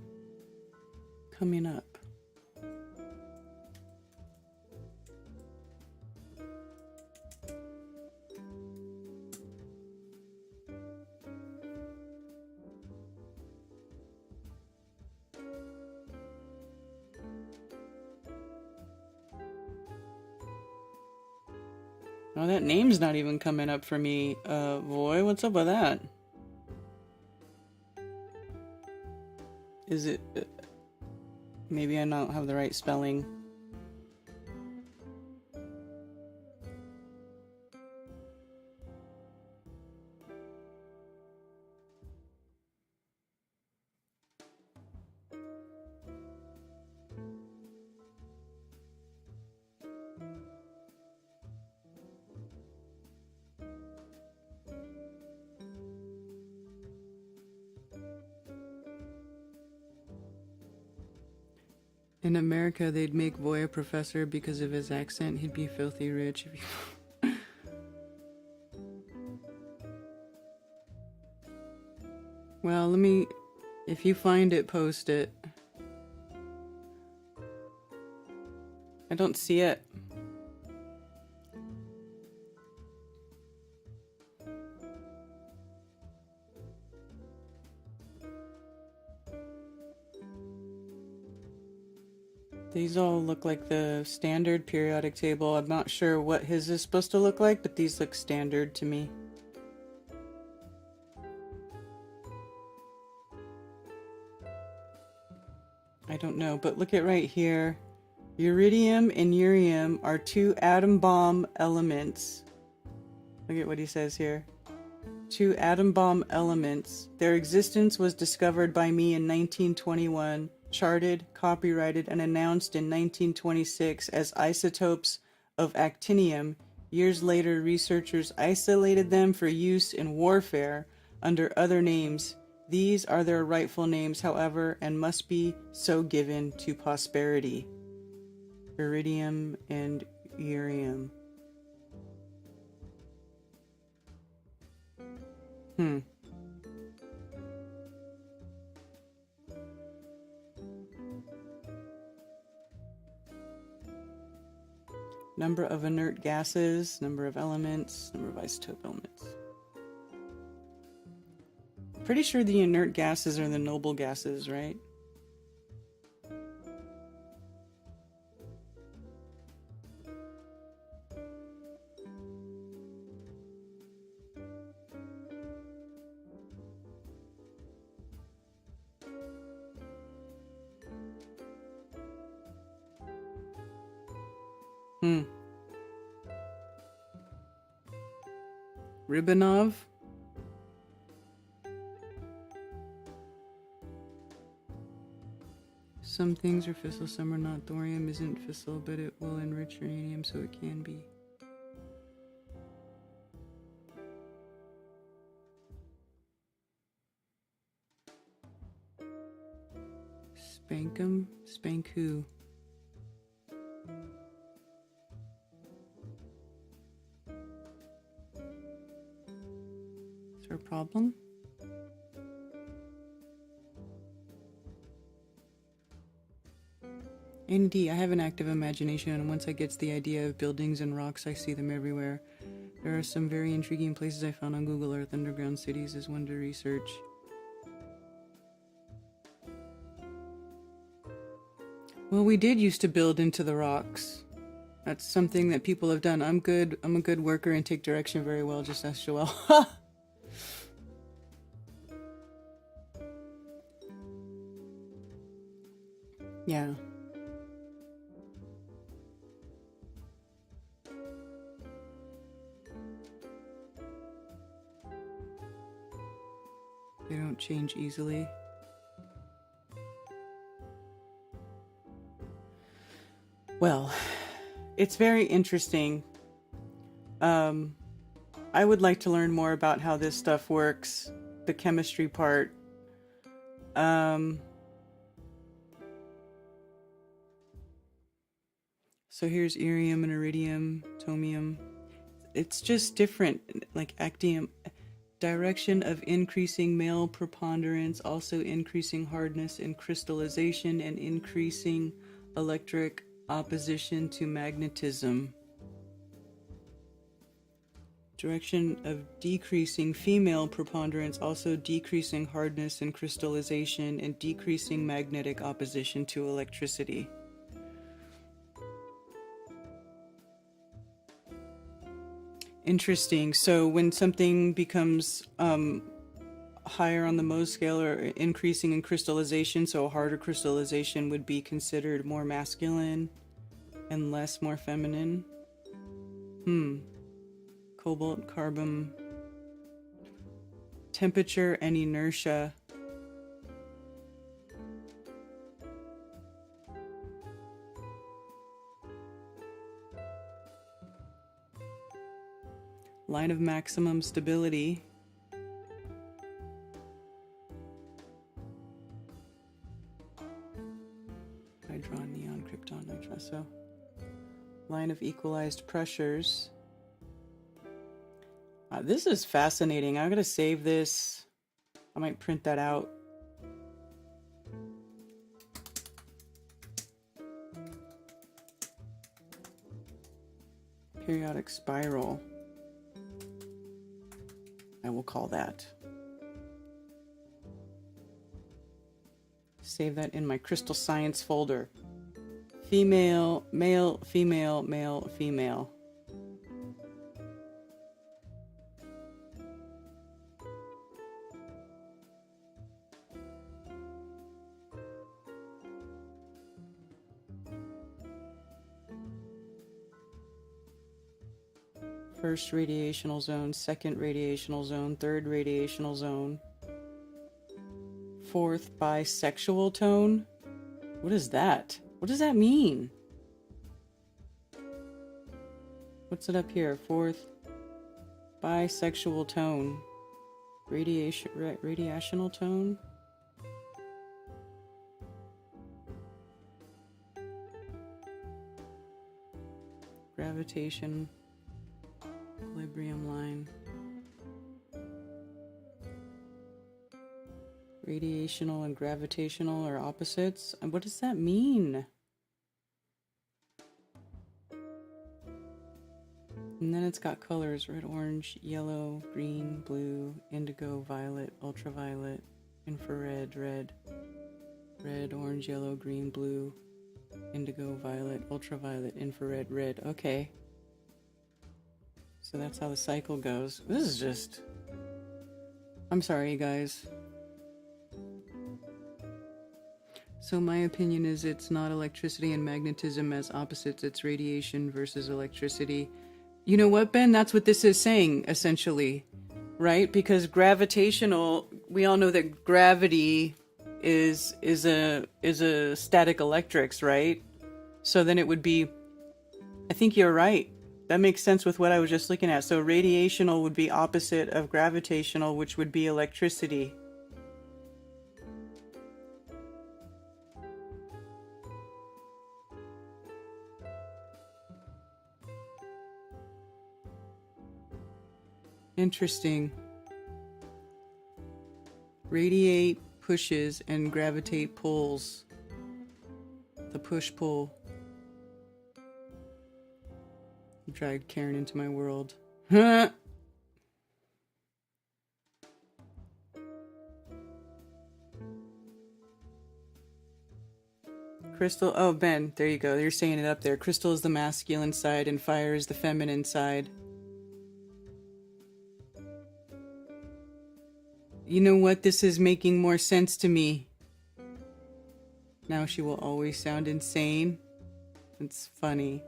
coming up. Oh, that name's not even coming up for me. Voy, what's up with that? Is it... maybe I don't have the right spelling. In America, they'd make Voy a professor because of his accent. He'd be filthy rich. Well, if you find it, post it. I don't see it. These all look like the standard periodic table. I'm not sure what his is supposed to look like, but these look standard to me. I don't know, but look at right here. Uridium and urium are two atom bomb elements. Look at what he says here. Two atom bomb elements. Their existence was discovered by me in 1921, charted, copyrighted, and announced in 1926 as isotopes of actinium. Years later, researchers isolated them for use in warfare under other names. These are their rightful names, however, and must be so given to posterity. Iridium and urium. Number of inert gases, number of elements, number of isotope elements. Pretty sure the inert gases are the noble gases, right? Ribanov? Some things are fissile, some are not. Thorium isn't fissile, but it will enrich uranium, so it can be. Spankum? Spank who? Is there a problem? Indeed, I have an active imagination, and once I get the idea of buildings and rocks, I see them everywhere. There are some very intriguing places I found on Google Earth. Underground cities is one to research. Well, we did used to build into the rocks. That's something that people have done. I'm a good worker and take direction very well, just ask Joelle. Yeah. They don't change easily. Well, it's very interesting. I would like to learn more about how this stuff works, the chemistry part. So here's iridium and iridium, tomium. It's just different, like actinium. Direction of increasing male preponderance, also increasing hardness and crystallization, and increasing electric opposition to magnetism. Direction of decreasing female preponderance, also decreasing hardness and crystallization, and decreasing magnetic opposition to electricity. Interesting. So when something becomes higher on the Mohs scale or increasing in crystallization, so a harder crystallization would be considered more masculine and less more feminine. Cobalt, carbon, temperature and inertia. Line of maximum stability. Hydron, neon, krypton, nitro. Line of equalized pressures. This is fascinating. I'm gonna save this. I might print that out. Periodic spiral. I will call that. Save that in my crystal science folder. Female, male, female, male, female. First radiational zone, second radiational zone, third radiational zone. Fourth bisexual tone? What is that? What does that mean? What's it up here? Fourth bisexual tone. Radiational tone? Gravitation. Equilibrium line. Radiational and gravitational are opposites. And what does that mean? And then it's got colors: red, orange, yellow, green, blue, indigo, violet, ultraviolet, infrared, red, orange, yellow, green, blue, indigo, violet, ultraviolet, infrared, red. Okay. So that's how the cycle goes. This is just... I'm sorry, you guys. So my opinion is it's not electricity and magnetism as opposites. It's radiation versus electricity. You know what, Ben? That's what this is saying, essentially. Right? Because gravitational... We all know that gravity is a static electrics, right? So then it would be... I think you're right. That makes sense with what I was just looking at. So radiational would be opposite of gravitational, which would be electricity. Interesting. Radiate pushes and gravitate pulls. The push-pull. Dragged Karen into my world. Crystal, oh Ben, there you go. You're saying it up there. Crystal is the masculine side and fire is the feminine side. You know what? This is making more sense to me. Now she will always sound insane. It's funny.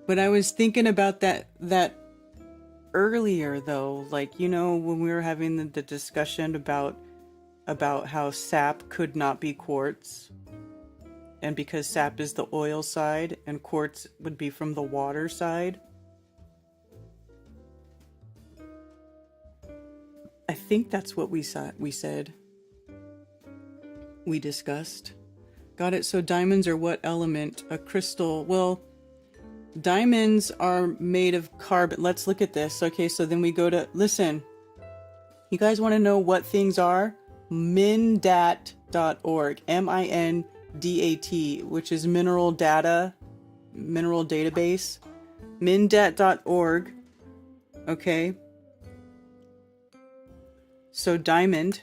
But I was thinking about that earlier, though. Like, you know, when we were having the discussion about how sap could not be quartz. And because sap is the oil side and quartz would be from the water side. I think that's what we said. We discussed. Got it. So diamonds are what element? A crystal. Well, diamonds are made of carbon. Let's look at this. Okay, so then we go to... Listen. You guys want to know what things are? Mindat.org. M-I-N-D-A-T, which is mineral database. Mindat.org. Okay. So diamond.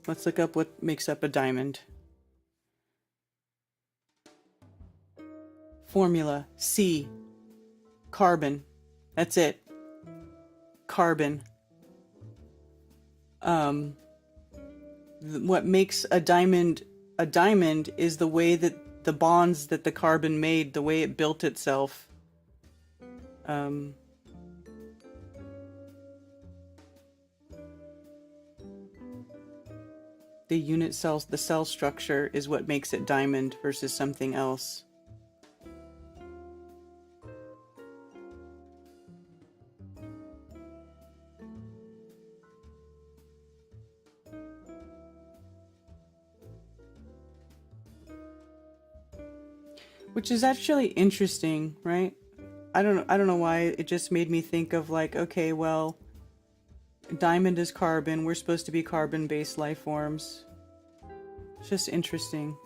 Let's look up what makes up a diamond. Formula. C. Carbon. That's it. Carbon. What makes a diamond is the way that the bonds that the carbon made, the way it built itself. The unit cells, the cell structure is what makes it diamond versus something else. Which is actually interesting, right? I don't know why it just made me think of like, okay, well, diamond is carbon. We're supposed to be carbon-based life forms. It's just interesting.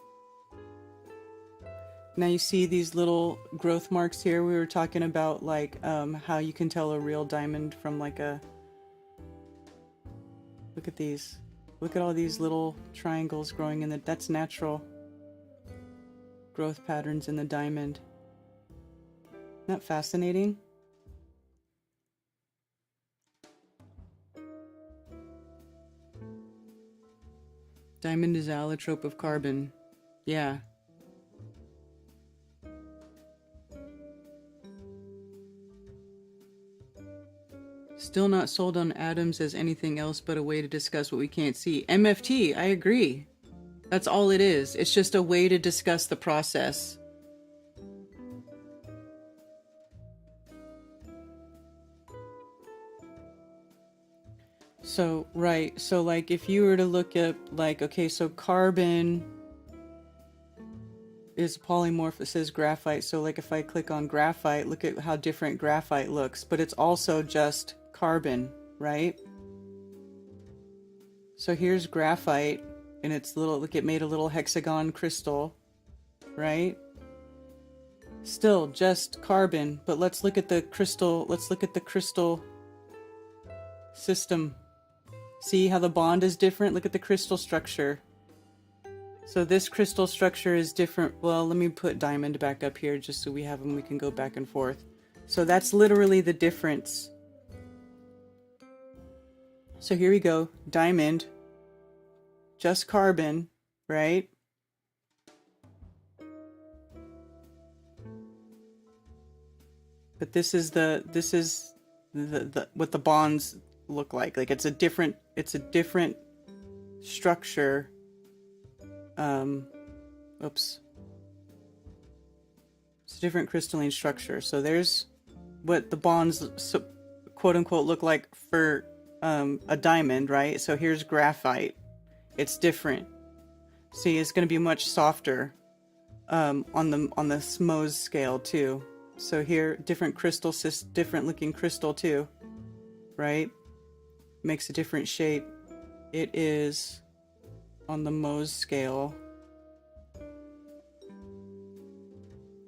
Now you see these little growth marks here. We were talking about like how you can tell a real diamond from like a... Look at these. Look at all these little triangles growing in the... That's natural growth patterns in the diamond. Isn't that fascinating? Diamond is allotrope of carbon. Yeah. Still not sold on atoms as anything else but a way to discuss what we can't see. MFT, I agree. That's all it is. It's just a way to discuss the process. So, right. So, like, if you were to look at, like, okay, so carbon is polymorph. It says graphite. So, like, if I click on graphite, look at how different graphite looks. But it's also just carbon, right? So here's graphite, and it's little, look, it made a little hexagon crystal, right? Still just carbon, but let's look at the crystal, let's look at the crystal system. See how the bond is different? Look at the crystal structure. So this crystal structure is different. Well, let me put diamond back up here just so we have them, we can go back and forth. So that's literally the difference. So here we go, diamond, just carbon, right? But this is the what the bonds look like. Like it's a different structure. Oops. It's a different crystalline structure. So there's what the bonds, quote unquote, look like for a diamond, right? So here's graphite. It's different. See, it's going to be much softer on the Mohs scale too. So here, different crystal, different looking crystal too, right? Makes a different shape. It is on the Mohs scale.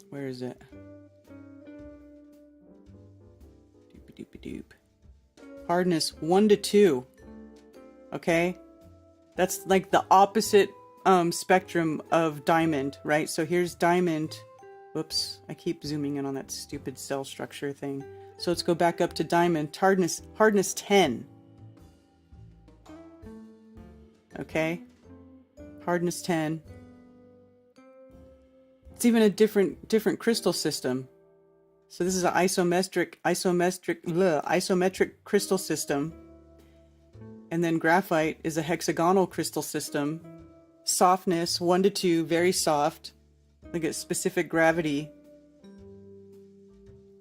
Where is it? Doop-a-doop-a-doop. Hardness 1 to 2. Okay? That's like the opposite spectrum of diamond, right? So here's diamond. Whoops, I keep zooming in on that stupid cell structure thing. So let's go back up to diamond. Hardness 10. Okay? Hardness 10. It's even a different crystal system. So this is an isometric crystal system. And then graphite is a hexagonal crystal system. Softness 1 to 2, very soft. Look at specific gravity.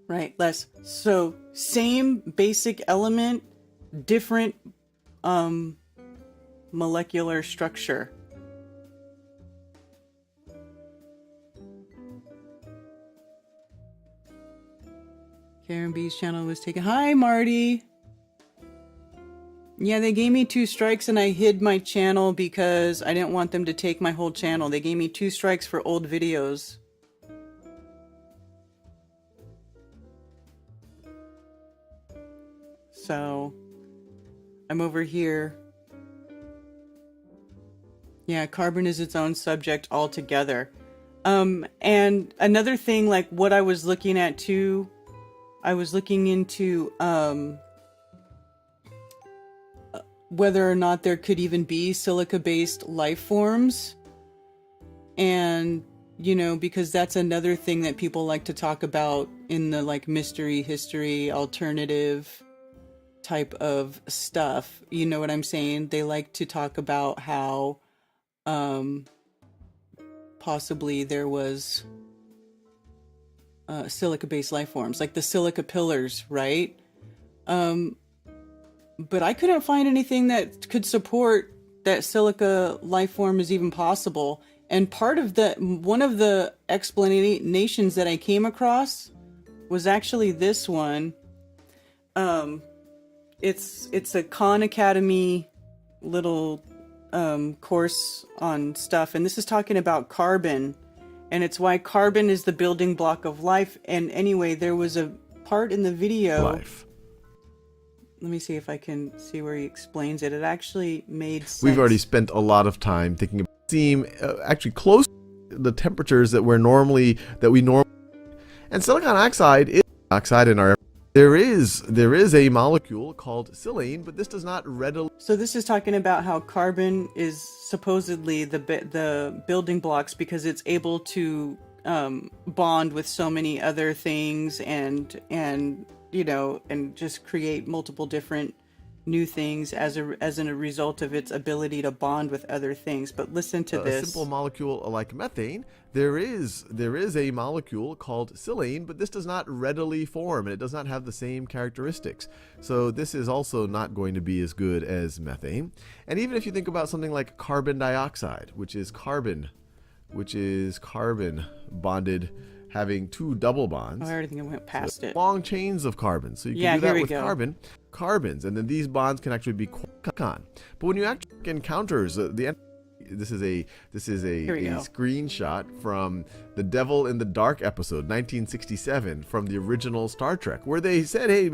Right, less. So same basic element, different molecular structure. Karen B's channel was taken. Hi, Marty. Yeah, they gave me 2 strikes and I hid my channel because I didn't want them to take my whole channel. They gave me 2 strikes for old videos. So, I'm over here. Yeah, carbon is its own subject altogether. And another thing, like what I was looking at too, I was looking into whether or not there could even be silica-based life forms. And, you know, because that's another thing that people like to talk about in the like mystery, history, alternative type of stuff. You know what I'm saying? They like to talk about how possibly there was silica-based life forms, like the silica pillars, right? But I couldn't find anything that could support that silica life form is even possible. And part of one of the explanations that I came across was actually this one. It's a Khan Academy little course on stuff, and this is talking about carbon, and it's why carbon is the building block of life. And anyway, there was a part in the video. Life. Let me see if I can see where he explains it. It actually made sense. We've already spent a lot of time thinking about seem actually close to the temperatures that we normally and silicon oxide is oxide in our there is a molecule called silane, but this does not readily. So this is talking about how carbon is supposedly the building blocks because it's able to bond with so many other things and and just create multiple different new things as a result of its ability to bond with other things. But listen to this. A simple molecule like methane, there is a molecule called silane, but this does not readily form, and it does not have the same characteristics. So this is also not going to be as good as methane. And even if you think about something like carbon dioxide, which is carbon bonded, having two double bonds. Oh, I already think I went past it. Long chains of carbon. So you can do that with go. Carbons, and then these bonds can actually be con. But when you actually encounters this is a screenshot from the Devil in the Dark episode 1967 from the original Star Trek, where they said, hey,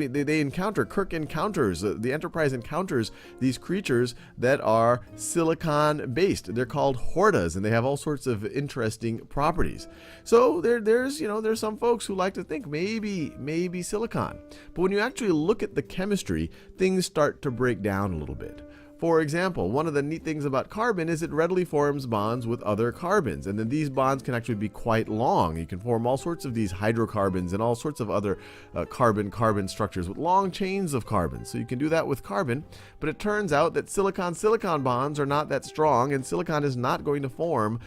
Kirk encounters, the Enterprise encounters these creatures that are silicon based. They're called hordas, and they have all sorts of interesting properties. So there's some folks who like to think maybe silicon. But when you actually look at the chemistry, things start to break down a little bit. For example, one of the neat things about carbon is it readily forms bonds with other carbons, and then these bonds can actually be quite long. You can form all sorts of these hydrocarbons and all sorts of other carbon structures with long chains of carbon. So you can do that with carbon, but it turns out that silicon bonds are not that strong, and silicon is not going to form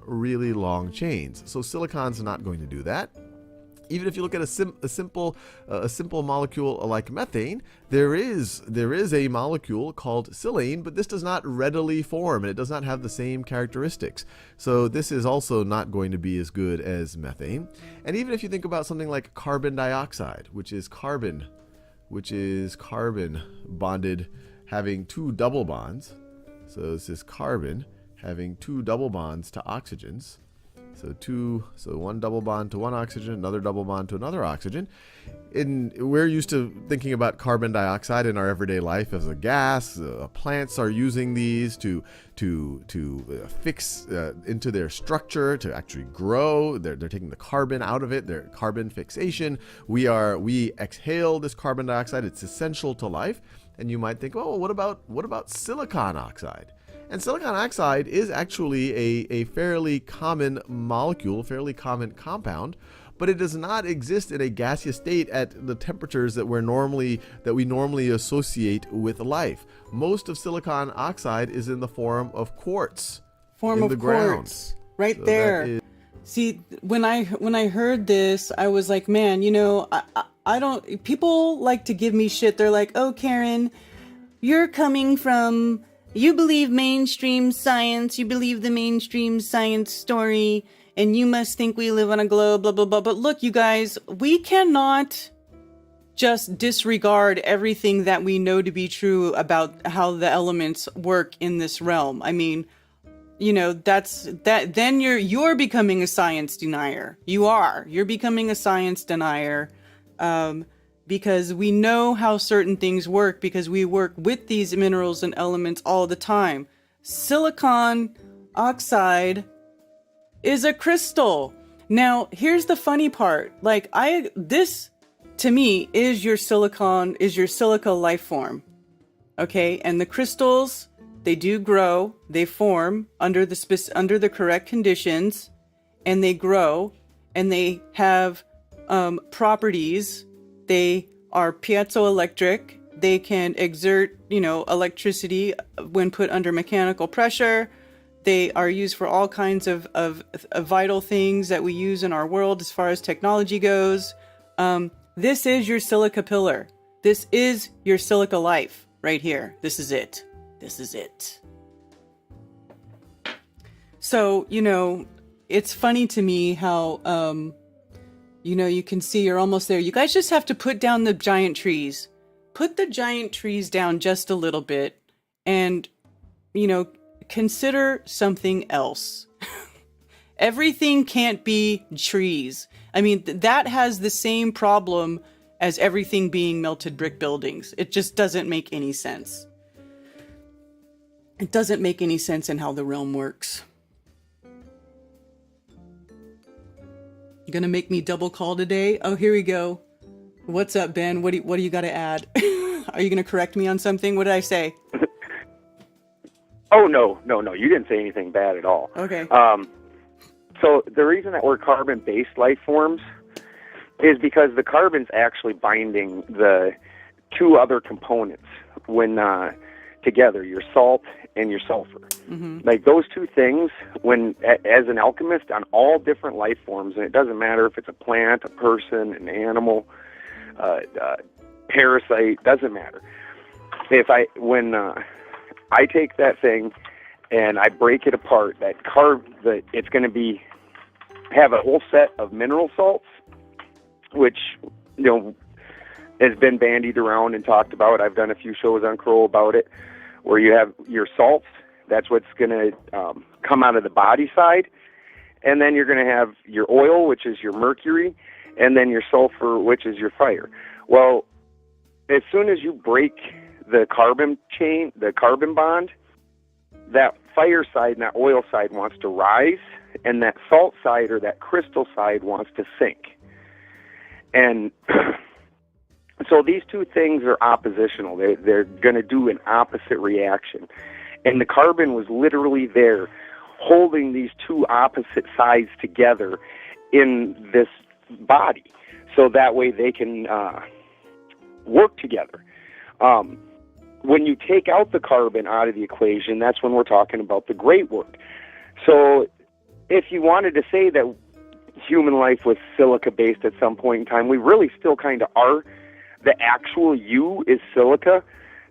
really long chains. So silicon's not going to do that. Even if you look at a simple molecule like methane, there is a molecule called silane, but this does not readily form, and it does not have the same characteristics. So this is also not going to be as good as methane. And even if you think about something like carbon dioxide, which is carbon bonded, having two double bonds. So this is carbon having two double bonds to oxygens. So one double bond to one oxygen, another double bond to another oxygen. We're used to thinking about carbon dioxide in our everyday life as a gas. Plants are using these to fix into their structure to actually grow. They're taking the carbon out of it. They're carbon fixation. We exhale this carbon dioxide. It's essential to life. And you might think, oh, what about silicon oxide? And silicon oxide is actually a fairly common molecule, fairly common compound, but it does not exist in a gaseous state at the temperatures that we normally associate with life. Most of silicon oxide is in the form of quartz. Quartz, right so there. See, when I heard this, I was like, man, I don't. People like to give me shit. They're like, oh, Karen, you're coming from. You believe mainstream science, you believe the mainstream science story, and you must think we live on a globe, blah, blah, blah. But look, you guys, we cannot just disregard everything that we know to be true about how the elements work in this realm. I mean, then you're becoming a science denier. You're becoming a science denier. Because we know how certain things work because we work with these minerals and elements all the time. Silicon oxide is a crystal. Now, here's the funny part. This to me is your silica life form. Okay? And the crystals, they do grow, they form under the correct conditions, and they grow, and they have properties. They are piezoelectric. They can exert, electricity when put under mechanical pressure. They are used for all kinds of vital things that we use in our world as far as technology goes. This is your silica pillar. This is your silica life right here. This is it. So, it's funny to me how... you can see you're almost there. You guys just have to put down the giant trees. Put the giant trees down just a little bit and, consider something else. Everything can't be trees. I mean, that has the same problem as everything being melted brick buildings. It just doesn't make any sense. It doesn't make any sense in how the realm works. You gonna make me double call today? Oh, here we go. What's up, Ben? What do you got to add? Are you gonna correct me on something? What did I say? Oh, no. You didn't say anything bad at all. Okay. So the reason that we're carbon-based life forms is because the carbon's actually binding the two other components when together, your salt and your sulfur. Mm-hmm. Like those two things, when as an alchemist on all different life forms, and it doesn't matter if it's a plant, a person, an animal, parasite, doesn't matter. When I take that thing and I break it apart, it's going to have a whole set of mineral salts, which has been bandied around and talked about. I've done a few shows on Crow about it, where you have your salts. That's what's going to come out of the body side, and then you're going to have your oil, which is your mercury, and then your sulfur, which is your fire. Well, as soon as you break the carbon chain, the carbon bond, that fire side and that oil side wants to rise, and that salt side or that crystal side wants to sink. And so these two things are oppositional. They're going to do an opposite reaction. And the carbon was literally there holding these two opposite sides together in this body, so that way they can work together. When you take out the carbon out of the equation, that's when we're talking about the great work. So if you wanted to say that human life was silica-based at some point in time, we really still kind of are. The actual you is silica.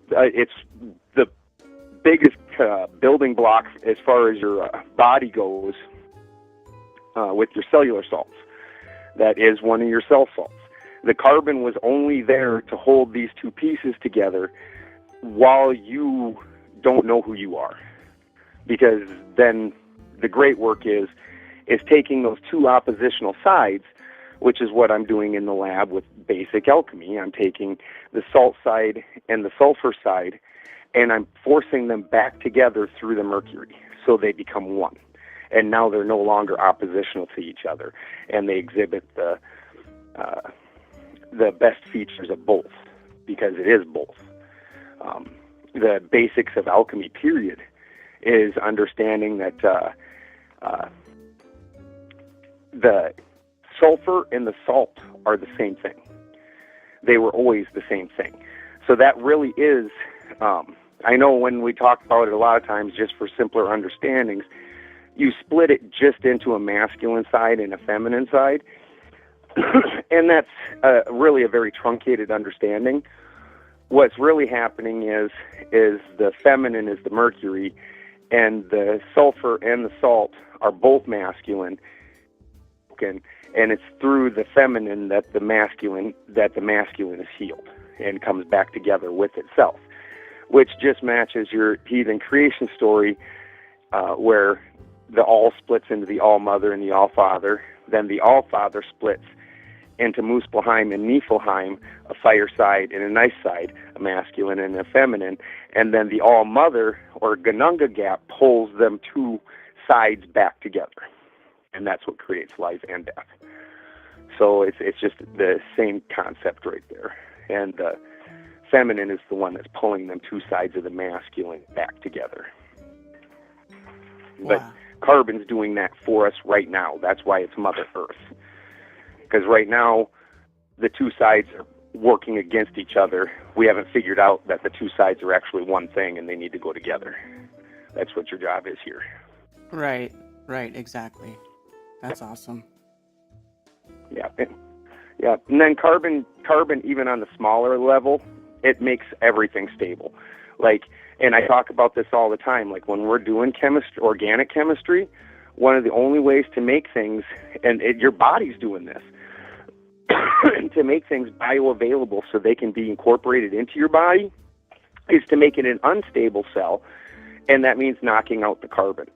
It's the biggest building block as far as your body goes with your cellular salts. That is one of your cell salts. The carbon was only there to hold these two pieces together while you don't know who you are. Because then the great work is taking those two oppositional sides, which is what I'm doing in the lab with basic alchemy. I'm taking the salt side and the sulfur side, and I'm forcing them back together through the mercury, so they become one. And now they're no longer oppositional to each other, and they exhibit the best features of both, because it is both. The basics of alchemy, period, is understanding that the sulfur and the salt are the same thing. They were always the same thing. So that really is, I know when we talk about it a lot of times, just for simpler understandings, you split it just into a masculine side and a feminine side, and that's really a very truncated understanding. What's really happening is the feminine is the mercury, and the sulfur and the salt are both masculine, and it's through the feminine that the masculine is healed and comes back together with itself, which just matches your heathen creation story, where the All splits into the All Mother and the All Father. Then the All Father splits into Muspelheim and Niflheim, a fire side and a nice side, a masculine and a feminine. And then the All Mother, or Gununga Gap, pulls them two sides back together. And that's what creates life and death. So it's just the same concept right there. And the feminine is the one that's pulling them two sides of the masculine back together. Wow. But carbon's doing that for us right now. That's why it's Mother Earth. Because right now, the two sides are working against each other. We haven't figured out that the two sides are actually one thing and they need to go together. That's what your job is here. Right, exactly. That's awesome. Yeah. And then carbon, even on the smaller level, it makes everything stable. Like, and I talk about this all the time, like when we're doing organic chemistry, one of the only ways to make things, and your body's doing this, to make things bioavailable so they can be incorporated into your body, is to make it an unstable cell, and that means knocking out the carbon.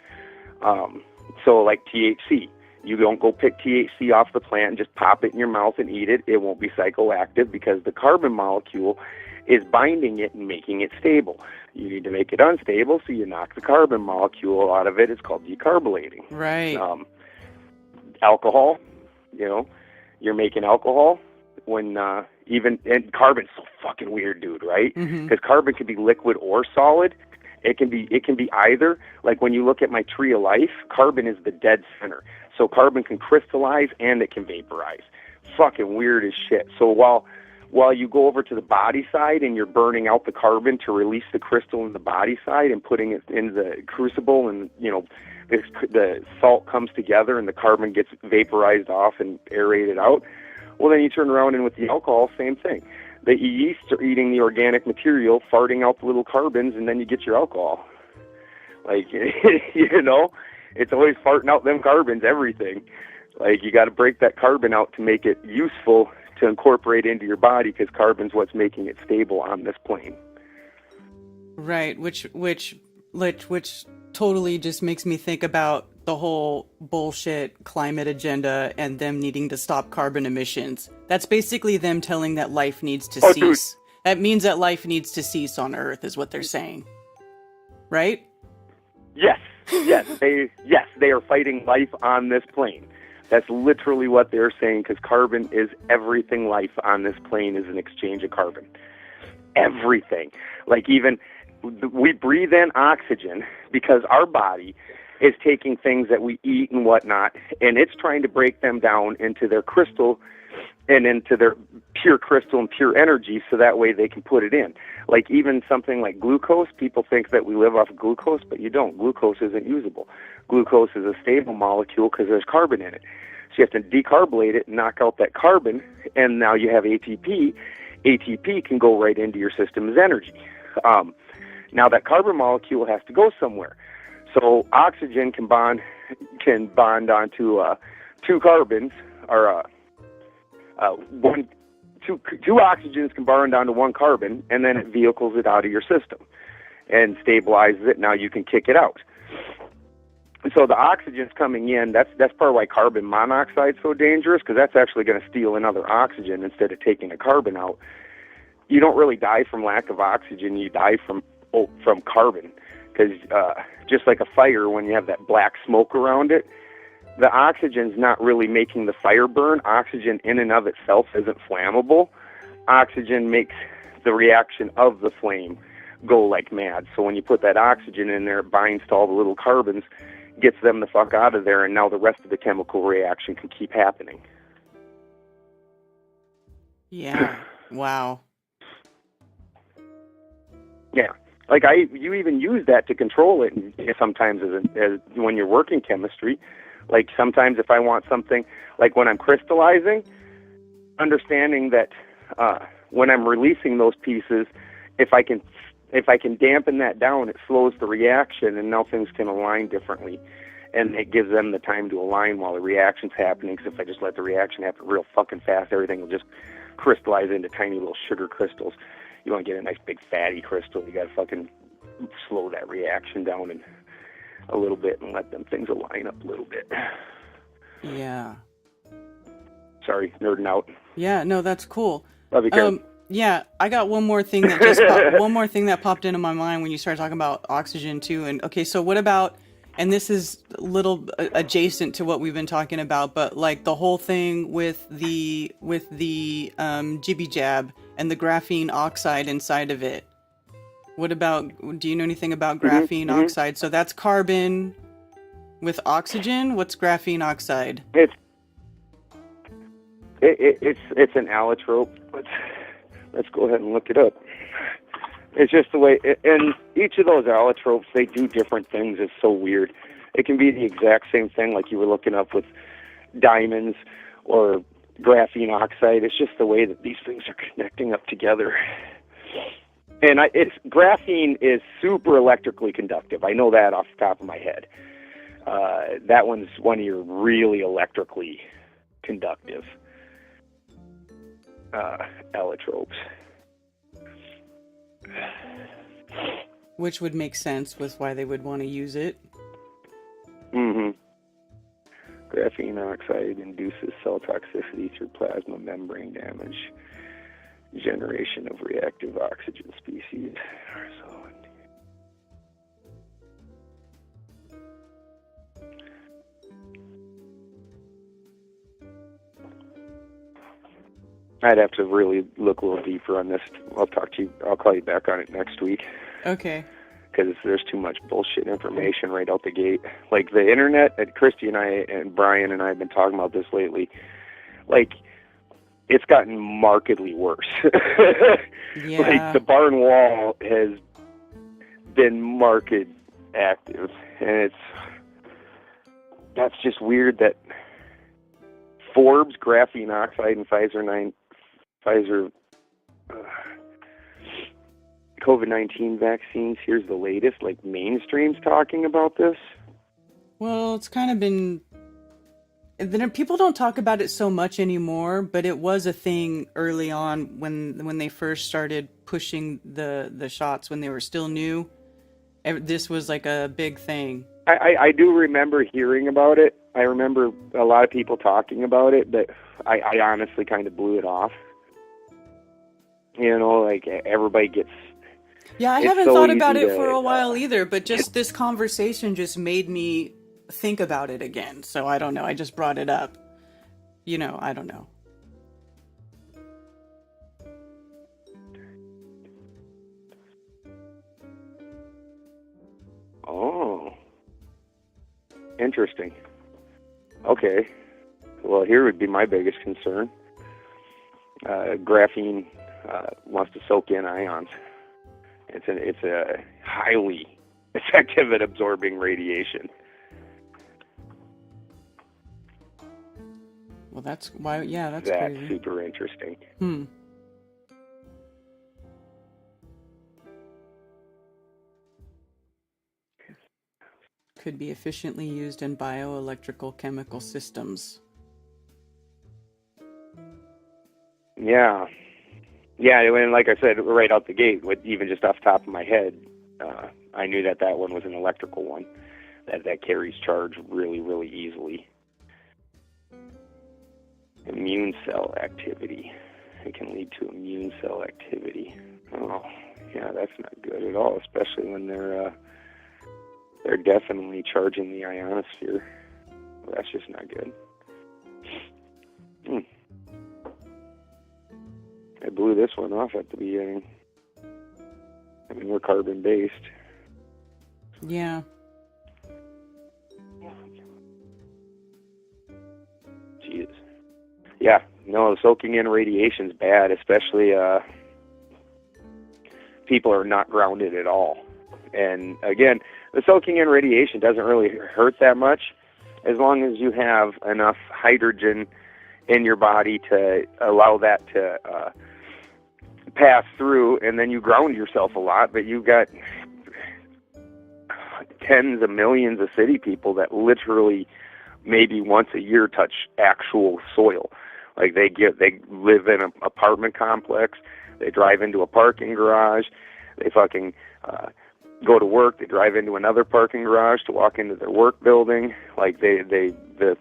So like THC, you don't go pick THC off the plant and just pop it in your mouth and eat it. It won't be psychoactive because the carbon molecule is binding it and making it stable. You need to make it unstable, so you knock the carbon molecule out of it. It's called decarbonating. Right. Alcohol, you're making alcohol when and carbon's so fucking weird, dude, right? Because carbon can be liquid or solid. It can be either. Like when you look at my tree of life, carbon is the dead center. So carbon can crystallize and it can vaporize. fucking weird as shit. So while you go over to the body side and you're burning out the carbon to release the crystal in the body side and putting it in the crucible, and the salt comes together and the carbon gets vaporized off and aerated out, well, then you turn around and with the alcohol, same thing. The yeasts are eating the organic material, farting out the little carbons, and then you get your alcohol. Like, it's always farting out them carbons, everything. Like, you got to break that carbon out to make it useful to incorporate into your body, because carbon's what's making it stable on this plane. Right, which totally just makes me think about the whole bullshit climate agenda and them needing to stop carbon emissions. That's basically them telling that life needs to cease. Dude. That means that life needs to cease on Earth, is what they're saying. Right? Yes. They are fighting life on this plane. That's literally what they're saying, because carbon is everything. Life on this plane is an exchange of carbon. Everything. Like, even we breathe in oxygen because our body is taking things that we eat and whatnot, and it's trying to break them down into their crystal and into their pure crystal and pure energy, so that way they can put it in. Like, even something like glucose, people think that we live off of glucose, but you don't. Glucose isn't usable. Glucose is a stable molecule because there's carbon in it. So you have to decarbonate it and knock out that carbon, and now you have ATP. ATP can go right into your system as energy. Now that carbon molecule has to go somewhere. So oxygen can bond onto two carbons, or two oxygens can bond onto one carbon, and then it vehicles it out of your system and stabilizes it. Now you can kick it out. So the oxygen's coming in. That's part of why carbon monoxide is so dangerous, because that's actually going to steal another oxygen instead of taking the carbon out. You don't really die from lack of oxygen. You die from carbon, because just like a fire, when you have that black smoke around it, the oxygen's not really making the fire burn. Oxygen in and of itself isn't flammable. Oxygen makes the reaction of the flame go like mad. So when you put that oxygen in there, it binds to all the little carbons, gets them the fuck out of there, and now the rest of the chemical reaction can keep happening. Yeah. Wow. Yeah. Like, you even use that to control it sometimes as when you're working chemistry. Like, sometimes if I want something, like when I'm crystallizing, understanding that when I'm releasing those pieces, if I can dampen that down, it slows the reaction, and now things can align differently. And it gives them the time to align while the reaction's happening, because if I just let the reaction happen real fucking fast, everything will just crystallize into tiny little sugar crystals. You want to get a nice big fatty crystal, you got to fucking slow that reaction down and a little bit and let them things align up a little bit. Yeah. Sorry, nerding out. Yeah, no, that's cool. Love you, Karen. Yeah, I got one more thing that popped into my mind when you started talking about oxygen too. And okay, so what about, and this is a little adjacent to what we've been talking about, but like the whole thing with the jibby jab and the graphene oxide inside of it. What about, do you know anything about graphene oxide? So that's carbon with oxygen. What's graphene oxide? It's an allotrope. Let's go ahead and look it up. It's just the way, and each of those allotropes, they do different things. It's so weird. It can be the exact same thing like you were looking up with diamonds or graphene oxide. It's just the way that these things are connecting up together. And graphene is super electrically conductive. I know that off the top of my head. That one's one of your really electrically conductive allotropes. Which would make sense with why they would want to use it. Graphene oxide induces cell toxicity through plasma membrane damage, generation of reactive oxygen species. I'd have to really look a little deeper on this. I'll call you back on it next week. Okay. Because there's too much bullshit information right out the gate. Like the internet, and Christy and I and Brian and I have been talking about this lately. Like, it's gotten markedly worse. Yeah. Like the barn wall has been market active, and that's just weird that Forbes, graphene oxide, and Pfizer COVID-19 vaccines. Here's the latest. Like mainstream's talking about this. Well, it's kind of been. People don't talk about it so much anymore, but it was a thing early on when they first started pushing the shots when they were still new. This was like a big thing. I do remember hearing about it. I remember a lot of people talking about it, but I honestly kind of blew it off. You know, like everybody gets. Yeah, I haven't thought about it for a while either, but just this conversation just made me think about it again. So I don't know. I just brought it up. You know, I don't know. Oh, interesting. Okay. Well, here would be my biggest concern. Graphene wants to soak in ions. It's a highly effective at absorbing radiation. Well, that's why. Yeah, that's crazy. Super interesting. Could be efficiently used in bioelectrical chemical systems. Yeah. Yeah, and like I said, right out the gate, with even just off the top of my head, I knew that one was an electrical one, that carries charge really, really easily. Immune cell activity. It can lead to immune cell activity. Oh, yeah, that's not good at all, especially when they're definitely charging the ionosphere. Well, that's just not good. I blew this one off at the beginning. I mean, we're carbon-based. Yeah. Jesus. Yeah, no, soaking in radiation's bad, especially people are not grounded at all. And again, the soaking in radiation doesn't really hurt that much as long as you have enough hydrogen in your body to allow that to pass through, and then you ground yourself a lot. But you've got tens of millions of city people that literally maybe once a year touch actual soil. Like they live in an apartment complex, they drive into a parking garage, they fucking go to work, they drive into another parking garage to walk into their work building. Like the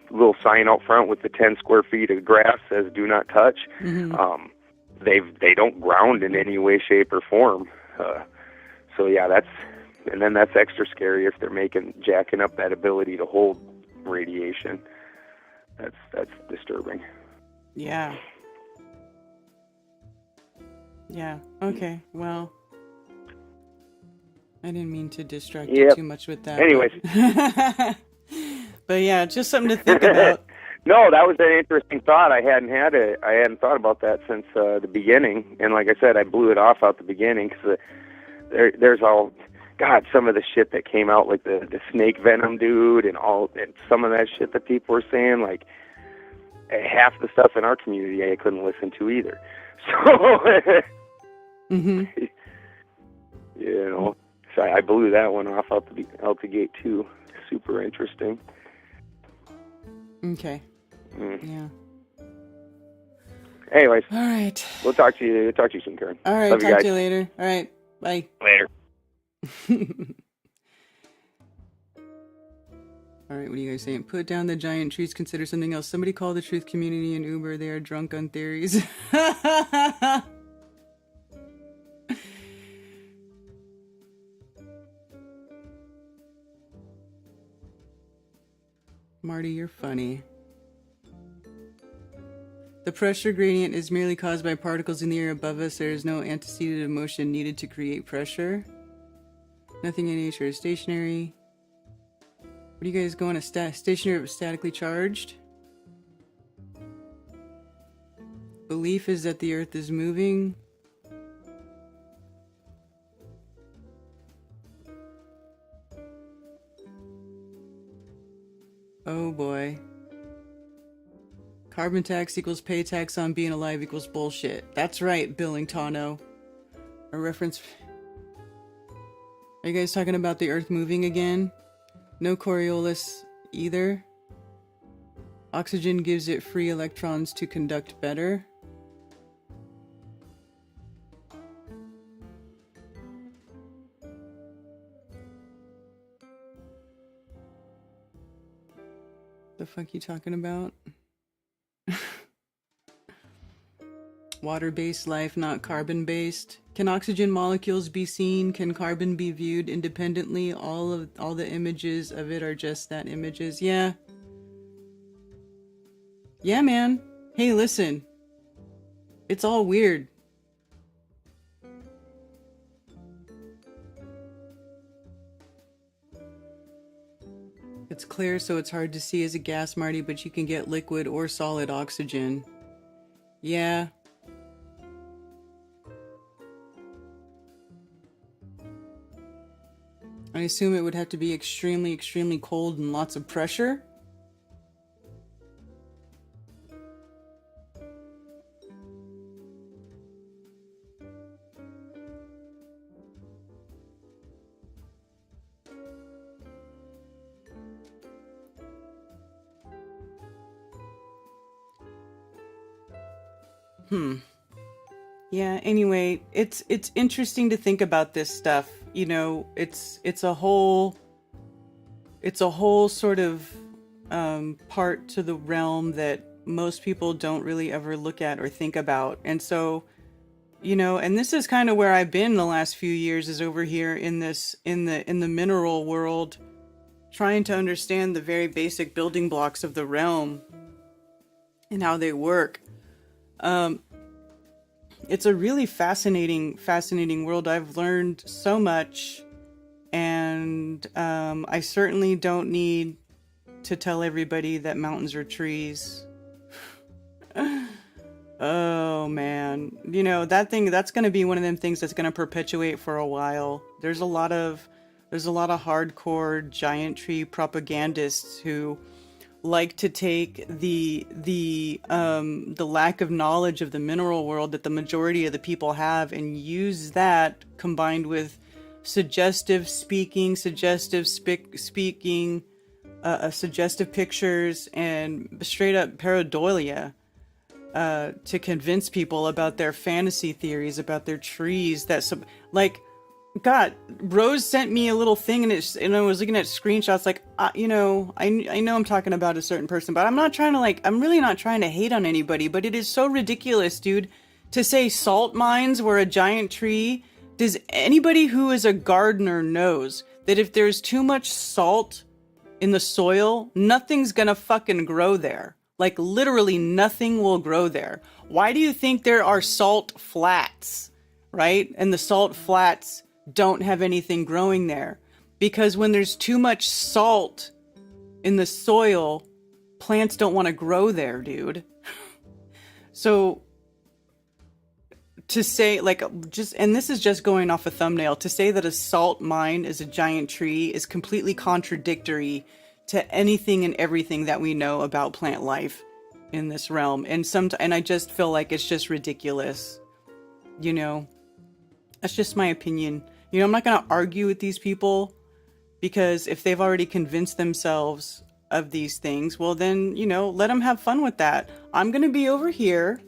little sign out front with the 10 square feet of grass says "Do not touch." Mm-hmm. They don't ground in any way, shape, or form. So yeah, that's extra scary if they're jacking up that ability to hold radiation. That's disturbing. Yeah. Yeah. Okay. Well, I didn't mean to distract you too much with that. Anyways. But yeah, just something to think about. No, that was an interesting thought. I hadn't thought about that since the beginning. And like I said, I blew it off out the beginning because there's all, God, some of the shit that came out, like the snake venom dude and some of that shit that people were saying, like half the stuff in our community I couldn't listen to either. So, mm-hmm. You know, so I blew that one off out the gate too. Super interesting. Okay. Yeah. Anyways. All right. We'll talk to you soon, Karen. All right. Love Talk to you later. All right. Bye. Later. All right. What are you guys saying? Put down the giant trees. Consider something else. Somebody call the truth community and Uber. They are drunk on theories. Marty, you're funny. The pressure gradient is merely caused by particles in the air above us. There is no antecedent motion needed to create pressure. Nothing in nature is stationary. What are you guys going to stationary but statically charged? Belief is that the earth is moving. Oh boy. Carbon tax equals pay tax on being alive equals bullshit. That's right, Billingtano. A reference. Are you guys talking about the earth moving again? No Coriolis either. Oxygen gives it free electrons to conduct better. The fuck you talking about? Water-based life, not carbon-based. Can oxygen molecules be seen? Can carbon be viewed independently? All the images of it are just that, images. Yeah. Yeah, man. Hey, listen. It's all weird. It's clear, so it's hard to see as a gas, Marty, but you can get liquid or solid oxygen. Yeah. I assume it would have to be extremely, extremely cold and lots of pressure. Yeah, anyway, it's interesting to think about this stuff. You know, it's a whole sort of part to the realm that most people don't really ever look at or think about. And so, you know, and this is kind of where I've been the last few years, is over here in the mineral world, trying to understand the very basic building blocks of the realm and how they work. It's a really fascinating world. I've learned so much, and I certainly don't need to tell everybody that mountains are trees. Oh man, you know, that's going to be one of them things that's going to perpetuate for a while. There's a lot of hardcore giant tree propagandists who like to take the lack of knowledge of the mineral world that the majority of the people have and use that, combined with suggestive pictures and straight up pareidolia, to convince people about their fantasy theories about their trees. God, Rose sent me a little thing, and I was looking at screenshots. Like, you know, I know I'm talking about a certain person, but I'm really not trying to hate on anybody. But it is so ridiculous, dude, to say salt mines were a giant tree. Does anybody who is a gardener knows that if there's too much salt in the soil, nothing's gonna fucking grow there? Like, literally nothing will grow there. Why do you think there are salt flats, right? And the salt flats don't have anything growing there? Because when there's too much salt in the soil, plants don't want to grow there, dude. So to say, like, and this is just going off a thumbnail, to say that a salt mine is a giant tree is completely contradictory to anything and everything that we know about plant life in this realm. And I just feel like it's just ridiculous. You know, that's just my opinion. You know, I'm not going to argue with these people, because if they've already convinced themselves of these things, well then, you know, let them have fun with that. I'm going to be over here,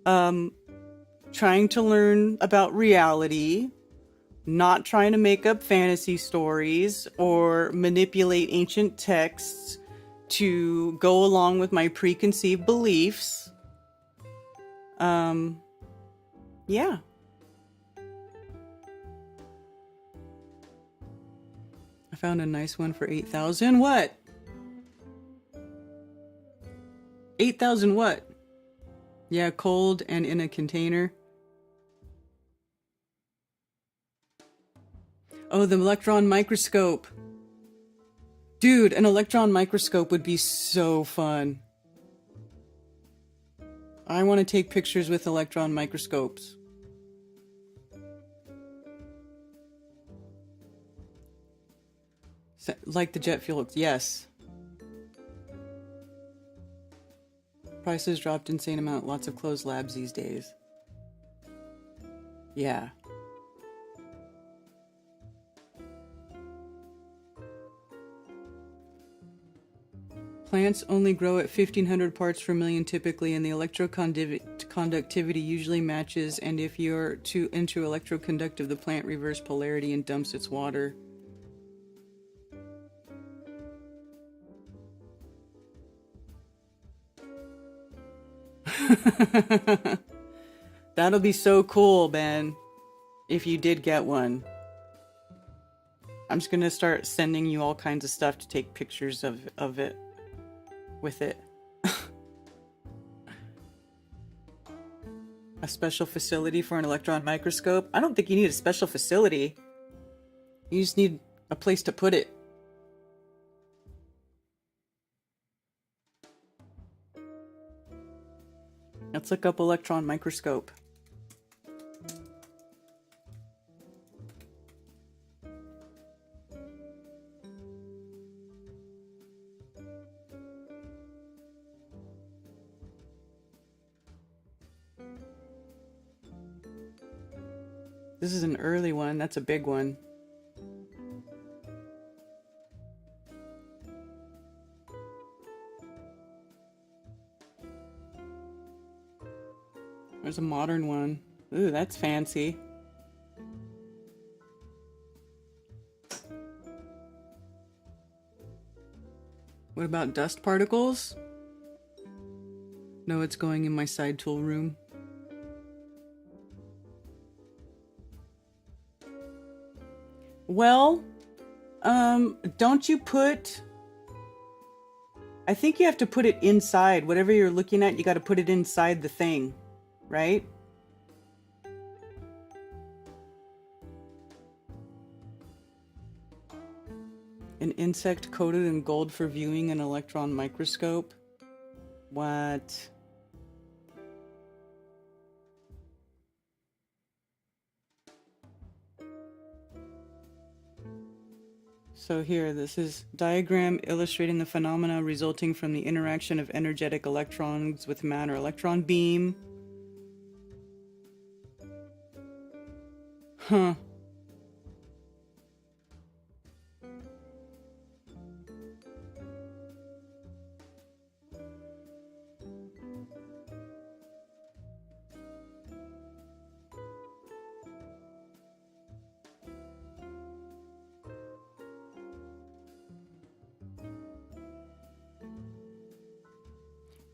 trying to learn about reality, not trying to make up fantasy stories or manipulate ancient texts to go along with my preconceived beliefs. Yeah. I found a nice one for 8,000. What? 8,000 what? Yeah, cold and in a container. Oh, the electron microscope. Dude, an electron microscope would be so fun. I want to take pictures with electron microscopes. Like the jet fuel, yes. Prices dropped insane amount, lots of closed labs these days. Yeah. Plants only grow at 1500 parts per million typically, and the electroconductivity usually matches, and if you're too into electroconductive, the plant reverses polarity and dumps its water. That'll be so cool, Ben, if you did get one. I'm just gonna start sending you all kinds of stuff to take pictures of it with it. A special facility for an electron microscope? I don't think you need a special facility. You just need a place to put it. Let's look up electron microscope. This is an early one. That's a big one. There's a modern one. Ooh, that's fancy. What about dust particles? No, it's going in my side tool room. Well, don't you put... I think you have to put it inside. Whatever you're looking at, you got to put it inside the thing, right? An insect coated in gold for viewing an electron microscope? What? So here, this is diagram illustrating the phenomena resulting from the interaction of energetic electrons with matter. Electron beam. Huh.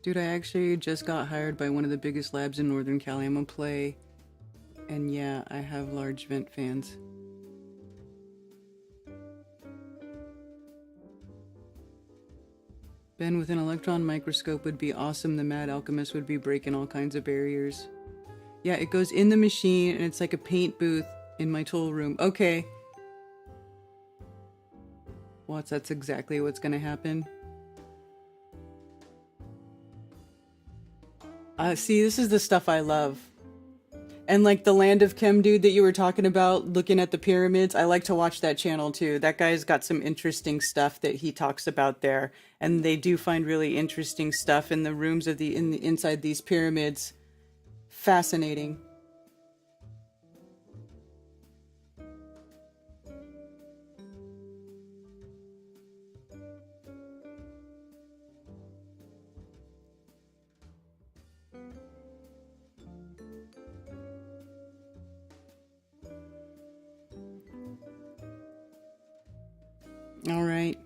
Dude, I actually just got hired by one of the biggest labs in Northern Cali. I'm gonna play. And yeah, I have large vent fans. Ben, with an electron microscope would be awesome. The mad alchemist would be breaking all kinds of barriers. Yeah, it goes in the machine and it's like a paint booth in my tool room. Okay. That's exactly what's gonna happen. See, this is the stuff I love. And like the Land of Chem dude that you were talking about, looking at the pyramids, I like to watch that channel too. That guy's got some interesting stuff that he talks about there. And they do find really interesting stuff in the rooms of inside these pyramids. Fascinating. All right.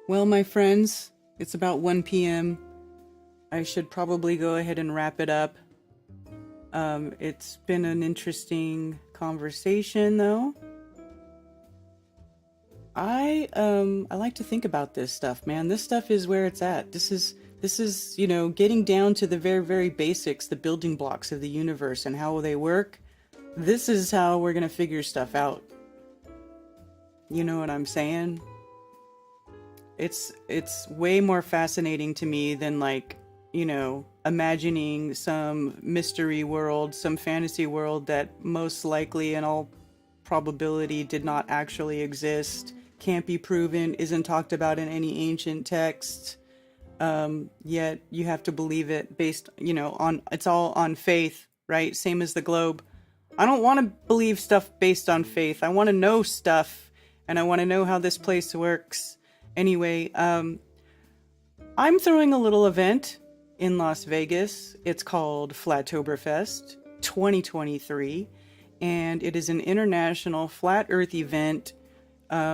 Well, my friends, it's about 1 p.m. I should probably go ahead and wrap it up. It's been an interesting conversation, though. I like to think about this stuff, man. This stuff is where it's at. This is, you know, getting down to the very, very basics, the building blocks of the universe and how they work. This is how we're gonna figure stuff out. You know what I'm saying? It's way more fascinating to me than, like, you know, imagining some mystery world, some fantasy world that most likely in all probability did not actually exist, can't be proven, isn't talked about in any ancient texts. Yet you have to believe it based, on, it's all on faith, right? Same as the globe. I don't want to believe stuff based on faith. I want to know stuff, and I want to know how this place works. Anyway, I'm throwing a little event in Las Vegas. It's called Flattoberfest 2023, and it is an international flat earth event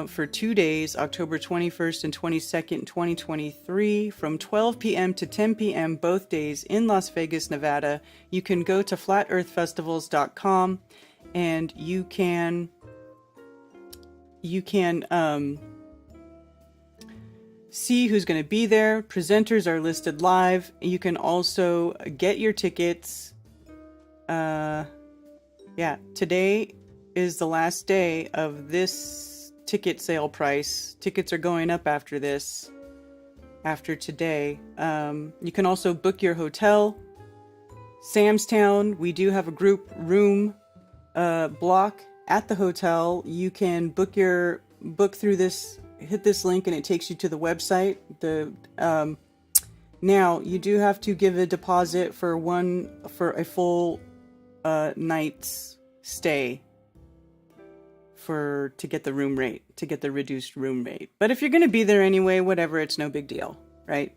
for 2 days, October 21st and 22nd, 2023, from 12 p.m. to 10 p.m. both days in Las Vegas, Nevada. You can go to flatearthfestivals.com and you can see who's going to be there. Presenters are listed live. You can also get your tickets. Today is the last day of this ticket sale price. Tickets are going up after this, after today. You can also book your hotel. Samstown, we do have a group room block at the hotel. You can book through this, hit this link and it takes you to the website. Now you do have to give a deposit for a full night's stay to get the room rate, to get the reduced room rate. But if you're going to be there anyway, whatever, it's no big deal, right?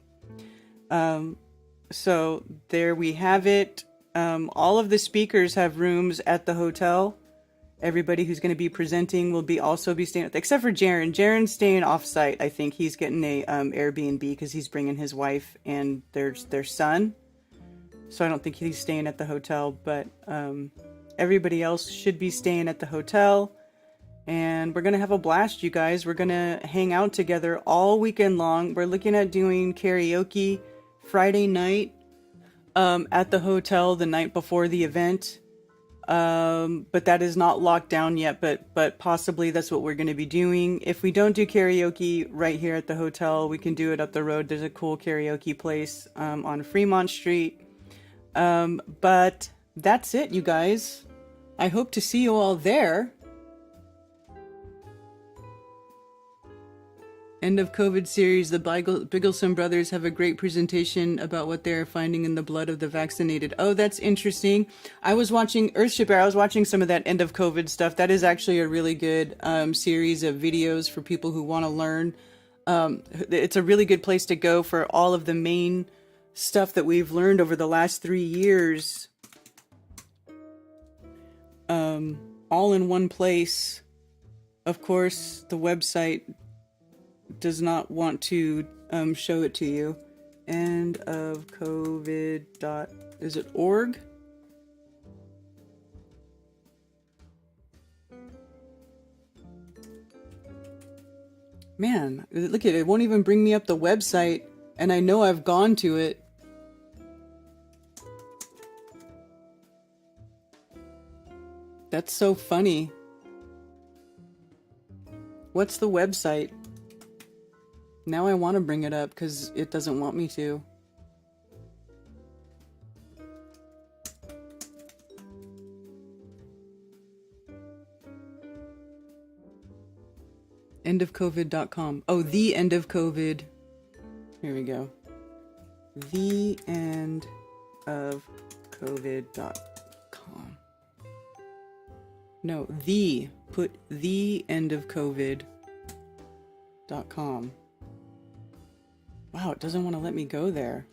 So there we have it. All of the speakers have rooms at the hotel. Everybody who's going to be presenting will also be staying, except for Jaren. Jaren's staying off-site. I think he's getting a Airbnb because he's bringing his wife and their son. So I don't think he's staying at the hotel, but everybody else should be staying at the hotel. And we're going to have a blast, you guys. We're going to hang out together all weekend long. We're looking at doing karaoke Friday night at the hotel the night before the event. But that is not locked down yet, but possibly that's what we're going to be doing. If we don't do karaoke right here at the hotel, we can do it up the road. There's a cool karaoke place on Fremont Street. But that's it, you guys. I hope to see you all there. End of COVID series. The Biggelson brothers have a great presentation about what they're finding in the blood of the vaccinated. Oh, that's interesting. I was watching Earthship Air. I was watching some of that end of COVID stuff. That is actually a really good series of videos for people who want to learn. It's a really good place to go for all of the main stuff that we've learned over the last 3 years. All in one place. Of course, the website does not want to show it to you. End of COVID. Is it org? Man, look at it. It won't even bring me up the website, and I know I've gone to it. That's so funny. What's the website? Now I want to bring it up because it doesn't want me to. Endofcovid.com. Oh, the end of COVID. Here we go. The end of COVID.com. No, put the end of COVID.com. Wow, it doesn't want to let me go there.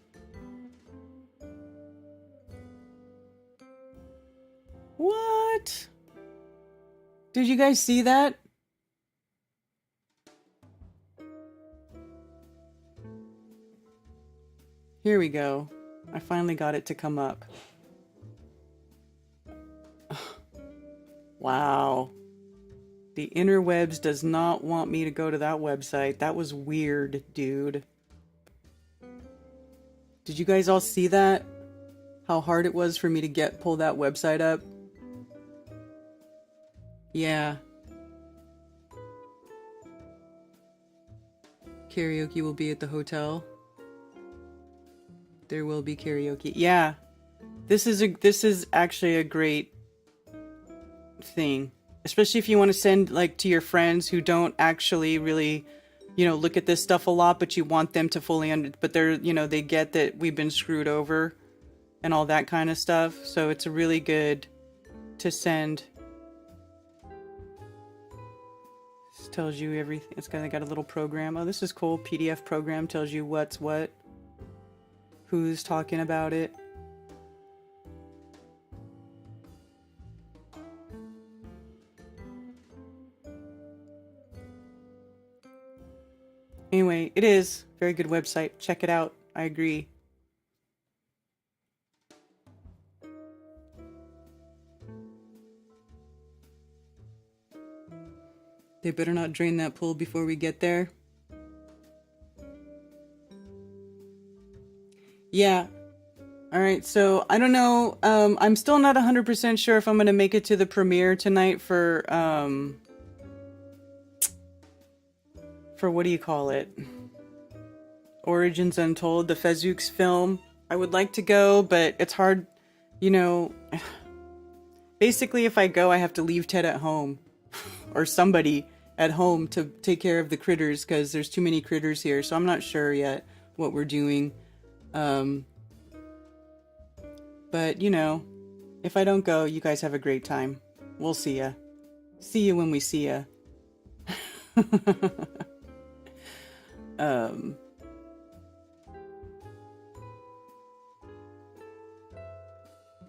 What? Did you guys see that? Here we go. I finally got it to come up. Wow. The interwebs does not want me to go to that website. That was weird, dude. Did you guys all see that? How hard it was for me to pull that website up? Yeah. Karaoke will be at the hotel. There will be karaoke. Yeah. This is actually a great thing. Especially if you want to send like to your friends who don't actually really, look at this stuff a lot, but you want them to fully but they're, they get that we've been screwed over and all that kind of stuff. So it's really good to send. This tells you everything. It's got a little program. Oh, this is cool. PDF program tells you what's what, who's talking about it. Anyway, it is a very good website. Check it out. I agree. They better not drain that pool before we get there. Yeah. All right. So I don't know. I'm still not 100% sure if I'm going to make it to the premiere tonight for what do you call it? Origins Untold, the Fezooks film. I would like to go, but it's hard, basically if I go, I have to leave Ted at home or somebody at home to take care of the critters because there's too many critters here. So I'm not sure yet what we're doing. But if I don't go, you guys have a great time. We'll see ya. See you when we see ya.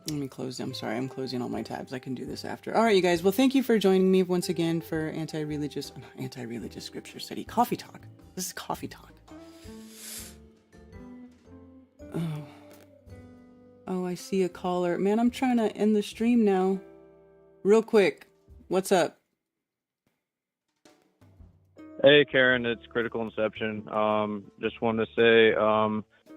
Let me close. I'm sorry, I'm closing all my tabs. I can do this after. All right, you guys. Well, thank you for joining me once again for anti-religious scripture study. Coffee talk. This is coffee talk. Oh, I see a caller. Man, I'm trying to end the stream now. Real quick. What's up? Hey, Karen, it's Critical Inception. Just wanted to say,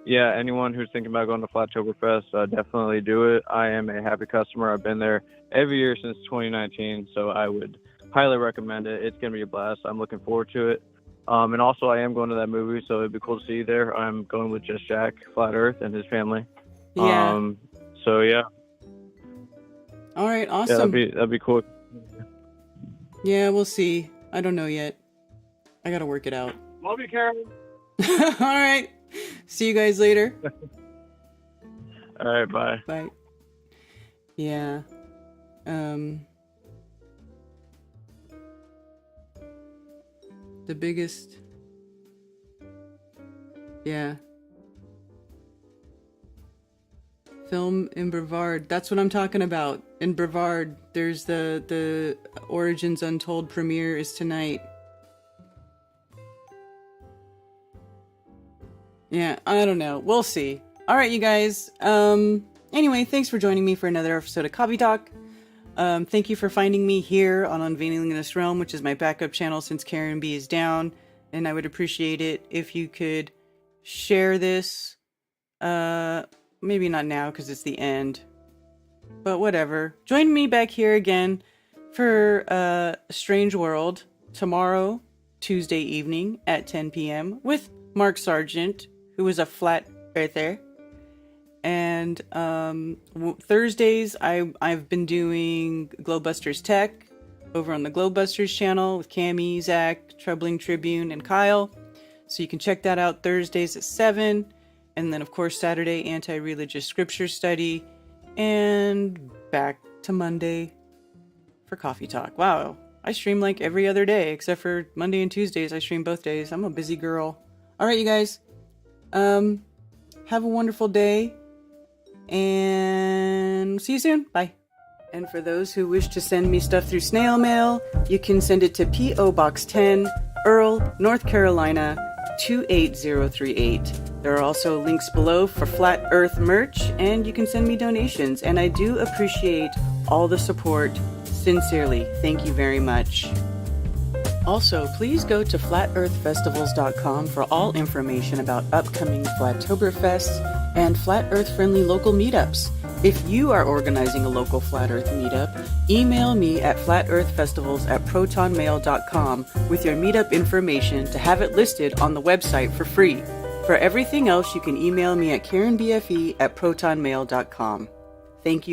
yeah, anyone who's thinking about going to Flattoberfest, definitely do it. I am a happy customer. I've been there every year since 2019, so I would highly recommend it. It's going to be a blast. I'm looking forward to it. And also, I am going to that movie, so it'd be cool to see you there. I'm going with Just Jack, Flat Earth, and his family. Yeah. So, yeah. All right, awesome. Yeah, that'd be cool. Yeah, we'll see. I don't know yet. I gotta work it out. Love you, Karen. All right. See you guys later. All right, bye. Bye. Yeah. The biggest. Yeah. Film in Brevard. That's what I'm talking about. In Brevard, there's the Origins Untold premiere is tonight. Yeah, I don't know. We'll see. All right, you guys. Anyway, thanks for joining me for another episode of Coffee Talk. Thank you for finding me here on Unveiling This Realm, which is my backup channel since Karen B is down. And I would appreciate it if you could share this. Maybe not now because it's the end. But whatever. Join me back here again for Strange World tomorrow, Tuesday evening at 10 p.m. with Mark Sargent, who is a flat earther. And Thursdays, I've been doing Globebusters Tech over on the Globebusters channel with Cammy, Zach, Troubling Tribune, and Kyle. So you can check that out Thursdays at 7. And then, of course, Saturday, anti-religious scripture study. And back to Monday for Coffee Talk. Wow, I stream like every other day, except for Monday and Tuesdays. I stream both days. I'm a busy girl. All right, you guys. Have a wonderful day. And see you soon. Bye. And for those who wish to send me stuff through snail mail, you can send it to P.O. Box 10, Earl, North Carolina, 28038. There are also links below for Flat Earth merch, and you can send me donations. And I do appreciate all the support. Sincerely, thank you very much. Also, please go to flatearthfestivals.com for all information about upcoming Flattoberfests and Flat Earth-friendly local meetups. If you are organizing a local Flat Earth meetup, email me at flatearthfestivals@protonmail.com with your meetup information to have it listed on the website for free. For everything else, you can email me at karenbfe@protonmail.com. Thank you.